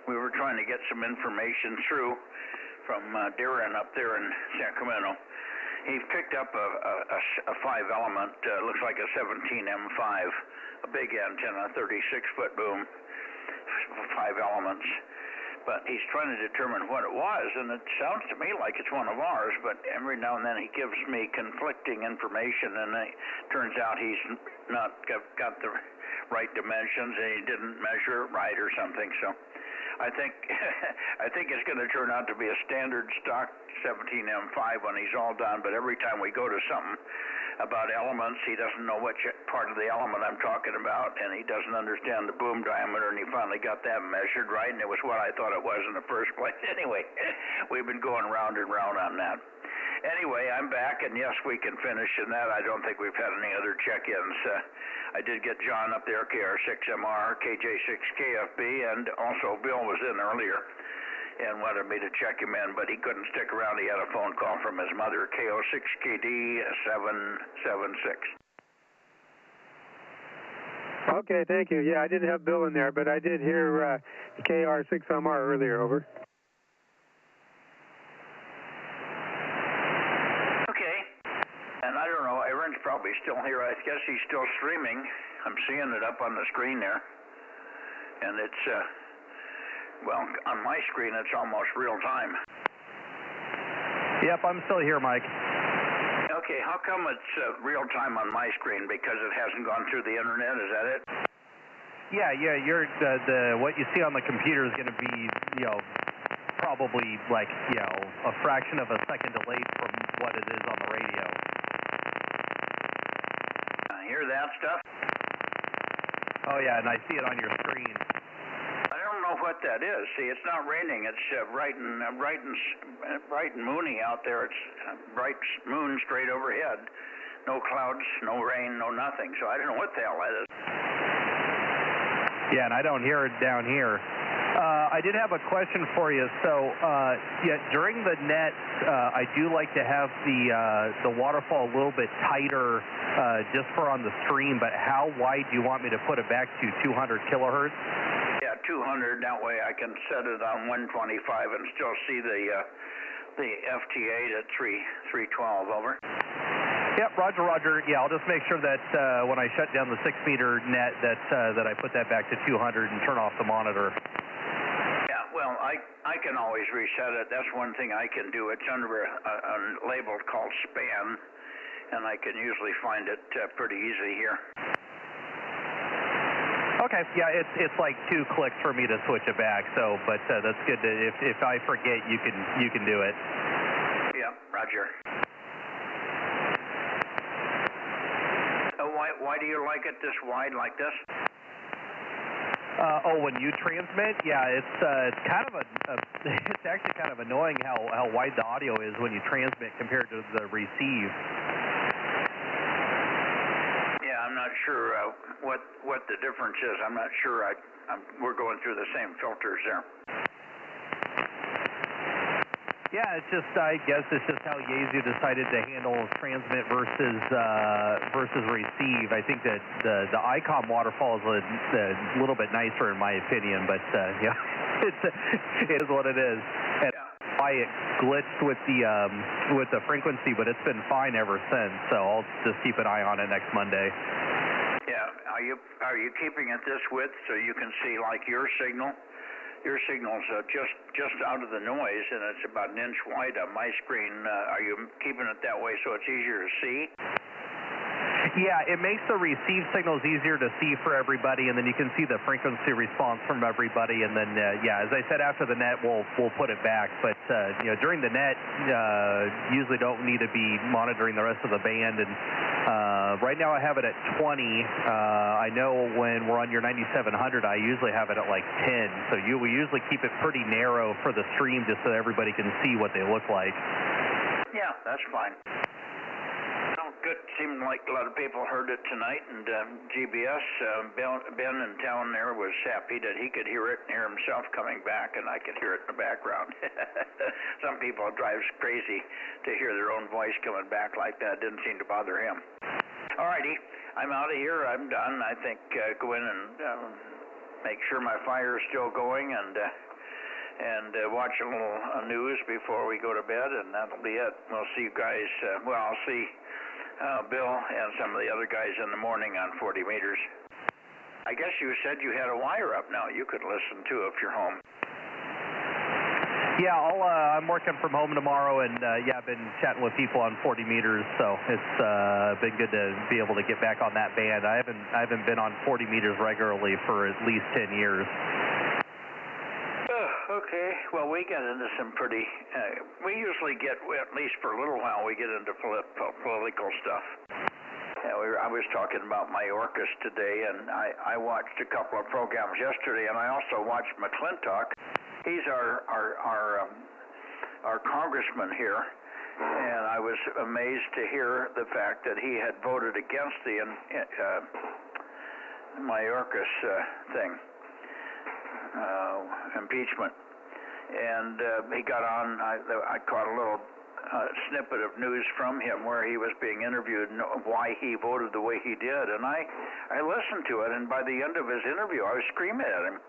We were trying to get some information through from Darren up there in Sacramento. He picked up a 5-element, looks like a 17M5, a big antenna, 36-foot boom, 5 elements. But he's trying to determine what it was, and it sounds to me like it's one of ours, but every now and then he gives me conflicting information, and it turns out he's not got the right dimensions, and he didn't measure it right or something. So I think it's going to turn out to be a standard stock 17M5 when he's all done, but every time we go to something about elements, he doesn't know which part of the element I'm talking about, and he doesn't understand the boom diameter, and he finally got that measured right, and it was what I thought it was in the first place. Anyway, we've been going round and round on that. Anyway, I'm back, and yes, we can finish in that. I don't think we've had any other check-ins. I did get John up there, KR6MR, KJ6KFB, and also Bill was in earlier and wanted me to check him in, but he couldn't stick around. He had a phone call from his mother, KO6KD776. Okay, thank you. Yeah, I didn't have Bill in there, but I did hear KR6MR earlier, over. And I don't know, Aaron's probably still here. I guess he's still streaming. I'm seeing it up on the screen there. And it's, well, on my screen, it's almost real time. Yep, I'm still here, Mike. Okay, how come it's real time on my screen? Because it hasn't gone through the internet, is that it? Yeah, you're, what you see on the computer is going to be, you know, probably like, you know, a fraction of a second delayed from what it is on the radio. Hear that stuff? Oh yeah, and I see it on your screen. I don't know what that is. See, it's not raining. It's bright and moony out there. It's bright moon straight overhead. No clouds, no rain, no nothing. So I don't know what the hell that is. Yeah, and I don't hear it down here. I did have a question for you. So, yeah, during the net, I do like to have the waterfall a little bit tighter, just for on the stream. But how wide do you want me to put it back to? 200 kilohertz? Yeah, 200. That way I can set it on 125 and still see the FT8 at 312. Over. Yep, Roger. Yeah, I'll just make sure that when I shut down the 6-meter net that I put that back to 200 and turn off the monitor. Yeah, well, I can always reset it. That's one thing I can do. It's under a label called span, and I can usually find it pretty easy here. Okay, yeah, it's like 2 clicks for me to switch it back. So, but that's good. If I forget, you can do it. Yeah, Roger. Why do you like it this wide like this? When you transmit, yeah, it's kind of it's actually kind of annoying how wide the audio is when you transmit compared to the receive. Yeah, I'm not sure what the difference is. I'm not sure. We're going through the same filters there. Yeah, it's just, I guess it's just how Yaesu decided to handle transmit versus receive. I think that the ICOM waterfall is a little bit nicer in my opinion, but yeah, it is what it is. And why it glitched with the frequency, but it's been fine ever since. So I'll just keep an eye on it next Monday. Yeah, are you keeping it this width so you can see like your signal? Your signal's just out of the noise, and it's about an inch wide on my screen. Are you keeping it that way so it's easier to see? Yeah, it makes the receive signals easier to see for everybody, and then you can see the frequency response from everybody. And then, yeah, as I said, after the net, we'll put it back. But you know, during the net, usually don't need to be monitoring the rest of the band. And right now, I have it at 20. I know when we're on your 9700, I usually have it at like 10. So we usually keep it pretty narrow for the stream, just so everybody can see what they look like. Yeah, that's fine. Good. Seemed like a lot of people heard it tonight, and GBS, Ben in town there was happy that he could hear it and hear himself coming back, and I could hear it in the background. Some people it drives crazy to hear their own voice coming back like that. It didn't seem to bother him. All righty, I'm out of here. I'm done. I think go in and make sure my fire is still going, and watch a little news before we go to bed, and that'll be it. We'll see you guys. Well, I'll see Bill and some of the other guys in the morning on 40 meters. I guess you said you had a wire up now. You could listen too if you're home. Yeah, I'm working from home tomorrow, and yeah, I've been chatting with people on 40 meters, so it's been good to be able to get back on that band. I haven't been on 40 meters regularly for at least 10 years. Okay, well, we get into some pretty, we usually get, at least for a little while, we get into political stuff. I was talking about Mayorkas today, and I watched a couple of programs yesterday, and I also watched McClintock. He's our congressman here, And I was amazed to hear the fact that he had voted against the Mayorkas thing, impeachment. And he got on, I caught a little snippet of news from him where he was being interviewed and why he voted the way he did. And I listened to it, and by the end of his interview, I was screaming at him.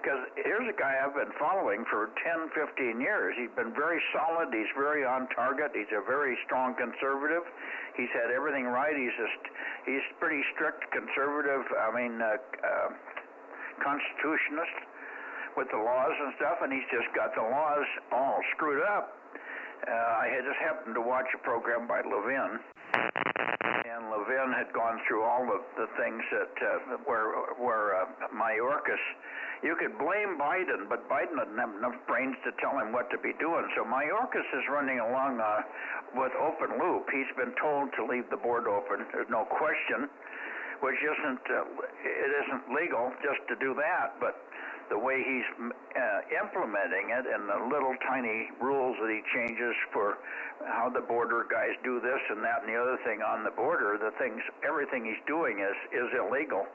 Because here's a guy I've been following for 10, 15 years. He's been very solid. He's very on target. He's a very strong conservative. He's had everything right. He's pretty strict conservative. I mean, constitutionist with the laws and stuff, and he's just got the laws all screwed up. I had just happened to watch a program by Levin, and Levin had gone through all of the things that where Mayorkas. You could blame Biden, but Biden doesn't have enough brains to tell him what to be doing. So Mayorkas is running along with open loop. He's been told to leave the board open. There's no question, which it isn't legal just to do that, but the way he's implementing it and the little tiny rules that he changes for how the border guys do this and that and the other thing on the border, everything he's doing is illegal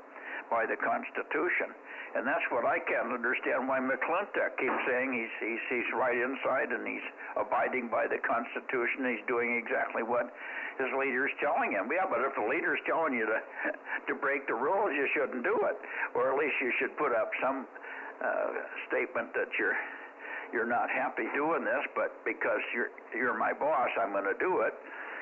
by the Constitution. And that's what I can't understand why McClintock keeps saying he's right inside and he's abiding by the Constitution. He's doing exactly what his leader's telling him. Yeah, but if the leader's telling you to break the rules, you shouldn't do it. Or at least you should put up some statement that you're not happy doing this, but because you're my boss, I'm going to do it.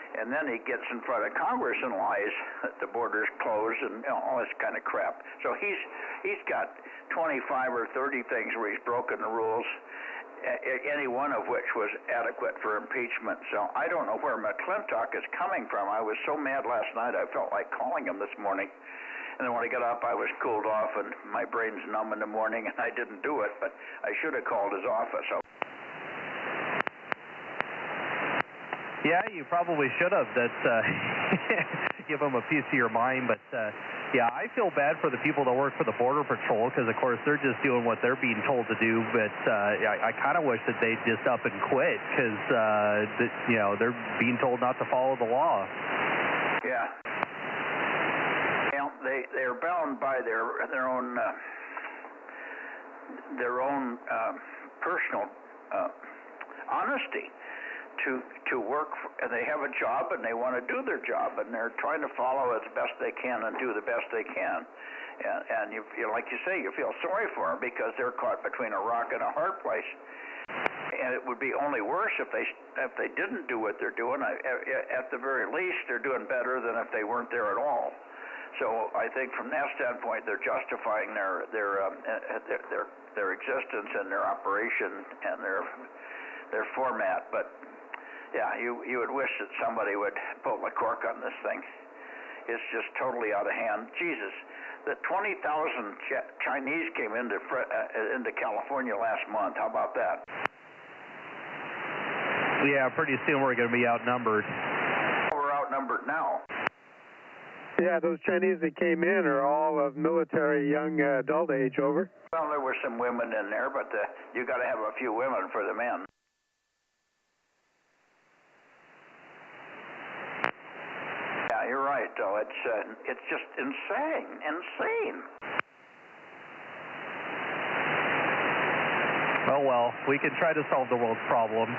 And then he gets in front of Congress and lies that the border's closed and all this kind of crap. So he's got 25 or 30 things where he's broken the rules, any one of which was adequate for impeachment. So I don't know where McClintock is coming from. I was so mad last night I felt like calling him this morning. And then when I got up, I was cooled off and my brain's numb in the morning, and I didn't do it, but I should have called his office. Yeah, you probably should have. That's give them a piece of your mind. But yeah, I feel bad for the people that work for the Border Patrol because, of course, they're just doing what they're being told to do. But I kind of wish that they'd just up and quit because they're being told not to follow the law. Yeah. They're bound by their own personal honesty to work. They have a job and they want to do their job, and they're trying to follow as best they can and do the best they can. And you feel, like you say, you feel sorry for them because they're caught between a rock and a hard place. And it would be only worse if they didn't do what they're doing. At the very least, they're doing better than if they weren't there at all. So I think from that standpoint, they're justifying their existence and their operation and their format. But yeah, you would wish that somebody would pull the cork on this thing. It's just totally out of hand. Jesus, the 20,000 Chinese came into California last month. How about that? Yeah, pretty soon we're going to be outnumbered. We're outnumbered now. Yeah, those Chinese that came in are all of military young adult age, over. Well, there were some women in there, but you got to have a few women for the men. Yeah, you're right, though. It's just insane. Well, we can try to solve the world's problem.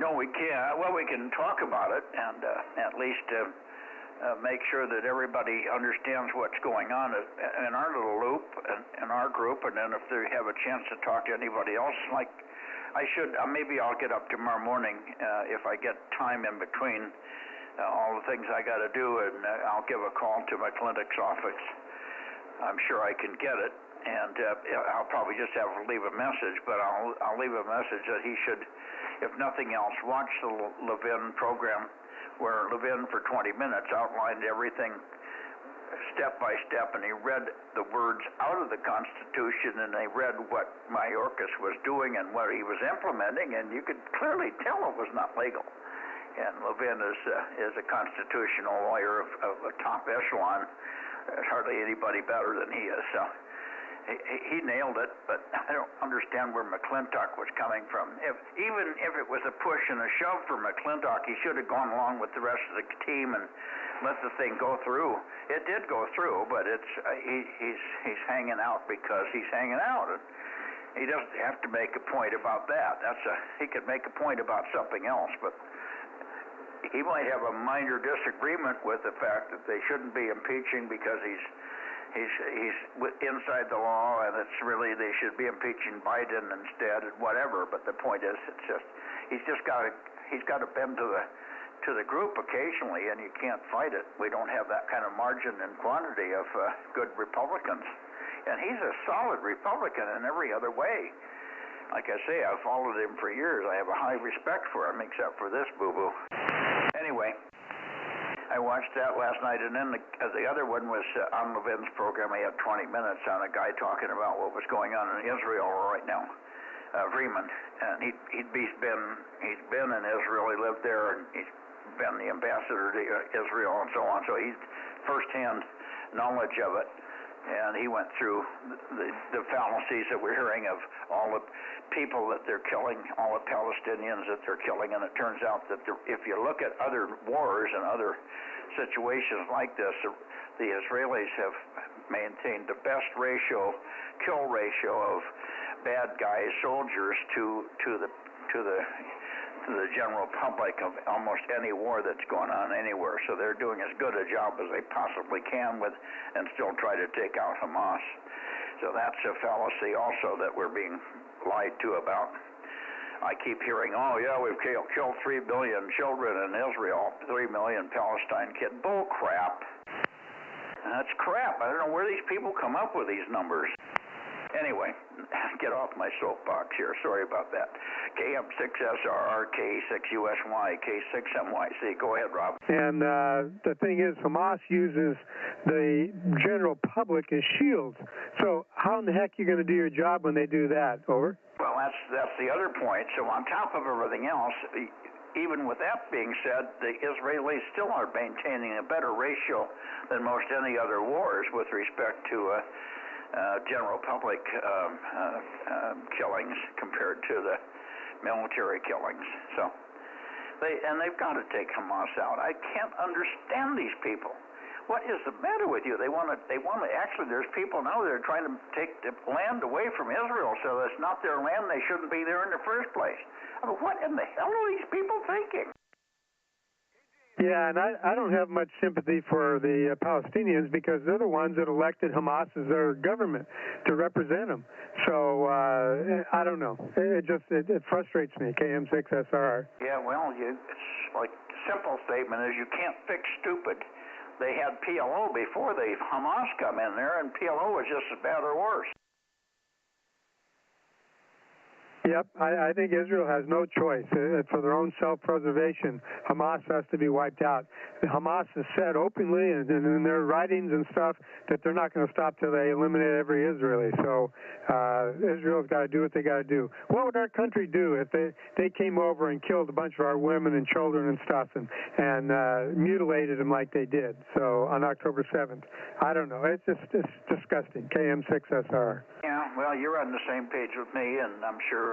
No, we can't. Well, we can talk about it and at least make sure that everybody understands what's going on in our little loop and in our group, and then if they have a chance to talk to anybody else, like I should, maybe I'll get up tomorrow morning if I get time in between all the things I got to do, and I'll give a call to McClintock's office. I'm sure I can get it, and I'll probably just have to leave a message, but I'll leave a message that he should, if nothing else, watch the Levin program, where Levin for 20 minutes outlined everything step by step, and he read the words out of the Constitution, and they read what Mayorkas was doing and what he was implementing, and you could clearly tell it was not legal. And Levin is a constitutional lawyer of a top echelon. There's hardly anybody better than he is. So he nailed it, but I don't understand where McClintock was coming from. Even if it was a push and a shove for McClintock, he should have gone along with the rest of the team and let the thing go through. It did go through, but he's hanging out because he's hanging out. And he doesn't have to make a point about that. He could make a point about something else, but he might have a minor disagreement with the fact that they shouldn't be impeaching because he's inside the law, and it's really they should be impeaching Biden instead, and whatever. But the point is, it's just he's got to bend to the group occasionally, and you can't fight it. We don't have that kind of margin and quantity of good Republicans, and he's a solid Republican in every other way. Like I say, I've followed him for years. I have a high respect for him, except for this boo-boo. Anyway, I watched that last night, and then the other one was on Levin's program. He had 20 minutes on a guy talking about what was going on in Israel right now, Freeman, and he's been in Israel. He lived there, and he's been the ambassador to Israel and so on. So he's firsthand knowledge of it, and he went through the fallacies that we're hearing of all the people that they're killing, all the Palestinians that they're killing, and it turns out that if you look at other wars and other situations like this, the Israelis have maintained the best kill ratio of bad guys, soldiers to the general public of almost any war that's going on anywhere. So they're doing as good a job as they possibly can with, and still try to take out Hamas. So that's a fallacy also that we're being lied to about. I keep hearing, oh yeah, we've killed 3 billion children in Israel, 3 million Palestine kids. Bull crap. That's crap. I don't know where these people come up with these numbers. Anyway, get off my soapbox here. Sorry about that. KM6SRR, K6USY, K6MYC. Go ahead, Rob. And the thing is, Hamas uses the general public as shields. So how in the heck are you going to do your job when they do that? Over. Well, that's the other point. So on top of everything else, even with that being said, the Israelis still are maintaining a better ratio than most any other wars with respect to general public killings compared to the military killings. So they've got to take Hamas out. I can't understand these people. What is the matter with you? They want to actually, there's people now that are trying to take the land away from Israel, so it's not their land. They shouldn't be there in the first place. I mean, what in the hell are these people thinking? Yeah, and I don't have much sympathy for the Palestinians because they're the ones that elected Hamas as their government to represent them. So I don't know. It frustrates me. KM6SRR. Yeah, well, it's like simple statement is you can't fix stupid. They had PLO before the Hamas come in there, and PLO was just as bad or worse. Yep, I think Israel has no choice. For their own self-preservation, Hamas has to be wiped out. Hamas has said openly and in their writings and stuff that they're not going to stop till they eliminate every Israeli. So Israel's got to do what they got to do. What would our country do if they came over and killed a bunch of our women and children and stuff and mutilated them like they did? So on October 7th, I don't know. It's disgusting. KM6SR. Yeah, well, you're on the same page with me, and I'm sure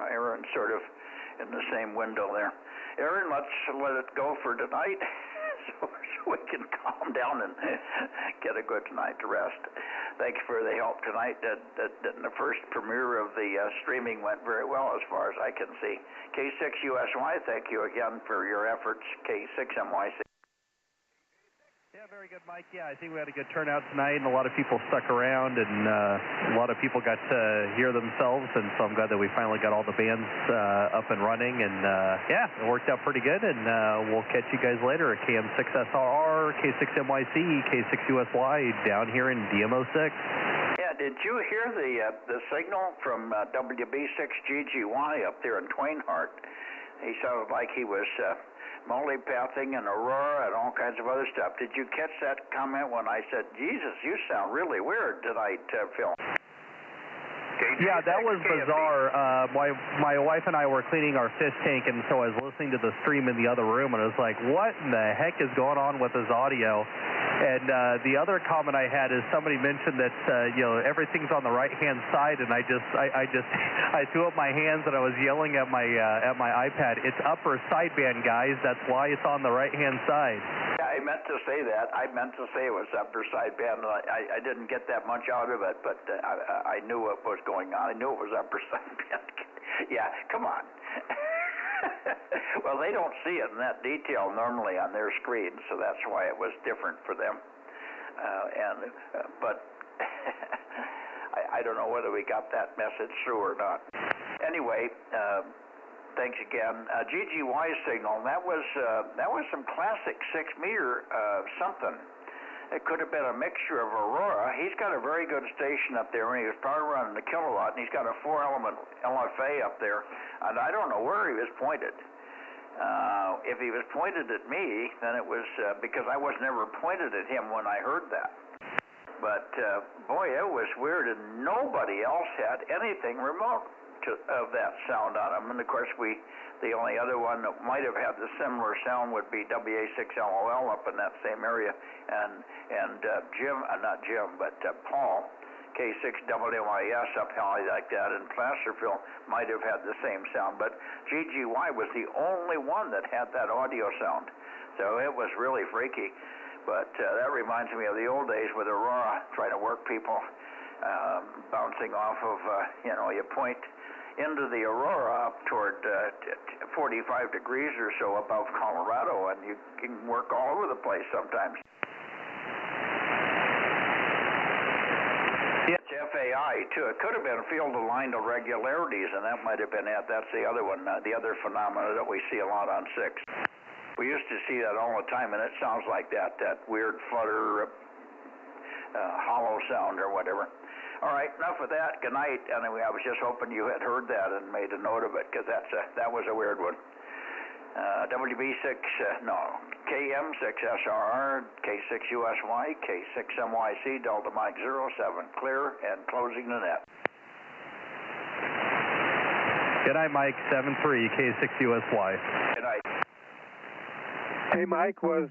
Aaron's sort of in the same window there. Aaron, let's let it go for tonight so we can calm down and get a good night to rest. Thanks for the help tonight. The first premiere of the streaming went very well as far as I can see. K6USY, thank you again for your efforts. K6MYC. Yeah, very good, Mike. Yeah, I think we had a good turnout tonight, and a lot of people stuck around, and a lot of people got to hear themselves, and so I'm glad that we finally got all the bands up and running, and yeah, it worked out pretty good, and we'll catch you guys later at KM6SRR, K6MYC, K6USY down here in DMO6. Yeah, did you hear the signal from WB6GGY up there in Twainhart? He sounded like he was multipathing and Aurora and all kinds of other stuff. Did you catch that comment when I said, Jesus, you sound really weird tonight, Phil? Yeah, that was bizarre. My wife and I were cleaning our fish tank, and so I was listening to the stream in the other room, and I was like, what in the heck is going on with this audio? And the other comment I had is somebody mentioned that everything's on the right-hand side, and I threw up my hands and I was yelling at my iPad. It's upper sideband, guys. That's why it's on the right-hand side. Yeah, I meant to say that. I meant to say it was upper sideband. I didn't get that much out of it, but I knew what was going on. I knew it was upper sideband. Yeah, come on. Well, they don't see it in that detail normally on their screen, so that's why it was different for them. But I don't know whether we got that message through or not. Anyway, thanks again. GGY signal. That was some classic 6-meter something. It could have been a mixture of Aurora. He's got a very good station up there, and he was probably running the kilowatt, and he's got a 4-element LFA up there, and I don't know where he was pointed. If he was pointed at me, then it was because I was never pointed at him when I heard that. But boy, it was weird, and nobody else had anything remote of that sound on them. And of course, the only other one that might have had the similar sound would be WA6LOL up in that same area, and Paul, K6WIS up high like that in Placerville might have had the same sound, but GGY was the only one that had that audio sound, so it was really freaky. But that reminds me of the old days with Aurora, trying to work people, bouncing off of, you point into the Aurora up toward 45 degrees or so above Colorado, and you can work all over the place sometimes. It's FAI, too. It could have been field-aligned irregularities, and that might have been it. That's the other one, the other phenomena that we see a lot on 6. We used to see that all the time, and it sounds like that weird flutter, hollow sound or whatever. All right, enough of that. Good night. Anyway, I was just hoping you had heard that and made a note of it, because that was a weird one. KM6SRR, K6USY, K6MYC, Delta Mike 07, clear and closing the net. Good night, Mike 73, K6USY. Good night. Hey, Mike, was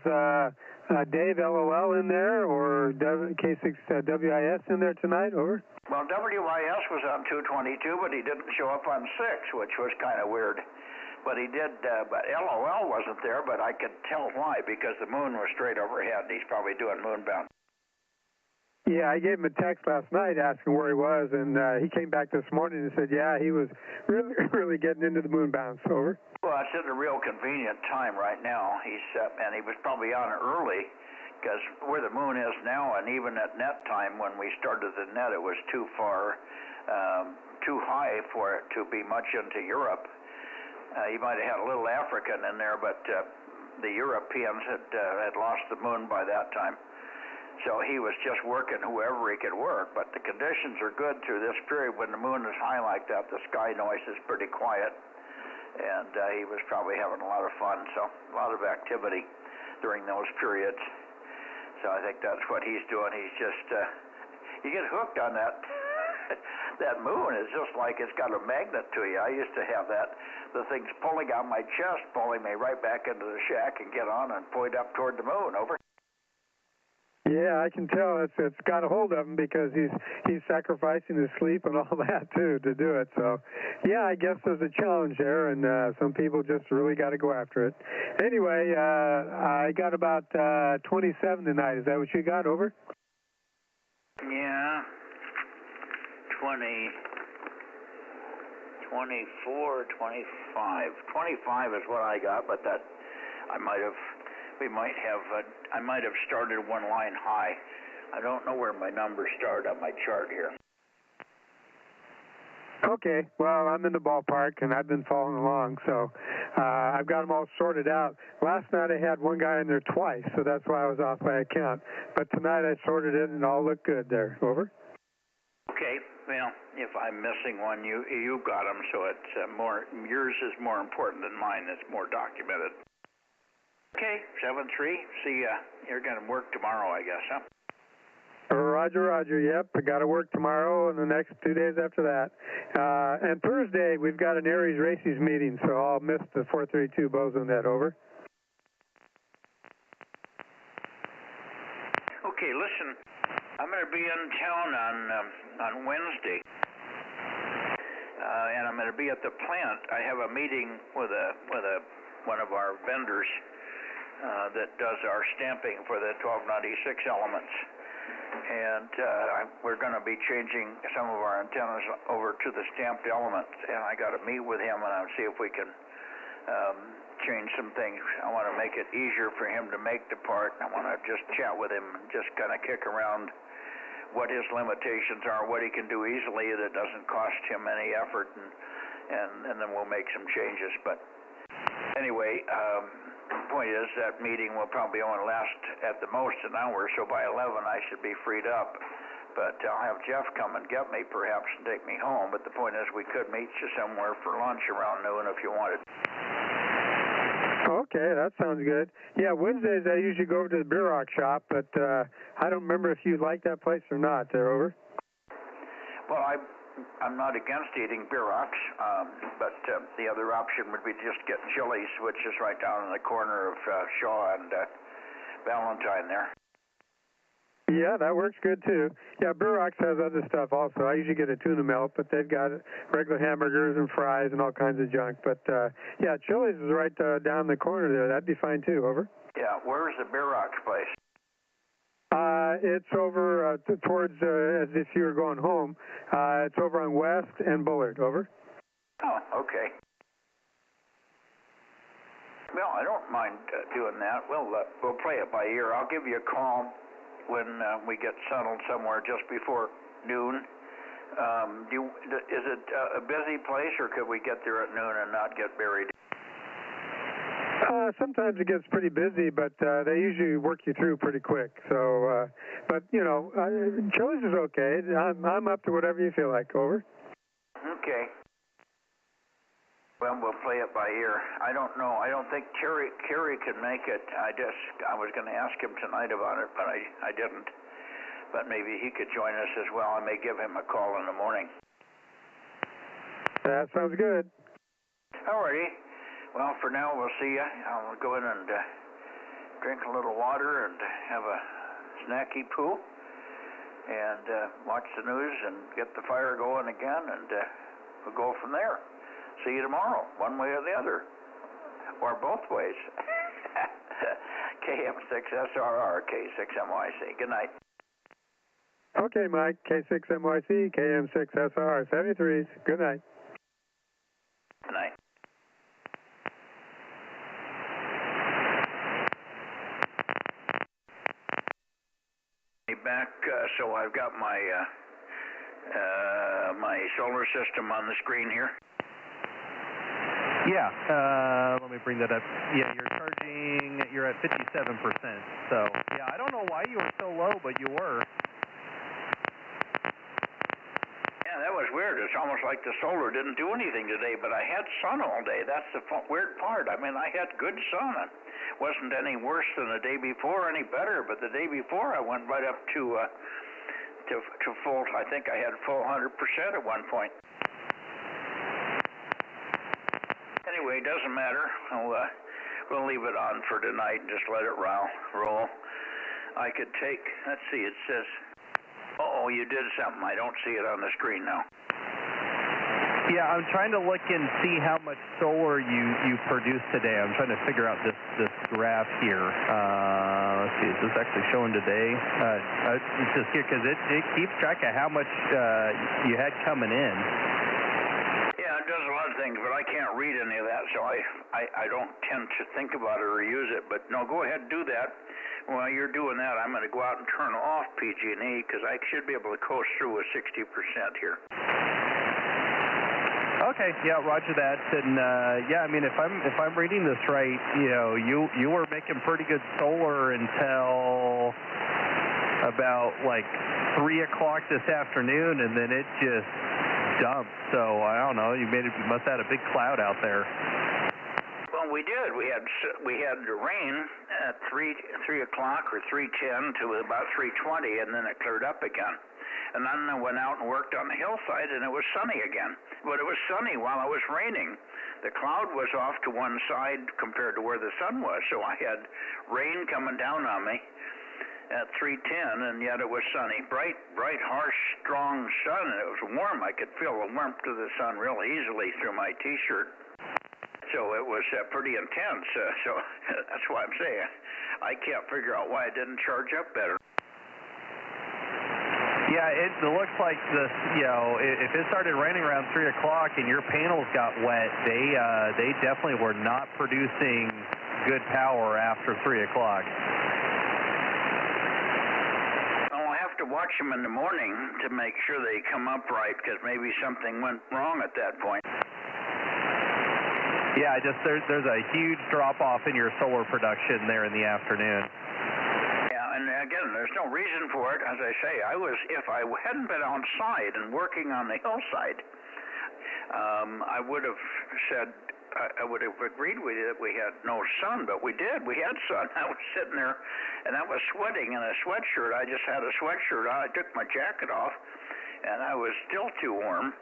Dave LOL in there or K6WIS in there tonight? Over. Well, WIS was on 222, but he didn't show up on 6, which was kind of weird. But he did, but LOL wasn't there, but I could tell why, because the moon was straight overhead. He's probably doing moonbound. Yeah, I gave him a text last night asking where he was, and he came back this morning and said, yeah, he was really getting into the moonbound. Over. Well, it's at a real convenient time right now. And he was probably on early, because where the moon is now, and even at net time when we started the net, it was too high for it to be much into Europe. He might have had a little African in there, but the Europeans had lost the moon by that time. So he was just working whoever he could work, but the conditions are good through this period. When the moon is high like that, the sky noise is pretty quiet, and he was probably having a lot of fun, so a lot of activity during those periods. So I think that's what he's doing. He's just, you get hooked on that. That moon is just like it's got a magnet to you. I used to have that. The thing's pulling on my chest, pulling me right back into the shack and get on and point up toward the moon. Over. Yeah, I can tell it's got a hold of him because he's sacrificing his sleep and all that too to do it. So, yeah, I guess there's a challenge there, and some people just really got to go after it. Anyway, I got about 27 tonight. Is that what you got? Over. Yeah. 20, 24, 25. 25 is what I got, but that I might have started one line high. I don't know where my numbers start on my chart here. Okay, well, I'm in the ballpark, and I've been following along, so I've got them all sorted out. Last night I had one guy in there twice, so that's why I was off by a count. But tonight I sorted it, and it all looked good there. Over. Okay, well, if I'm missing one, you got them, so it's more. Yours is more important than mine. It's more documented. Okay, 7-3. See ya. You're gonna work tomorrow, I guess, huh? Roger. Yep, I got to work tomorrow and the next 2 days after that. And Thursday we've got an Aries Races meeting, so I'll miss the 432 Bozo Net. Over. Okay, listen, I'm going to be in town on Wednesday, and I'm going to be at the plant. I have a meeting with one of our vendors that does our stamping for the 1296 elements, and we're going to be changing some of our antennas over to the stamped elements, and I got to meet with him and I'll see if we can change some things. I want to make it easier for him to make the part. I want to just chat with him and just kind of kick around what his limitations are, what he can do easily that doesn't cost him any effort, and then we'll make some changes. But anyway, the point is that meeting will probably only last at the most an hour, so by 11 I should be freed up. But I'll have Jeff come and get me perhaps and take me home. But the point is we could meet you somewhere for lunch around noon if you wanted. Okay, that sounds good. Yeah, Wednesdays I usually go over to the beer rock shop, but I don't remember if you like that place or not. There, over. Well, I'm not against eating beer rocks, but the other option would be just get Chili's, which is right down in the corner of Shaw and Valentine there. Yeah, that works good too. Yeah, Beer Rocks has other stuff also. I usually get a tuna melt, but they've got regular hamburgers and fries and all kinds of junk. But yeah, Chili's is right down the corner there. That'd be fine too. Over. Yeah, where's the Beer Rocks place? It's over towards as if you were going home. It's over on West and Bullard. Over. Oh, okay. Well, I don't mind doing that. We'll play it by ear. I'll give you a call when we get settled somewhere just before noon. Is it a busy place, or could we get there at noon and not get buried? Sometimes it gets pretty busy, but they usually work you through pretty quick. So, but you know, Chili's is okay. I'm up to whatever you feel like. Over. Okay. Well, we'll play it by ear. I don't know. I don't think Kerry could make it. I was going to ask him tonight about it, but I didn't. But maybe he could join us as well. I may give him a call in the morning. That sounds good. All righty. Well, for now, we'll see you. I'll go in and drink a little water and have a snacky poo and watch the news and get the fire going again, and we'll go from there. See you tomorrow, one way or the other, or both ways. KM6SRR, K6MYC. Good night. Okay, Mike. K6MYC, KM6SRR, 73s. Good night. Good night. Back, so I've got my my solar system on the screen here. Yeah, let me bring that up. Yeah, you're at 57%. So, yeah, I don't know why you were so low, but you were. Yeah, that was weird. It's almost like the solar didn't do anything today, but I had sun all day. That's the weird part. I mean, I had good sun. It wasn't any worse than the day before, any better, but the day before I went right up to full. I think I had full 100% at one point. Anyway, it doesn't matter. We'll leave it on for tonight and just let it roll. I could take, let's see, it says, oh, you did something. I don't see it on the screen now. Yeah, I'm trying to look and see how much solar you produced today. I'm trying to figure out this graph here. Let's see, is this actually showing today? It's just here because it keeps track of how much you had coming in. Yeah, it does a lot of things, but I can't read any of that, so I don't tend to think about it or use it. But no, go ahead and do that. While you're doing that, I'm going to go out and turn off PG&E because I should be able to coast through with 60% here. Okay, yeah, roger that. And yeah, I mean, if I'm reading this right, you know, you were making pretty good solar until about like 3 o'clock this afternoon, and then it just dumped. So I don't know. You must have had a big cloud out there. Well, we did. We had rain at 3 o'clock or 3:10 to about 3:20, and then it cleared up again. And then I went out and worked on the hillside, and it was sunny again. But it was sunny while it was raining. The cloud was off to one side compared to where the sun was, so I had rain coming down on me. at 3:10, and yet it was sunny. Bright, harsh, strong sun, and it was warm. I could feel the warmth of the sun real easily through my T-shirt. So it was pretty intense. So that's why I'm saying I can't figure out why it didn't charge up better. Yeah, it looks like this. You know, if it started raining around 3 o'clock and your panels got wet, they definitely were not producing good power after 3 o'clock. I'll have to watch them in the morning to make sure they come up right, because maybe something went wrong at that point. Yeah, just there's a huge drop off in your solar production there in the afternoon. Yeah, and again, there's no reason for it. As I say, if I hadn't been outside and working on the hillside, I would have said, I would have agreed with you that we had no sun, but we did. We had sun. I was sitting there, and I was sweating in a sweatshirt. I just had a sweatshirt on. I took my jacket off, and I was still too warm,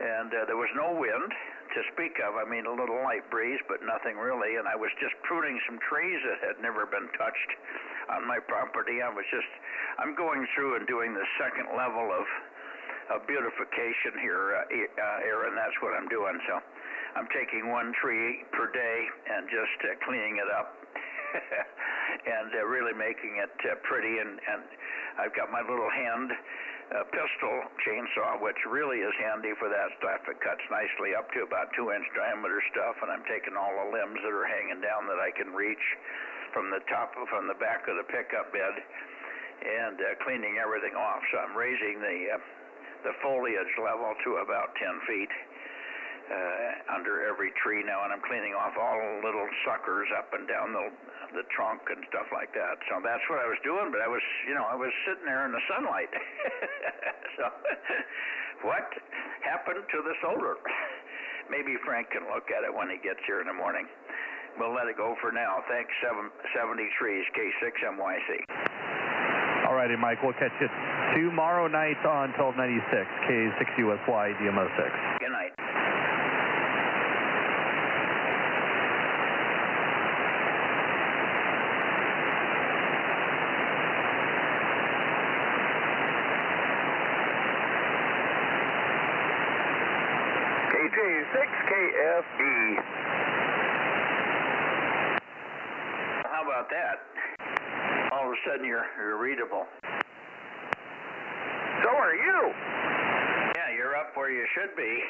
and there was no wind to speak of. I mean, a little light breeze, but nothing really, and I was just pruning some trees that had never been touched on my property. I'm going through and doing the second level of beautification here, Aaron. That's what I'm doing. So I'm taking one tree per day and just cleaning it up and really making it pretty. And I've got my little hand pistol chainsaw, which really is handy for that stuff. It cuts nicely up to about 2-inch diameter stuff, and I'm taking all the limbs that are hanging down that I can reach from the back of the pickup bed and cleaning everything off. So I'm raising the foliage level to about 10 feet under every tree now, and I'm cleaning off all the little suckers up and down the trunk and stuff like that. So that's what I was doing, but I was sitting there in the sunlight. So what happened to the solar? Maybe Frank can look at it when he gets here in the morning. We'll let it go for now. Thanks, 70 trees, K6MYC. All righty, Mike. We'll catch you tomorrow night on 1296, K6USY, DMO6. Good night. KJ6KFD. How about that? All of a sudden you're readable. So are you. Yeah, you're up where you should be.